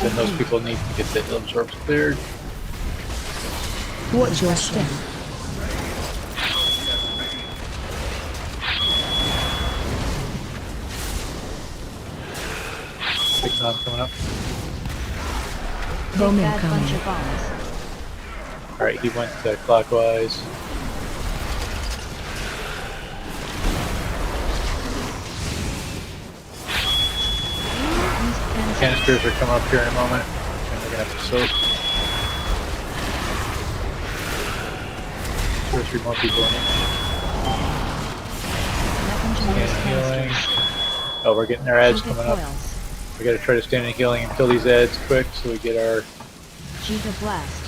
Then those people need to get the absorbs cleared. Watch your step. Big bomb coming up. Bomb Big bad bunch incoming. of bombs. Alright, he went clockwise. Beast canisters. Canisters are coming up here in a moment. And we're gonna have to soak. 2 or 3 more people in each. Mech engineers And healing. canisters. Oh, we're getting our ads Cheetah coming up. coils. We gotta try to stand in healing and kill these ads quick so we get our... Cheetah blast.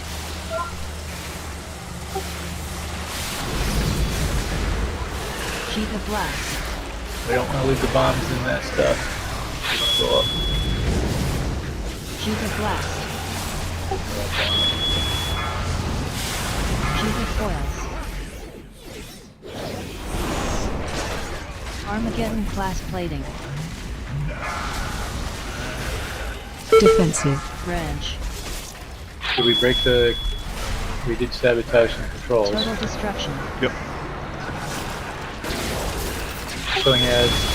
Cheetah blast. We don't want to leave the bombs in that stuff. We're gonna blow up. Cheetah blast. Cheetah coils. Armageddon class plating. Defensive. Branch. Did we break the... We did sabotage some controls. Total destruction. Yep. Killing ads.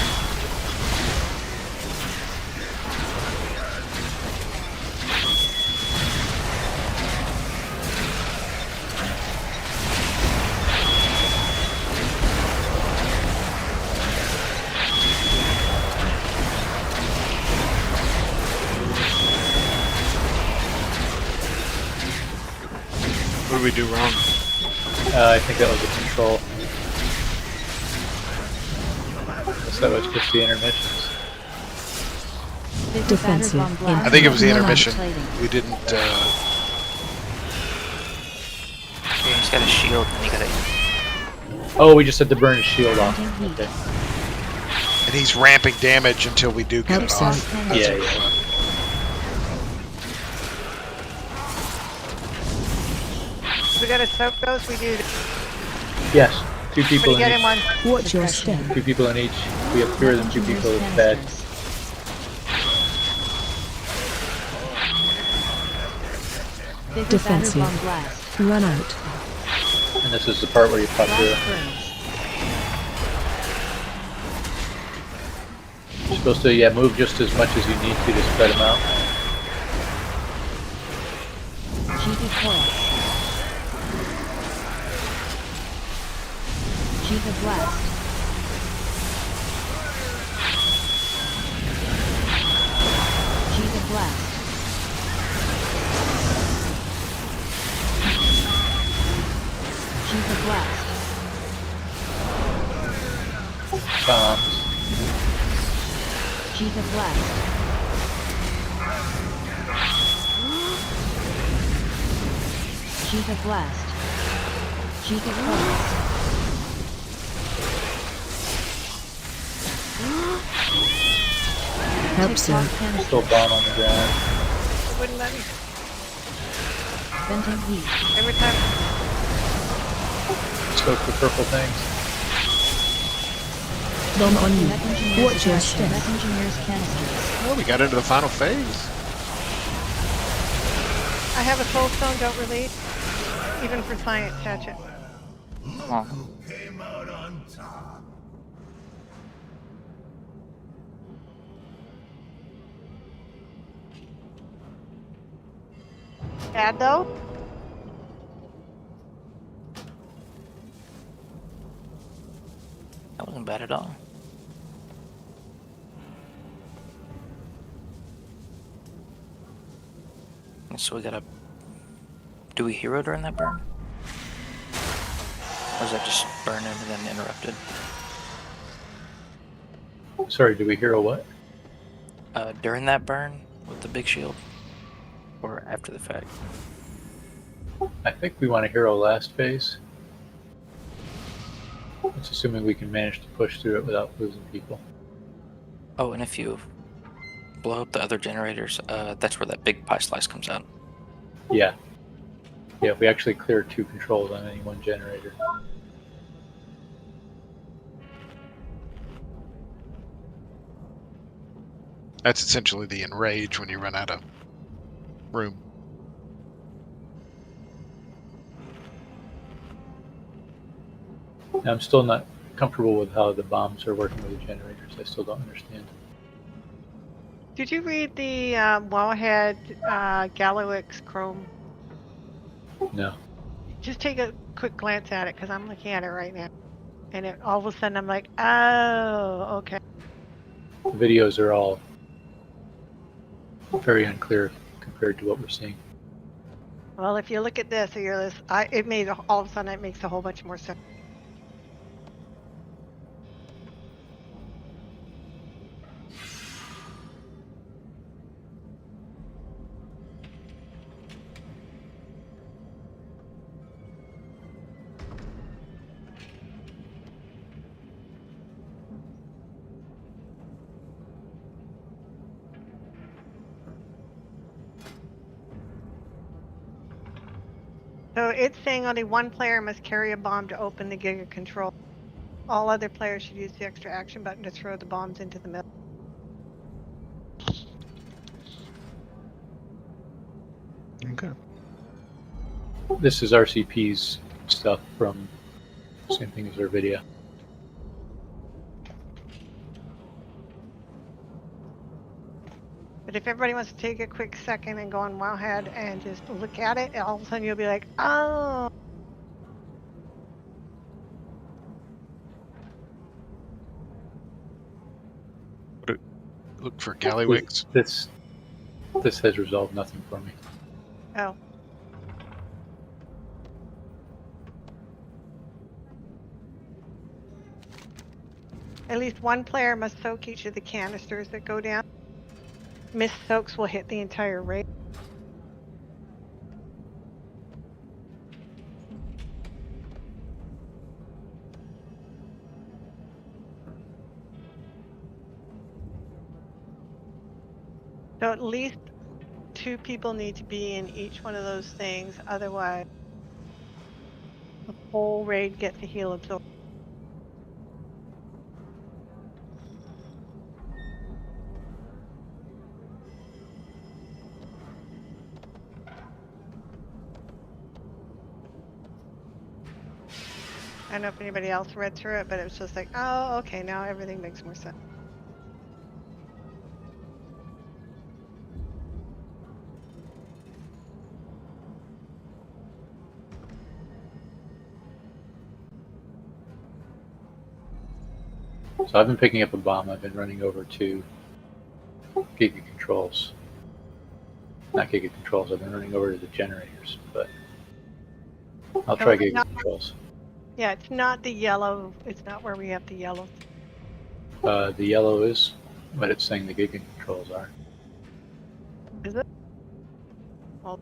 we do wrong? I think that was a control. Unless that was just the intermissions. Defensive. I think it was the intermission. We didn't. Yeah, he's got a shield and he got a. Oh, we just had to burn his shield off. Okay. And he's ramping damage until we do get it off. Yeah, yeah. We gotta soak those. We do. Yes, 2 people Everybody in get in each. one. Watch your step. 2 people in each. We have fewer than 2 people. It's bad. Defensive. Run out. And this is the part where you pop through. You're supposed to, move just as much as you need to spread them out. Chief Blast. Chief Blast. Chief Blast. Bombs. Chief Blast. Chief Blast. Chief Blast. Help, sir. Still bomb on the ground. It wouldn't let me. Venting heat. Every time. Stoke the purple things. Bomb on you. Mech engineers Watch your attack. step. Mech engineers canisters. Well, we got into the final phase. I have a soul stone. Don't release. Even for science, catch it. Oh. Came out on top. Bad though. That wasn't bad at all. And so we gotta. Do we hero during that burn? Or is that just burn and then interrupted? Sorry, do we hear a what? During that burn with the big shield? Or after the fact? I think we want to hero last phase. It's assuming we can manage to push through it without losing people. Oh, and if you blow up the other generators, that's where that big pie slice comes out. Yeah. Yeah, if we actually clear 2 controls on any one generator. That's essentially the enrage when you run out of room. I'm still not comfortable with how the bombs are working with the generators. I still don't understand. Did you read the Wowhead Galawix Chrome? No. Just take a quick glance at it because I'm looking at it right now, and all of a sudden I'm like, oh, okay. The videos are all very unclear compared to what we're seeing. Well, if you look at this, or you're this, it made all of a sudden it makes a whole bunch more sense. So it's saying only one player must carry a bomb to open the Giga control. All other players should use the extra action button to throw the bombs into the middle. Okay. This is RCP's stuff from same thing as our video. But if everybody wants to take a quick second and go on Wowhead and just look at it, all of a sudden you'll be like, oh. Look for Galliwix. This has resolved nothing for me. Oh. At least one player must soak each of the canisters that go down. Missed soaks will hit the entire raid. So at least 2 people need to be in each one of those things, otherwise the whole raid gets a heal absorb. I don't know if anybody else read through it, but it was just like, oh, okay, now everything makes more sense. So I've been picking up a bomb. I've been running over to Giga Controls. Not Giga Controls. I've been running over to the generators, but I'll try Giga Controls. Yeah, it's not the yellow. It's not where we have the yellow. The yellow is what it's saying the Giga Controls are. Is it? Well,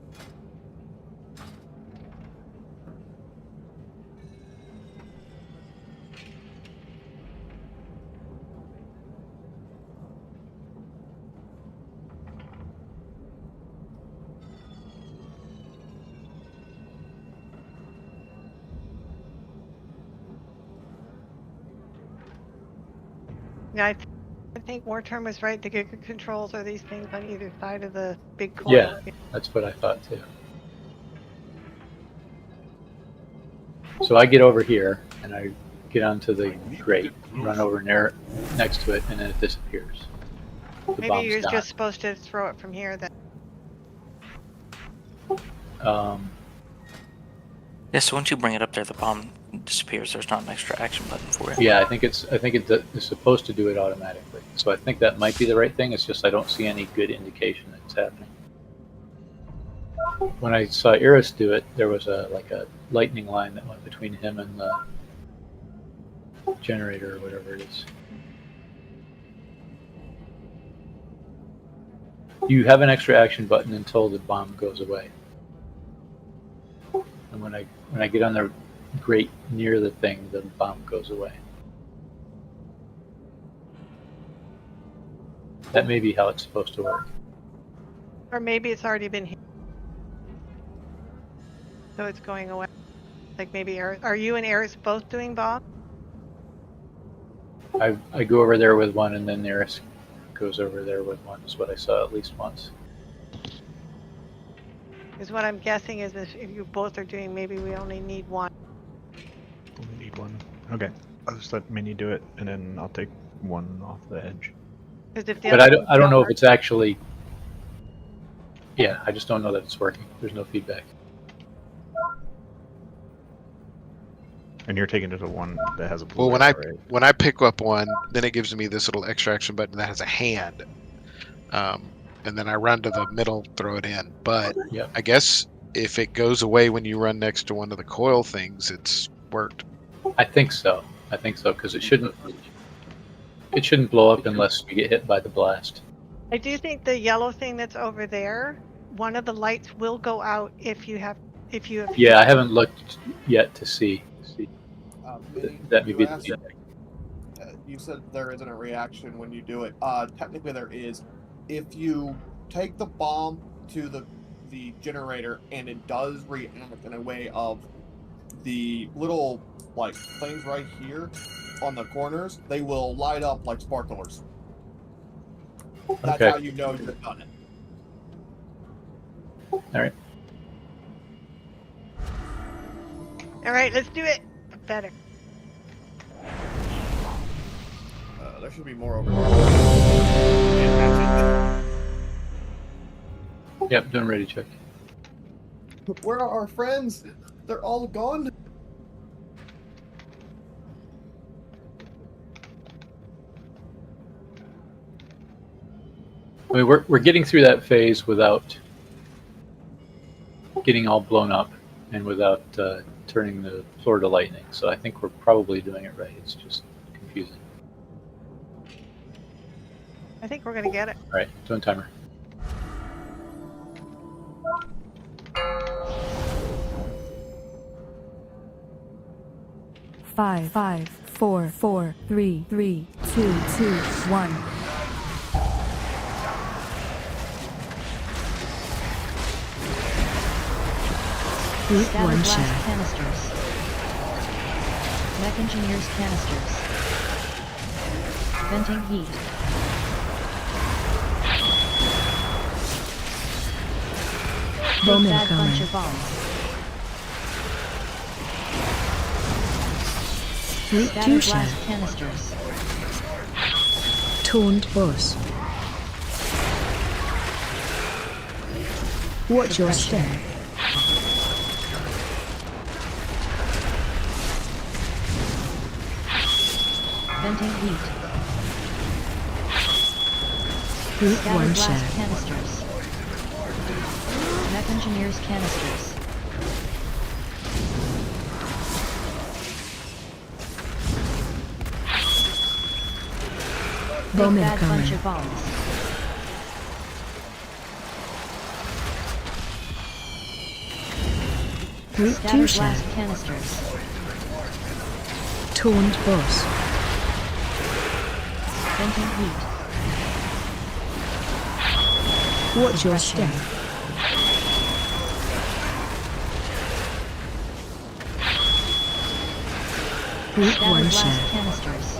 yeah, I think Warterm was right. The Giga Controls are these things on either side of the big coil. Yeah, that's what I thought too. So I get over here and I get onto the grate, run over near next to it, and then it disappears. The Maybe you're bomb's just supposed to throw it from here then. Yeah, so once you bring it up there, the bomb disappears. There's not an extra action button for it. Yeah, I think it's supposed to do it automatically. So I think that might be the right thing. It's just I don't see any good indication that it's happening. When I saw Iris do it, there was a lightning line that went between him and the generator or whatever it is. You have an extra action button until the bomb goes away. And when I get on the grate near the thing, the bomb goes away. That may be how it's supposed to work. Or maybe it's already been hit. So it's going away. Like maybe are you and Eris both doing bomb? I go over there with one, and then Eris goes over there with one. Is what I saw at least once. Because what I'm guessing is if you both are doing, maybe we only need one. Only need one. Okay. I'll just let Minnie do it, and then I'll take one off the edge. But I don't know if it's actually. Yeah, I just don't know that it's working. There's no feedback. And you're taking it to one that has a blue. Well, arrow, when I pick up one, then it gives me this little extra action button that has a hand. And then I run to the middle, throw it in. But yep. I guess if it goes away when you run next to one of the coil things, it's worked. I think so. Because it shouldn't blow up unless you get hit by the blast. I do think the yellow thing that's over there, one of the lights will go out if you have. Yeah, I haven't looked yet to see. That may be the feedback. You said there isn't a reaction when you do it. Technically there is. If you take the bomb to the generator and it does react in a way of the little things right here on the corners, they will light up like sparklers. That's how you know you've done it. Alright. Alright, let's do it. Better. There should be more over here. Yep, doing ready check. Where are our friends? They're all gone. I mean, we're getting through that phase without getting all blown up and without turning the floor to lightning. So I think we're probably doing it right. It's just confusing. I think we're gonna get it. All right, doing timer. Five, 4, 4, 3, 2, 2, 1. Group Scatter 1 blast share. canisters. Mech engineers canisters. Venting heat. Bomb Big bad bunch incoming. of bombs. Group Scatter 2 blast share. canisters. Taunt boss. Watch your step. Venting heat. Group Scatter 1 blast share. canisters. Mech engineers canisters. Bomb Big bad bunch incoming. of bombs. Group Scatter 2 share. blast canisters. Taunt boss. Venting heat. Watch your step. Group Scatter 1 blast share. canisters.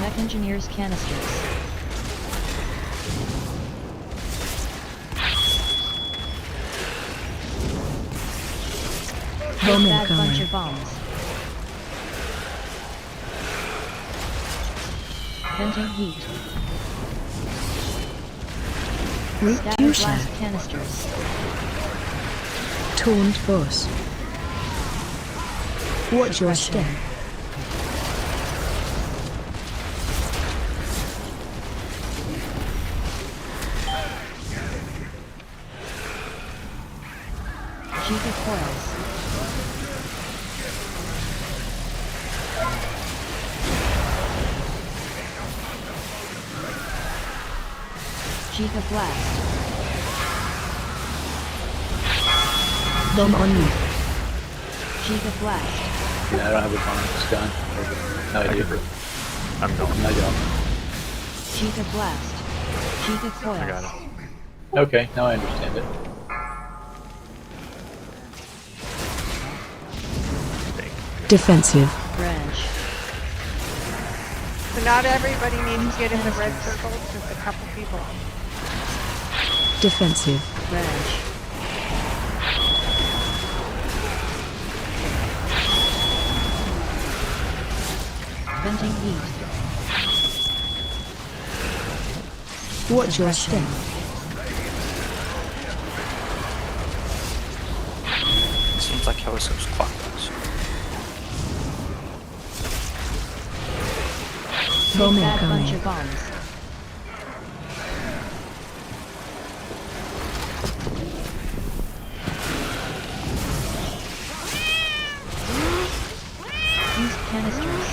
Mech engineers canisters. Bomb Big bad bunch incoming. of bombs. Venting heat. Group Scatter 2 blast share. canisters. Taunt boss. Watch your step. Chica coils. Chica blast. Bomb on you. Chica blast. Yeah, I don't have a bomb. It's gone. No idea. I'm going. I don't. Chica blast. Chica coils. I got it. Okay, now I understand it. Defensive. Branch. So not everybody needs to get in the red circle, just a couple people. Defensive. Branch. Venting heat. Watch your step. Seems like he always goes clockwise. Bomb Big bad bunch incoming. of bombs. Use canisters.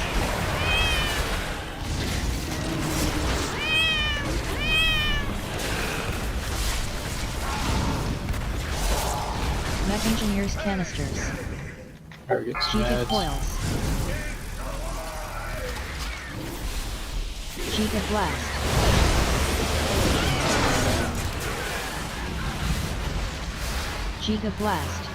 Mech engineers canisters. Targets. Chica Meds. coils. Chica blast. Chica blast.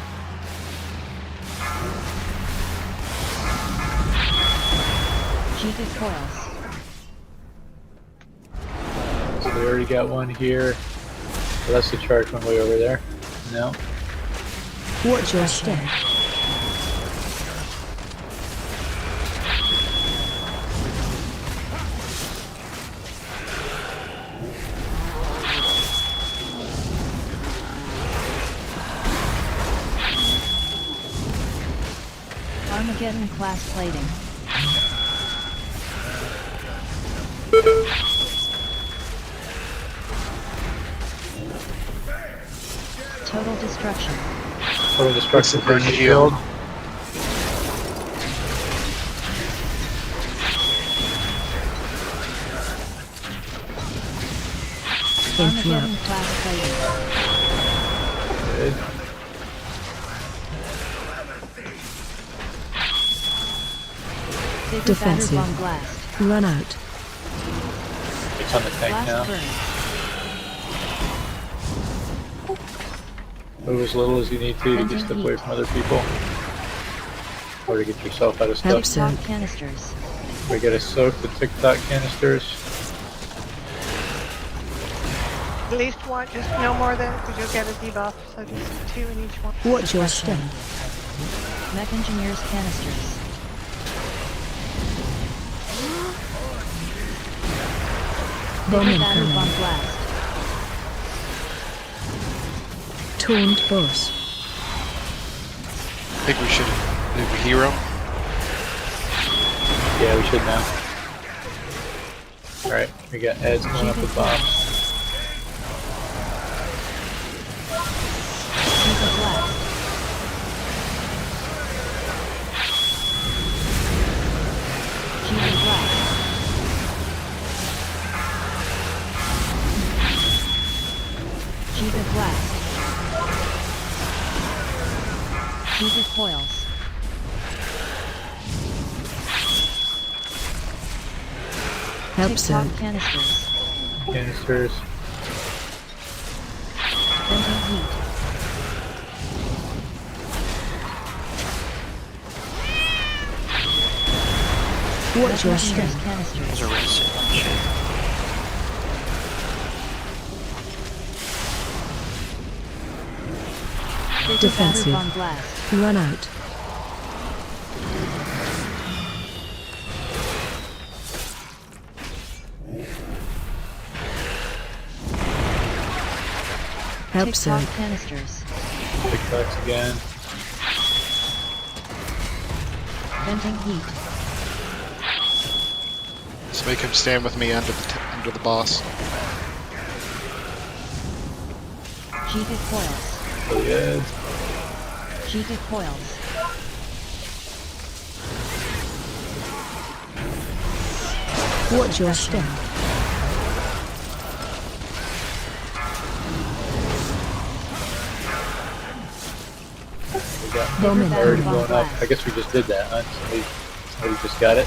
Chica coils. So they already got one here. So that's the charge one way over there. No. Watch your step. Armageddon class plating. Total destruction. Total destruction Burn for shield. shield. Interrupt. class fighting. Good. Bigger Defensive. batter bomb blast. Run out. It's on the tank Blast now. burn. Move as little as you need to get step away from other people. Or to get yourself out of stuff. TikTok canisters. We gotta soak the TikTok canisters. At least one, just no more than, because you'll get a debuff, so just 2 in each one. Watch your step. Mech engineers canisters. Bomb Bigger batter incoming. bomb blast. Taunt boss. I think we should move a hero. Yeah, we should now. Alright, we got Ed's going up with bombs. Shiva blast. Shiva blast. Shiva blast. Shiva coils. Help TikTok zone. canisters. Canisters. Venting heat. Watch your Mech step. engineers canisters. Those are really sick on shit. Bigger Defensive. batter bomb blast. Run out. Help TikTok zone. canisters. TikToks again. Venting heat. Let's make him stand with me under the boss. Shiva coils. So yeah. Shiva coils. Watch your step. We got Bomb bird incoming. going up. I guess we just did that, huh? Somebody just got it.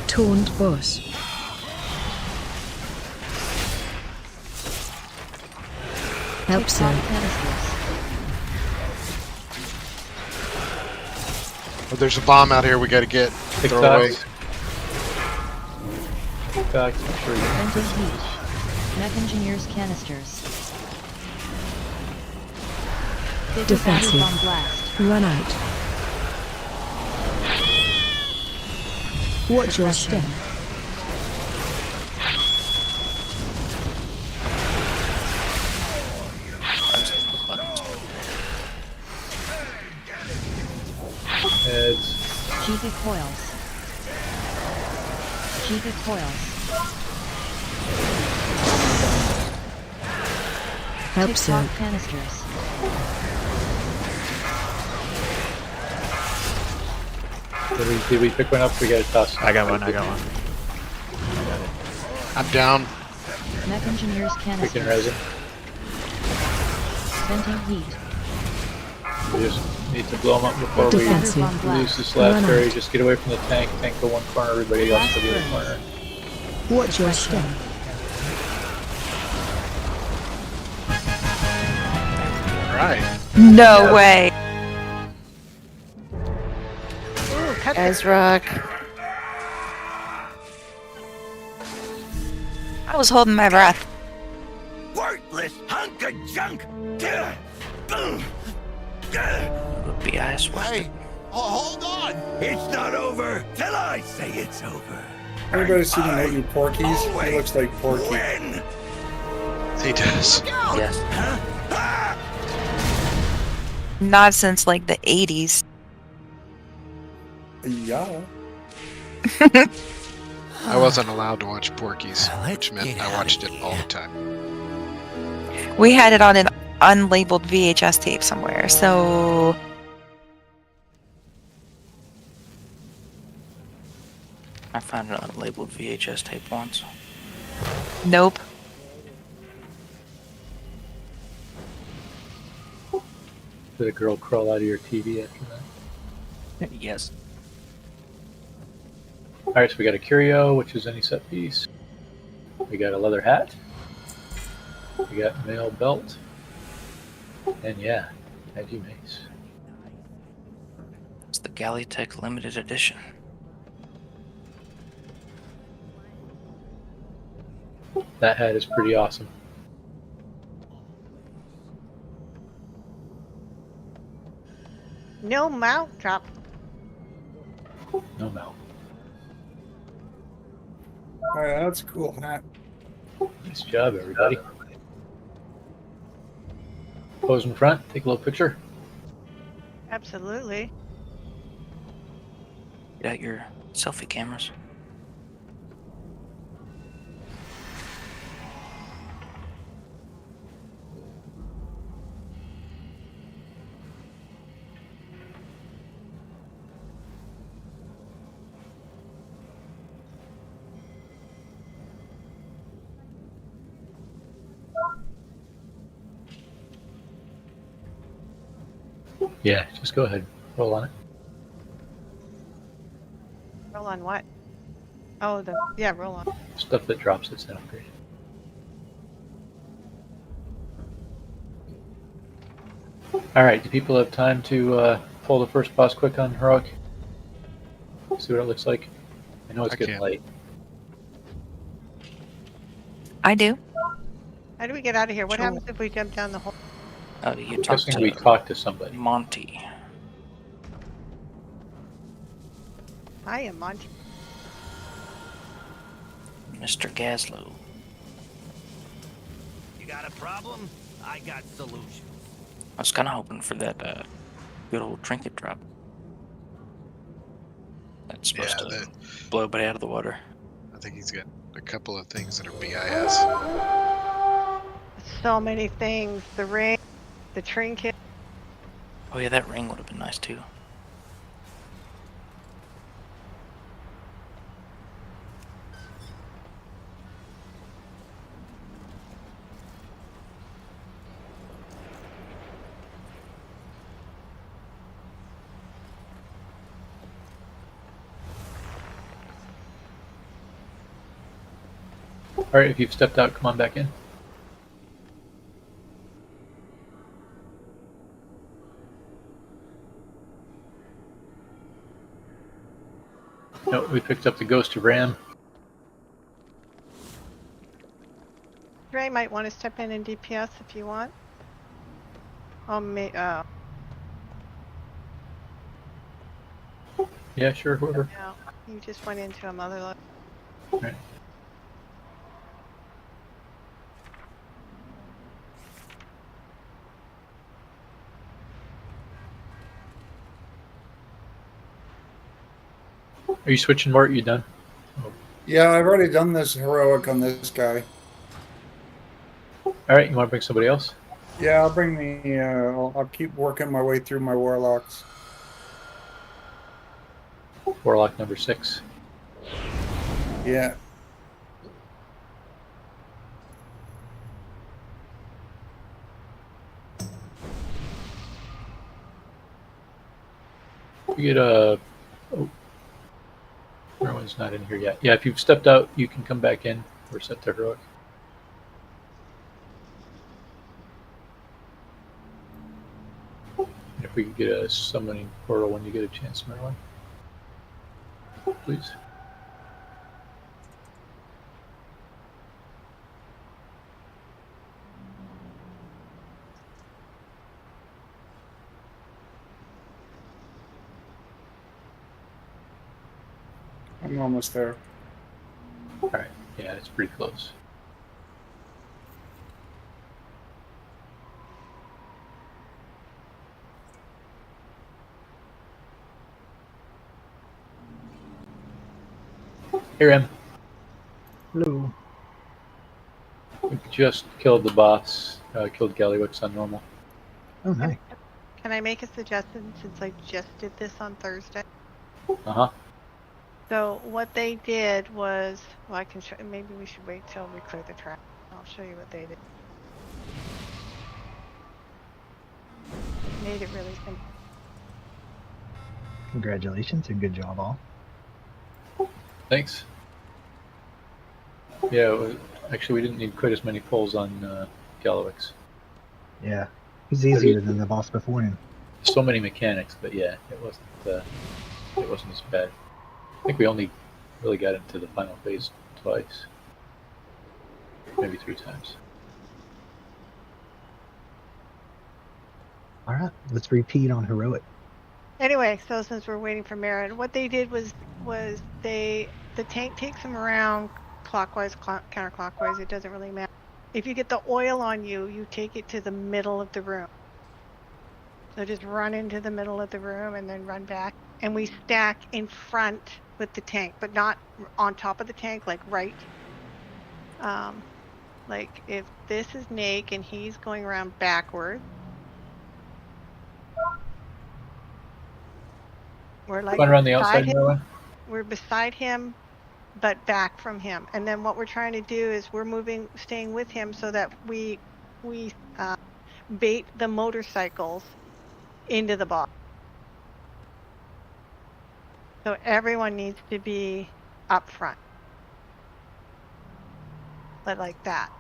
Taunt boss. Help TikTok zone. canisters. Oh, there's a bomb out here we gotta get. Throw away. TikToks. TikToks, I'm sure you can Venting fix heat. these. Mech engineers canisters. Bigger Defensive. batter bomb blast. Run out. Watch your step. Heads. Shiva coils. Shiva coils. Help zone. TikTok canisters. Did we pick one up? We gotta toss. I got one. I got one. I'm down. Mech engineers Picking canisters. resin. Venting heat. We just need to blow them up before we Defensive. Batter bomb lose blast. this last Run area. out. Just get away from the tank. Tank go one corner, everybody else to the other corner. Watch your step. Alright. No way. Ooh, cut Guys rock. I was holding my breath. Worthless hunk of junk! BIS was Hey, hold on! It's not over till I say it's over. Anybody seen the movie Porky's? He always looks like Porky. Win! He does. Yes. Not since like the 80s. Yeah. I wasn't allowed to watch Porky's, which meant get I outta watched it here. all the time. We had it on an unlabeled VHS tape somewhere, so I found an unlabeled VHS tape once. nope. Did a girl crawl out of your TV after that? Yes. Alright, so we got a curio, which is any set piece. We got a leather hat. We got mail belt. And yeah, heavy mace. It's the Galleytech limited edition. That hat is pretty awesome. No mount drop. No mount. Alright, that's a cool hat. Nice job, everybody. Pose in front, take a little picture. Absolutely. Get out your selfie cameras. Yeah, just go ahead. Roll on it. Roll on what? Oh, roll on. Stuff that drops its an upgrade. Alright, do people have time to pull the first boss quick on Heroic? See what it looks like? I know it's getting late. I do. How do we get out of here? What Sure. happens if we jump down the hole? You I'm talk guessing to we talk to somebody. Monty. I am Monty. Mr. Gaslow. You got a problem? I got solutions. I was kind of hoping for that good old trinket drop. That's supposed to blow everybody out of the water. I think he's got a couple of things that are BIS. So many things. The ring, the trinket. Oh yeah, that ring would have been nice too. Alright, if you've stepped out, come on back in. No, we picked up the Ghost of Ram. Ray might want to step in and DPS if you want. Yeah, sure, whoever. No, you just went into a mother load. Right. Are you switching, Mort? You done? Yeah, I've already done this heroic on this guy. Alright, you want to bring somebody else? Yeah, I'll bring the. I'll keep working my way through my warlocks. Warlock number 6. Yeah. You get a. Oh. Everyone's not in here yet. Yeah, if you've stepped out, you can come back in. We're set to heroic. And if we could get a summoning portal when you get a chance, Merlin. Please. I'm almost there. Alright, yeah, it's pretty close. Here, Em. Hello. We just killed the boss. Killed Gallywix on normal. Oh, nice. Can I make a suggestion since I just did this on Thursday? Uh-huh. So what they did was, well, I can show. Maybe we should wait till we clear the track. I'll show you what they did. Made it really simple. Congratulations and good job, all. Thanks. Yeah, actually, we didn't need quite as many pulls on Galawix. Yeah, he's easier than the boss before him. So many mechanics, but yeah, it wasn't as bad. I think we only really got into the final phase twice, maybe 3 times. All right, let's repeat on heroic. Anyway, so since we're waiting for Marin, what they did was the tank takes them around clockwise, counterclockwise. It doesn't really matter. If you get the oil on you, you take it to the middle of the room. So just run into the middle of the room and then run back. And we stack in front with the tank, but not on top of the tank, like right. Like if this is Nake and he's going around backwards. We're like Run around the outside, Marilyn? We're beside him, but back from him. And then what we're trying to do is we're staying with him so that we bait the motorcycles into the box. So everyone needs to be up front. But like that.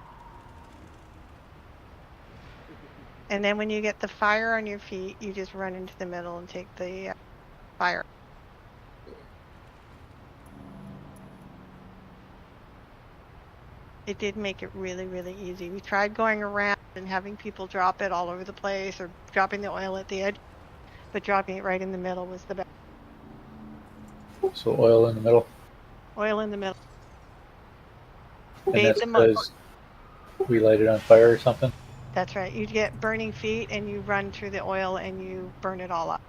And then when you get the fire on your feet, you just run into the middle and take the fire. It did make it really, really easy. We tried going around and having people drop it all over the place or dropping the oil at the edge, but dropping it right in the middle was the best. So oil in the middle? Oil in the middle. And that's because we light it on fire or something? That's right. You get burning feet and you run through the oil and you burn it all up.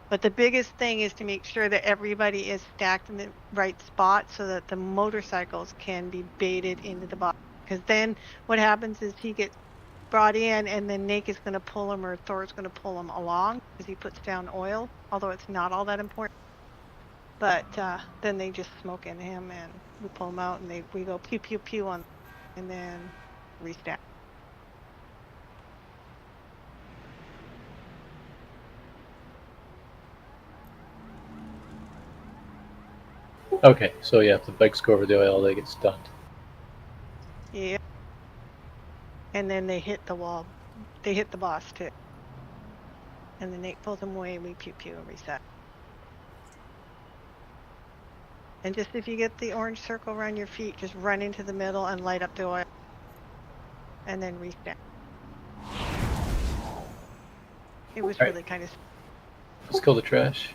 But the biggest thing is to make sure that everybody is stacked in the right spot so that the motorcycles can be baited into the box. Because then what happens is he gets brought in and then Nake is going to pull him or Thor's going to pull him along because he puts down oil, although it's not all that important. But then they just smoke into him and we pull him out and we go pew pew pew on and then restack. Okay, so yeah, if the bikes go over the oil, they get stunned. Yeah. And then they hit the wall. They hit the boss too. And then Nate pulls them away and we pew pew and reset. And just if you get the orange circle around your feet, just run into the middle and light up the oil. And then reset. It was really kind of... Let's kill the trash.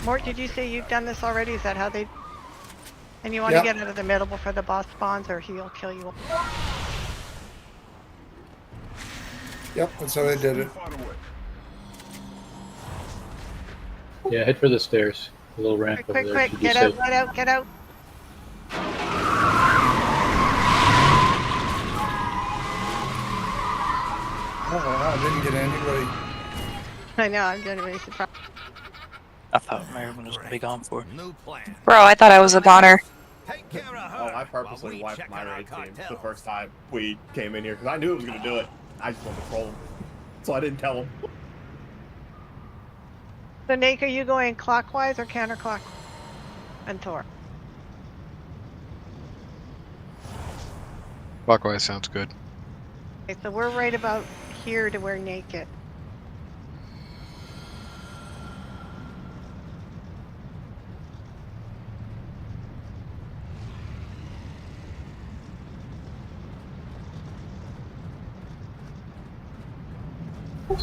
Mort, did you say you've done this already? Is that how they... And you want to get out of the middle before the boss spawns or he'll kill you? Yep, that's how they did it. Yeah, head for the stairs. A little ramp over there. Quick, get out, get out, get out. Oh, I didn't get anybody. I know, I'm genuinely surprised. I thought everyone was going to be gone for. Bro, I thought I was a goner. Oh, I purposely wiped my raid team the first time we came in here because I knew it was going to do it. I just wanted to troll him. So I didn't tell him. So Nate, are you going clockwise or counterclockwise? And Thor? Clockwise sounds good. Okay, so we're right about here to where Nate is.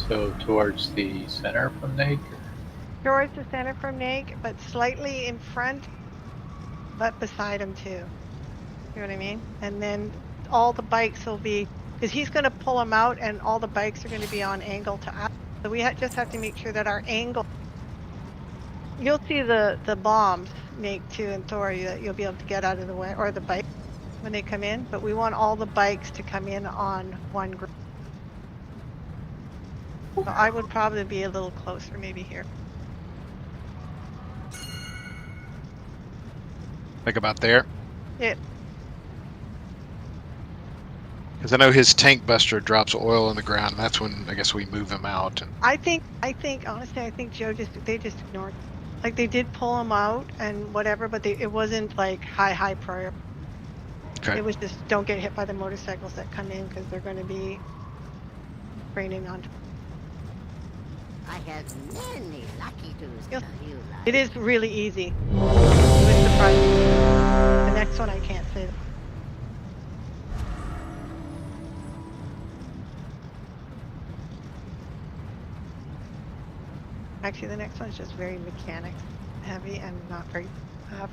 So towards the center from Nake? Towards the center from Nate, but slightly in front, but beside him too. You know what I mean? And then all the bikes will be Because he's going to pull them out, and all the bikes are going to be on angle to us. So we just have to make sure that our angle. You'll see the bombs make too in Thor that you'll be able to get out of the way, or the bike when they come in. But we want all the bikes to come in on one group. So I would probably be a little closer, maybe here. Like about there? Yeah. Because I know his tank buster drops oil on the ground, and that's when I guess we move him out. And I think honestly, I think Joe they just ignored. Like they did pull him out and whatever, but it wasn't like high priority. okay. It was just don't get hit by the motorcycles that come in because they're going to be raining on. I had many lucky twos tell you like. It is really easy. It was surprising. The next one I can't say that. Actually, the next one's just very mechanics heavy and not very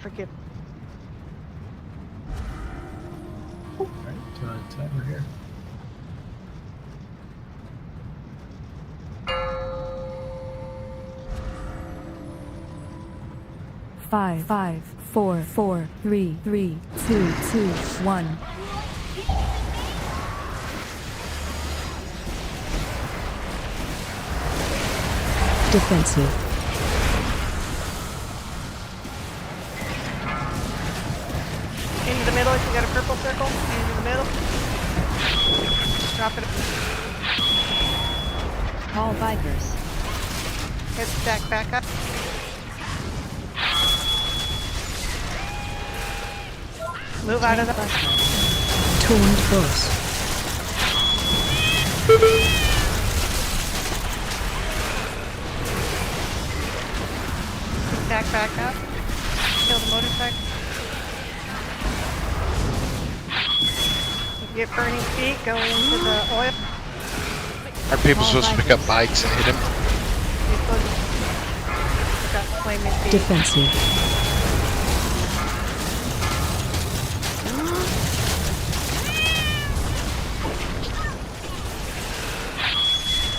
forgiving. Alright, 2 out of 10 we're here. Five, 4, 4, 3, 3, 2, 2, 1. Defensive. Into the middle, if you got a purple circle, into the middle. Drop it. Call bikers. Get stack back up. Move out of the Taunt boss. Stack back up. Kill the motorcycle. If you get burning feet, go into the oil. Are people supposed to pick up bikes and hit him? You're supposed to pick up flaming feet. Defensive.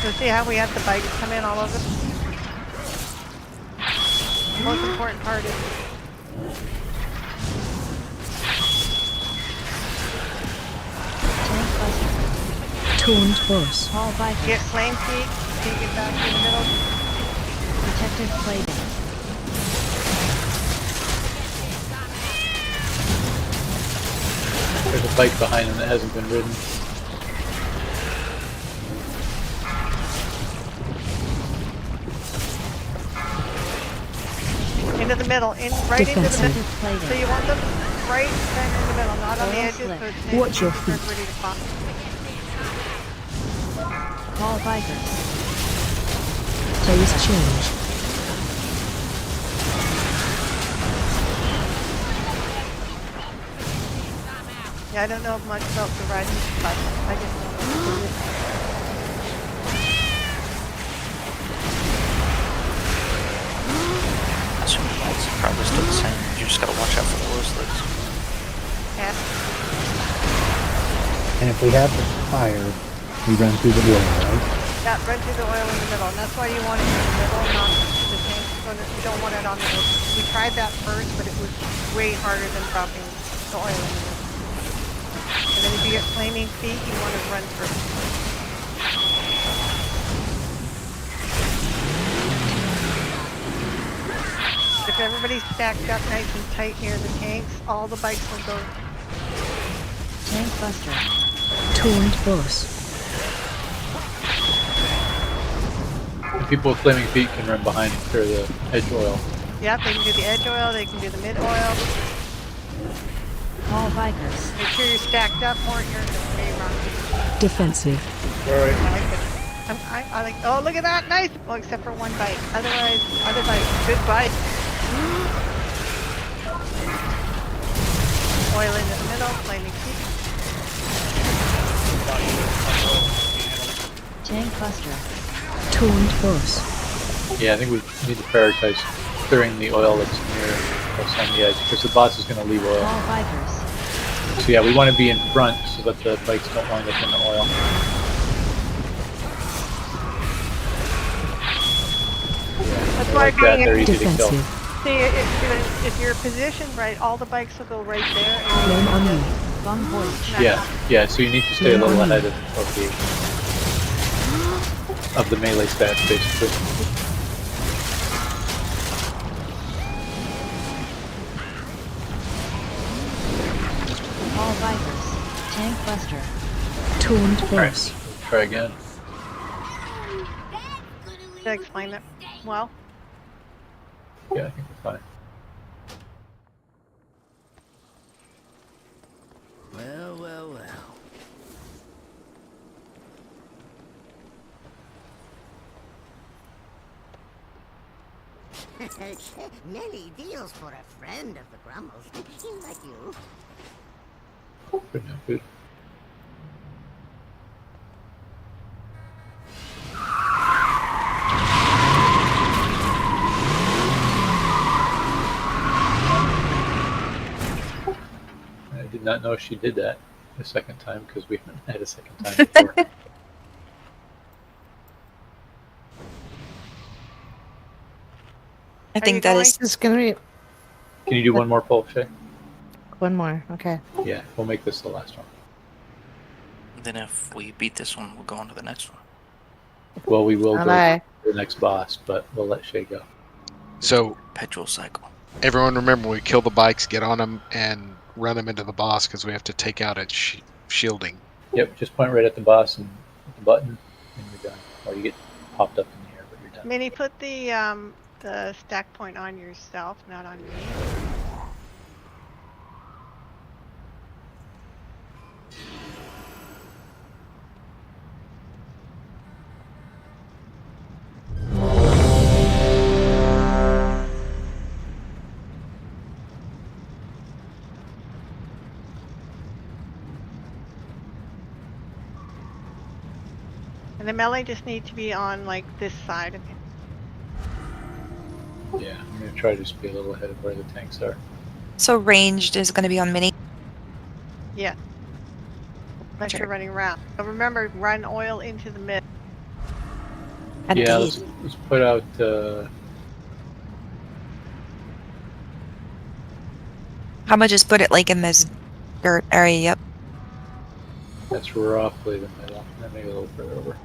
So see how we have the bikes come in all over? The most important part is Taunt boss. Call bikers. get flame feet, take it back to the middle. Protective plating. There's a bike behind him that hasn't been ridden. Into the middle, right into the middle. So you want them right center in the middle, not on the edges. So it's Watch your feet. feet. Ready to pop. Call bikers. Phase change. Yeah, I don't know much about the riding bike. I just know. Assuming that's probably still the same. You just gotta watch out for the oil slicks. Yeah. And if we have the fire, we run through the oil, right? Yeah, run through the oil in the middle. And that's why you want it in the middle, not the tank. So that you don't want it on the middle. We tried that first, but it was way harder than dropping the oil in the middle. And then if you get flaming feet, you want to run through. If everybody's stacked up nice and tight near the tanks, all the bikes will go. Tank buster. Taunt boss. And people with flaming feet can run behind and clear the edge oil. Yep, they can do the edge oil, they can do the mid oil. Call bikers. Make sure you're stacked up more here in the main run. Defensive. Alright. I like it. I like, oh, look at that, nice! Well, except for one bike. Otherwise, other bikes, good bike. Oil into the middle, flaming feet. Tank buster. Taunt boss. Yeah, I think we need to prioritize clearing the oil that's near us on the edge, because the boss is going to leave oil. Call bikers. So yeah, we want to be in front so that the bikes don't wind up in the oil. That's They're why like that, they're easy to kill. See, if you're positioned right, all the bikes will go right there. Flame on you. Gun hoist. Yeah, so you need to stay a little ahead of the melee stats, basically. All bikers. Tank buster. Toned Alright, boss. try again. Did I explain that well? Yeah, I think we're fine. Well, well, well. Many deals for a friend of the Grumbles. Like you. Good enough, good. I did not know she did that the second time because we haven't had a second time before. I think that is. It's gonna be Can you do one more pull, Shay? one more. Okay. Yeah, we'll make this the last one. Then if we beat this one, we'll go on to the next one. Well, we will go Bye. to the next boss, but we'll let Shay go. So Perpetual cycle. everyone remember, we kill the bikes, get on them, and run them into the boss because we have to take out its shielding. Yep, just point right at the boss and hit the button, and you're done. Or you get popped up in the air, but you're done. Minnie, put the stack point on yourself, not on me. And the melee just need to be on like this side of him. Yeah, I'm going to try to just be a little ahead of where the tanks are. So ranged is going to be on mini. Yeah. Unless you're running around. But remember, run oil into the mid. Yeah, let's put out... How about just put it like in this dirt area? Yep. That's roughly the middle. Then maybe a little further over.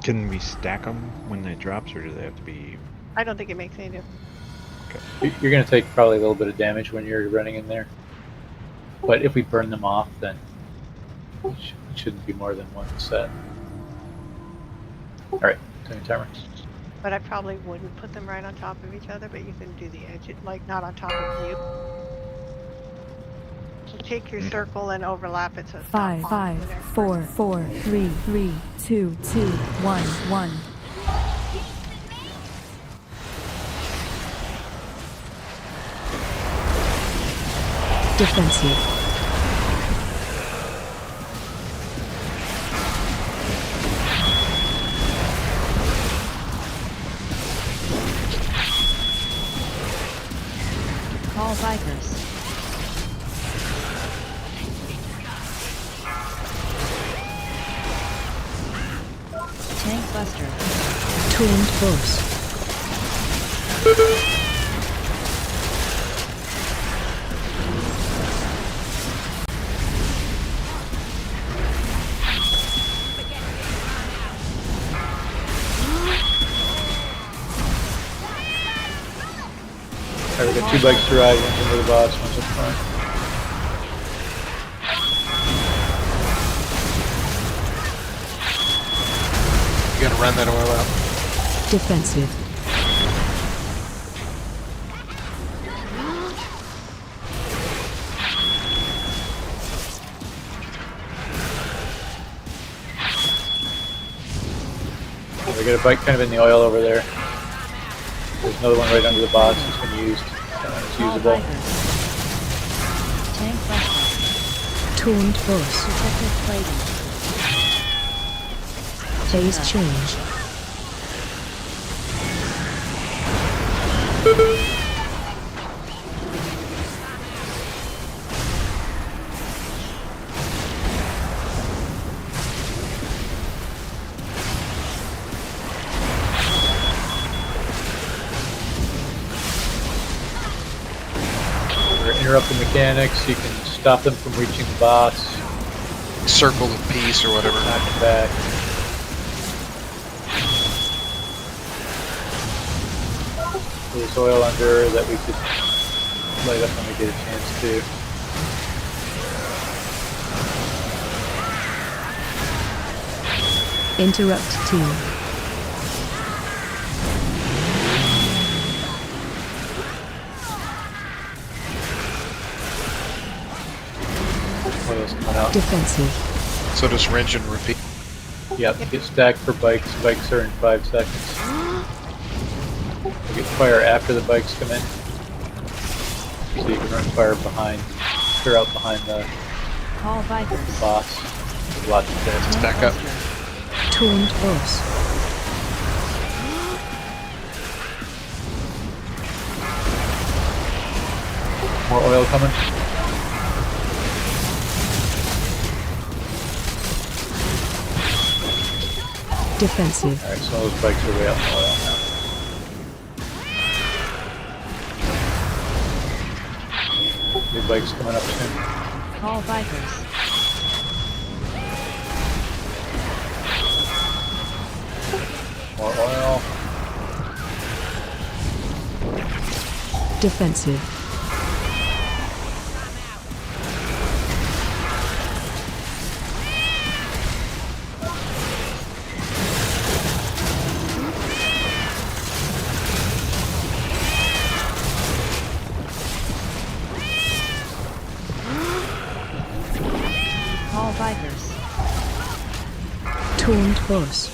Can we stack them when they drops, or do they have to be? I don't think it makes any difference. You're going to take probably a little bit of damage when you're running in there. But if we burn them off, then it shouldn't be more than one set. Alright, turn your timer. But I probably wouldn't put them right on top of each other, but you can do the edge, like not on top of you. So take your circle and overlap it so it's not 5, on 5, there. 4, 4, 3, 3, 2, 2, 1, 1. Defensive. All bikers. Tank buster. Toned boss. Alright, we got 2 bikes to ride, one's into the boss, one's up front. You gotta run that oil out. Defensive. We got a bike kind of in the oil over there. There's another one right under the boss that's been used. It's usable. Tank buster. Toned boss. Protective plating. Phase change. Or interrupt the mechanics, you can stop them from reaching the boss. Circle of peace or whatever. Knock them back. There's oil under that we could light up when we get a chance to. Interrupt team. Oil's coming out. Defensive. So just wrench and repeat. Yep, get stacked for bikes. Bikes are in 5 seconds. We'll get fire after the bikes come in. So you can run fire behind, clear out behind the Call Vikers. boss. Lots of this. Stack up. Taunt boss. More oil coming. Defensive. Alright, so those bikes are way out in oil now. New bikes coming up soon. Call Vikers. More oil. Defensive. Call Vikers. Taunt boss.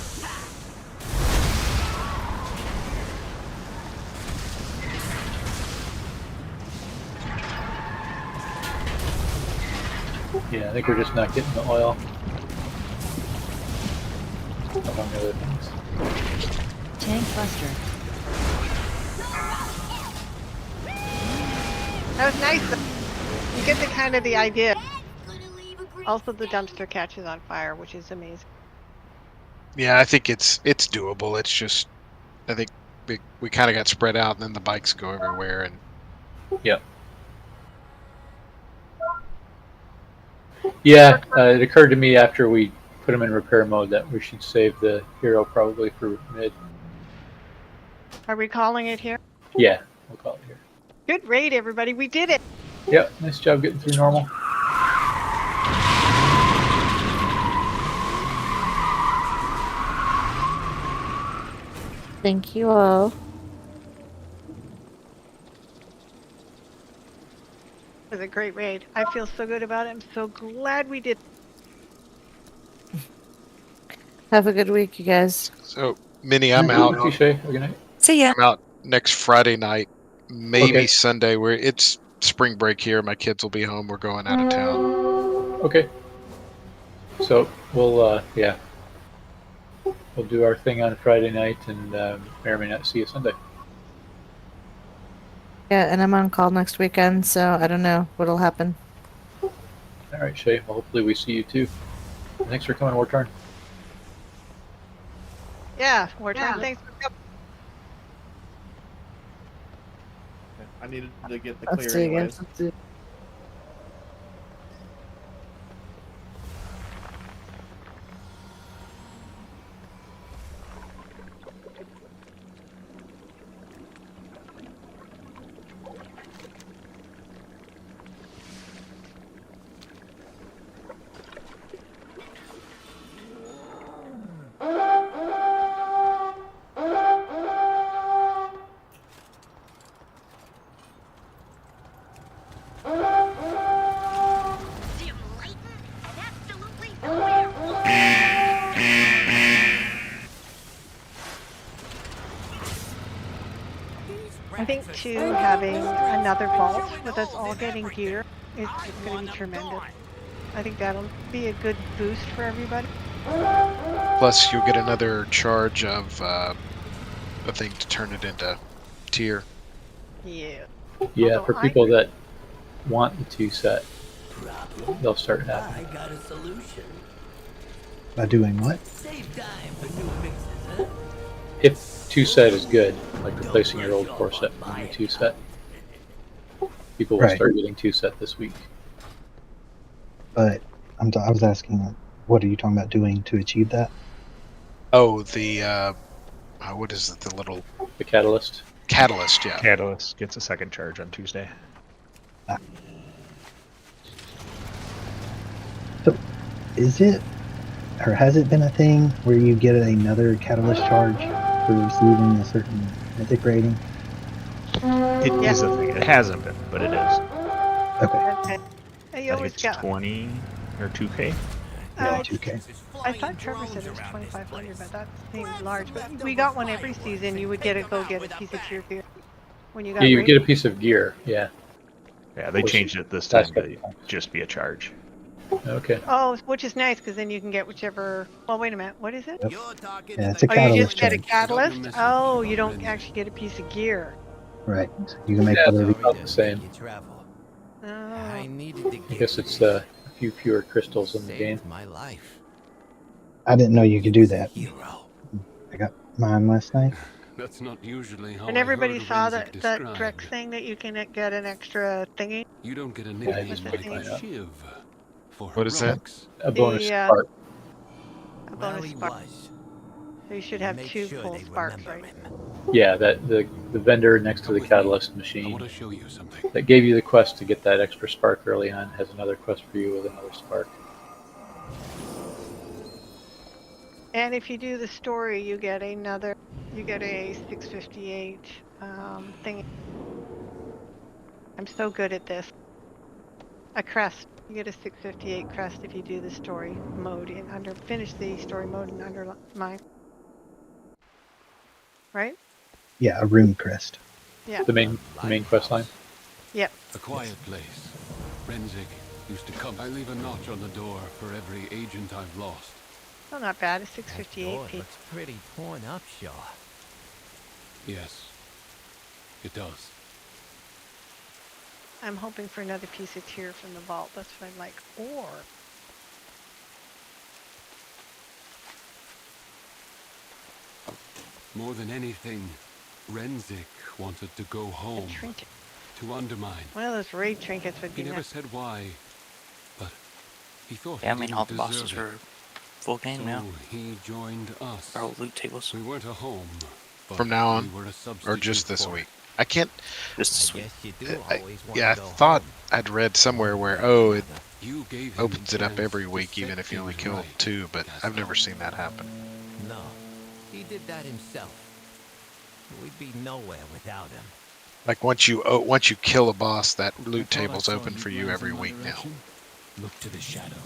Yeah, I think we're just not getting the oil. Among other things. Tank Buster. That was nice. Though. You get the kind of the idea. Also, the dumpster catches on fire, which is amazing. Yeah, I think it's doable. It's just, I think we kind of got spread out, and then the bikes go everywhere, and Yep. Yeah, it occurred to me after we put them in repair mode that we should save the hero probably for mid. Are we calling it here? Yeah, we'll call it here. Good raid, everybody. We did it. Yep, nice job getting through normal. Thank you all. It was a great raid. I feel so good about it. I'm so glad we did. Have a good week, you guys. so Minnie, I'm out. Thank you, Shay. Have a good night. See ya. I'm out next Friday night, maybe Okay. Sunday. Where it's spring break here. My kids will be home. We're going out of town. Okay. So we'll yeah, we'll do our thing on Friday night, and may or may not see you Sunday. Yeah, and I'm on call next weekend, so I don't know what'll happen. All right, Shay. Well, hopefully we see you too. Thanks for coming, War Turn. Yeah, we're trying. Thanks for coming. I needed to get the I'll clear see you anyways. again. I think too, having another vault with us all getting gear is going to be tremendous. I think that'll be a good boost for everybody. Plus, you'll get another charge of a thing to turn it into tier. Yeah. Yeah, Although for I- people that want the 2 set, they'll start happening. I got a solution. By doing what? Save time for new mixes, huh? If 2 set is good, like replacing your old 4 set with a new 2 set, People will Right. start getting 2 set this week. But I was asking, what are you talking about doing to achieve that? Oh, the what is it? The little The catalyst. catalyst, yeah. Catalyst gets a second charge on Tuesday. So, is it, or has it been a thing where you get another catalyst charge for receiving a certain mythic rating? It is a thing. It hasn't been, but it is. Okay. You I think always it's got 20 or 2K. Yeah, 2K. I thought Trevor said it was 2,500, but that seems large. But we got one every season. You would get a piece of tier gear when you got. Yeah, you would get a rated. piece of gear. Yeah. Yeah, they Which- changed it this that's time to just be a charge. Okay. Oh, which is nice because then you can get whichever. Well, wait a minute. What is it? Yep. Yeah, it's a Oh, you just catalyst get a charge. catalyst. Oh, you don't actually get a piece of gear. Right. So you can make Yeah, whatever. it's about the same. Oh. I guess it's a few fewer crystals in the game. My life. I didn't know you could do that. I got mine last night. That's not usually how And everybody saw that Drex thing that you can get an extra thingy. You don't get a Yeah, I nickname just like might find out. Shiv. For What is that? heroics. A bonus The, spark. A bonus spark. So you should have 2 full sparks, right? Yeah, that the vendor next to the catalyst I machine want to show you something. that gave you the quest to get that extra spark early on has another quest for you with another spark. And if you do the story, you get a 658 thing. I'm so good at this. A crest. You get a 658 crest if you do the story mode finish the story mode in Undermine. Right? Yeah, a rune crest. Yeah. The main quest line. Yep. A quiet place. Renzik used to come. I leave a notch on the door for every agent I've lost. Well, not bad. A 658 P. looks pretty torn up, Shaw. Yes, it does. I'm hoping for another piece of tier from the vault. That's what I'm like. Or More than anything, Renzik wanted to go home. trinket. To Undermine. One of those raid trinkets would He be never nice. said why, but he thought Yeah, I he mean, didn't all the bosses deserve are it. full game So now. he joined us. Our loot tables. We weren't a home. But From now we on, were a or substitute just this for week. it. I can't. Just this week. I thought I'd read somewhere where it You gave him opens a it up chance every to week, set even if you only things kill right. 2. But I've never seen that happen. No, he did that himself. We'd be nowhere without him. Like once you kill a boss, that loot table's open for you every week now. Look to the shadows.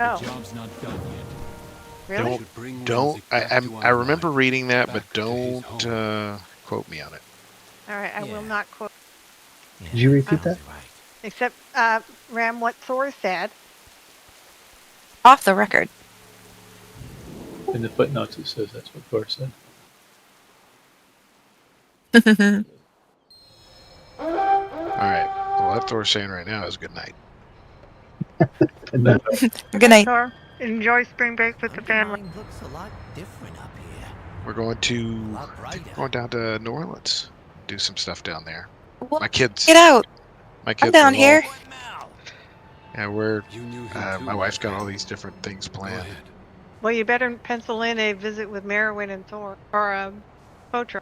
Oh. The job's not done yet. Really? Don't. I remember reading that, but don't quote me on it. All right, I will not quote. Did you repeat that? Except, Ram, what Thor said. Off the record. In the footnotes it says that's what Thor said. Alright. Well, what Thor's saying right now is good night. Good night. Thor, enjoy spring break with the family. Looks a lot different up here. We're going down to New Orleans. Do some stuff down there. My kids. Get out. My kids I'm down are here. Yeah, my wife's got all these different things planned. Well, you better pencil in a visit with Merwin and Thor, or Potra.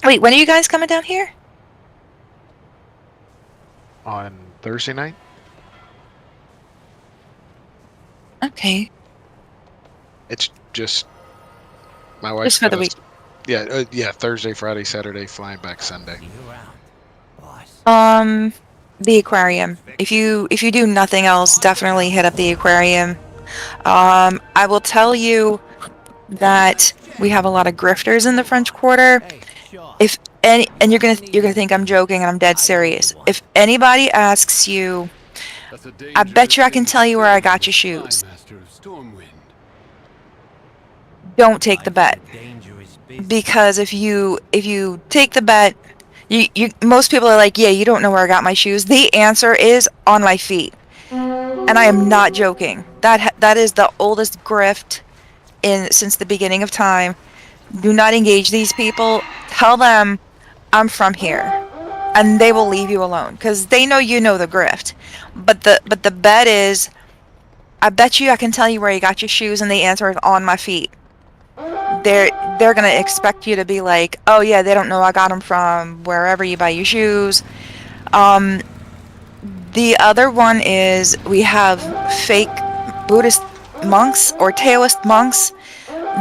Wait, when are you guys coming down here? On Thursday night? Okay. It's just my wife's for the got us- week. Yeah, Thursday, Friday, Saturday, flying back Sunday. The aquarium. If you do nothing else, definitely hit up the aquarium. I will tell you that we have a lot of grifters in the French Quarter. And you're gonna think I'm joking, and I'm dead serious. If anybody asks you, I bet you I can tell you where I got your shoes. Don't take the bet, because if you take the bet, most people are like, yeah, you don't know where I got my shoes. The answer is on my feet, and I am not joking. That is the oldest grift since the beginning of time. Do not engage these people. Tell them I'm from here. And they will leave you alone because they know you know the grift. But the bet is, I bet you I can tell you where you got your shoes, and the answer is on my feet. They're gonna expect you to be like, oh yeah, they don't know I got them from wherever you buy your shoes. The other one is we have fake Buddhist monks or Taoist monks.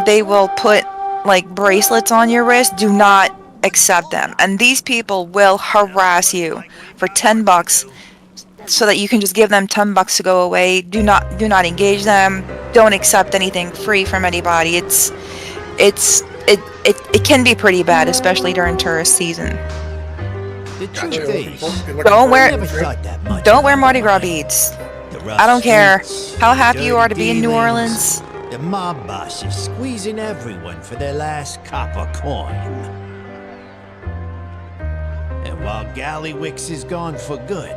They will put like bracelets on your wrist. Do not accept them. And these people will harass you for $10 so that you can just give them $10 to go away. Do not engage them. Don't accept anything free from anybody. It can be pretty bad, especially during tourist season. The truth is, Don't wear never thought that much don't wear about Mardi the Gras life. beads. The rough I don't care streets, how happy you dirty are to be in New dealings, Orleans. The mob bosses squeezing everyone for their last copper coin. And while Gallywix is gone for good,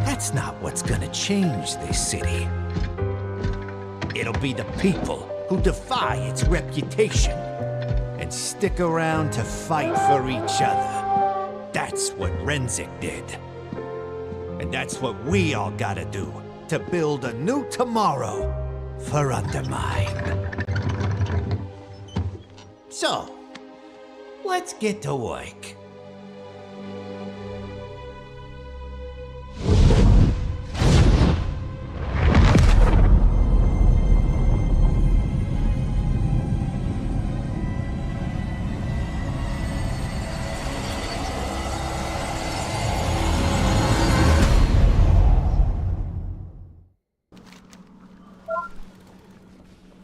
that's not what's gonna change this city. It'll be the people who defy its reputation and stick around to fight for each other. That's what Renzik did. And that's what we all gotta do to build a new tomorrow for Undermine. So, let's get to work.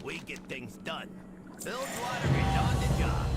We get things done. Build water is on the job.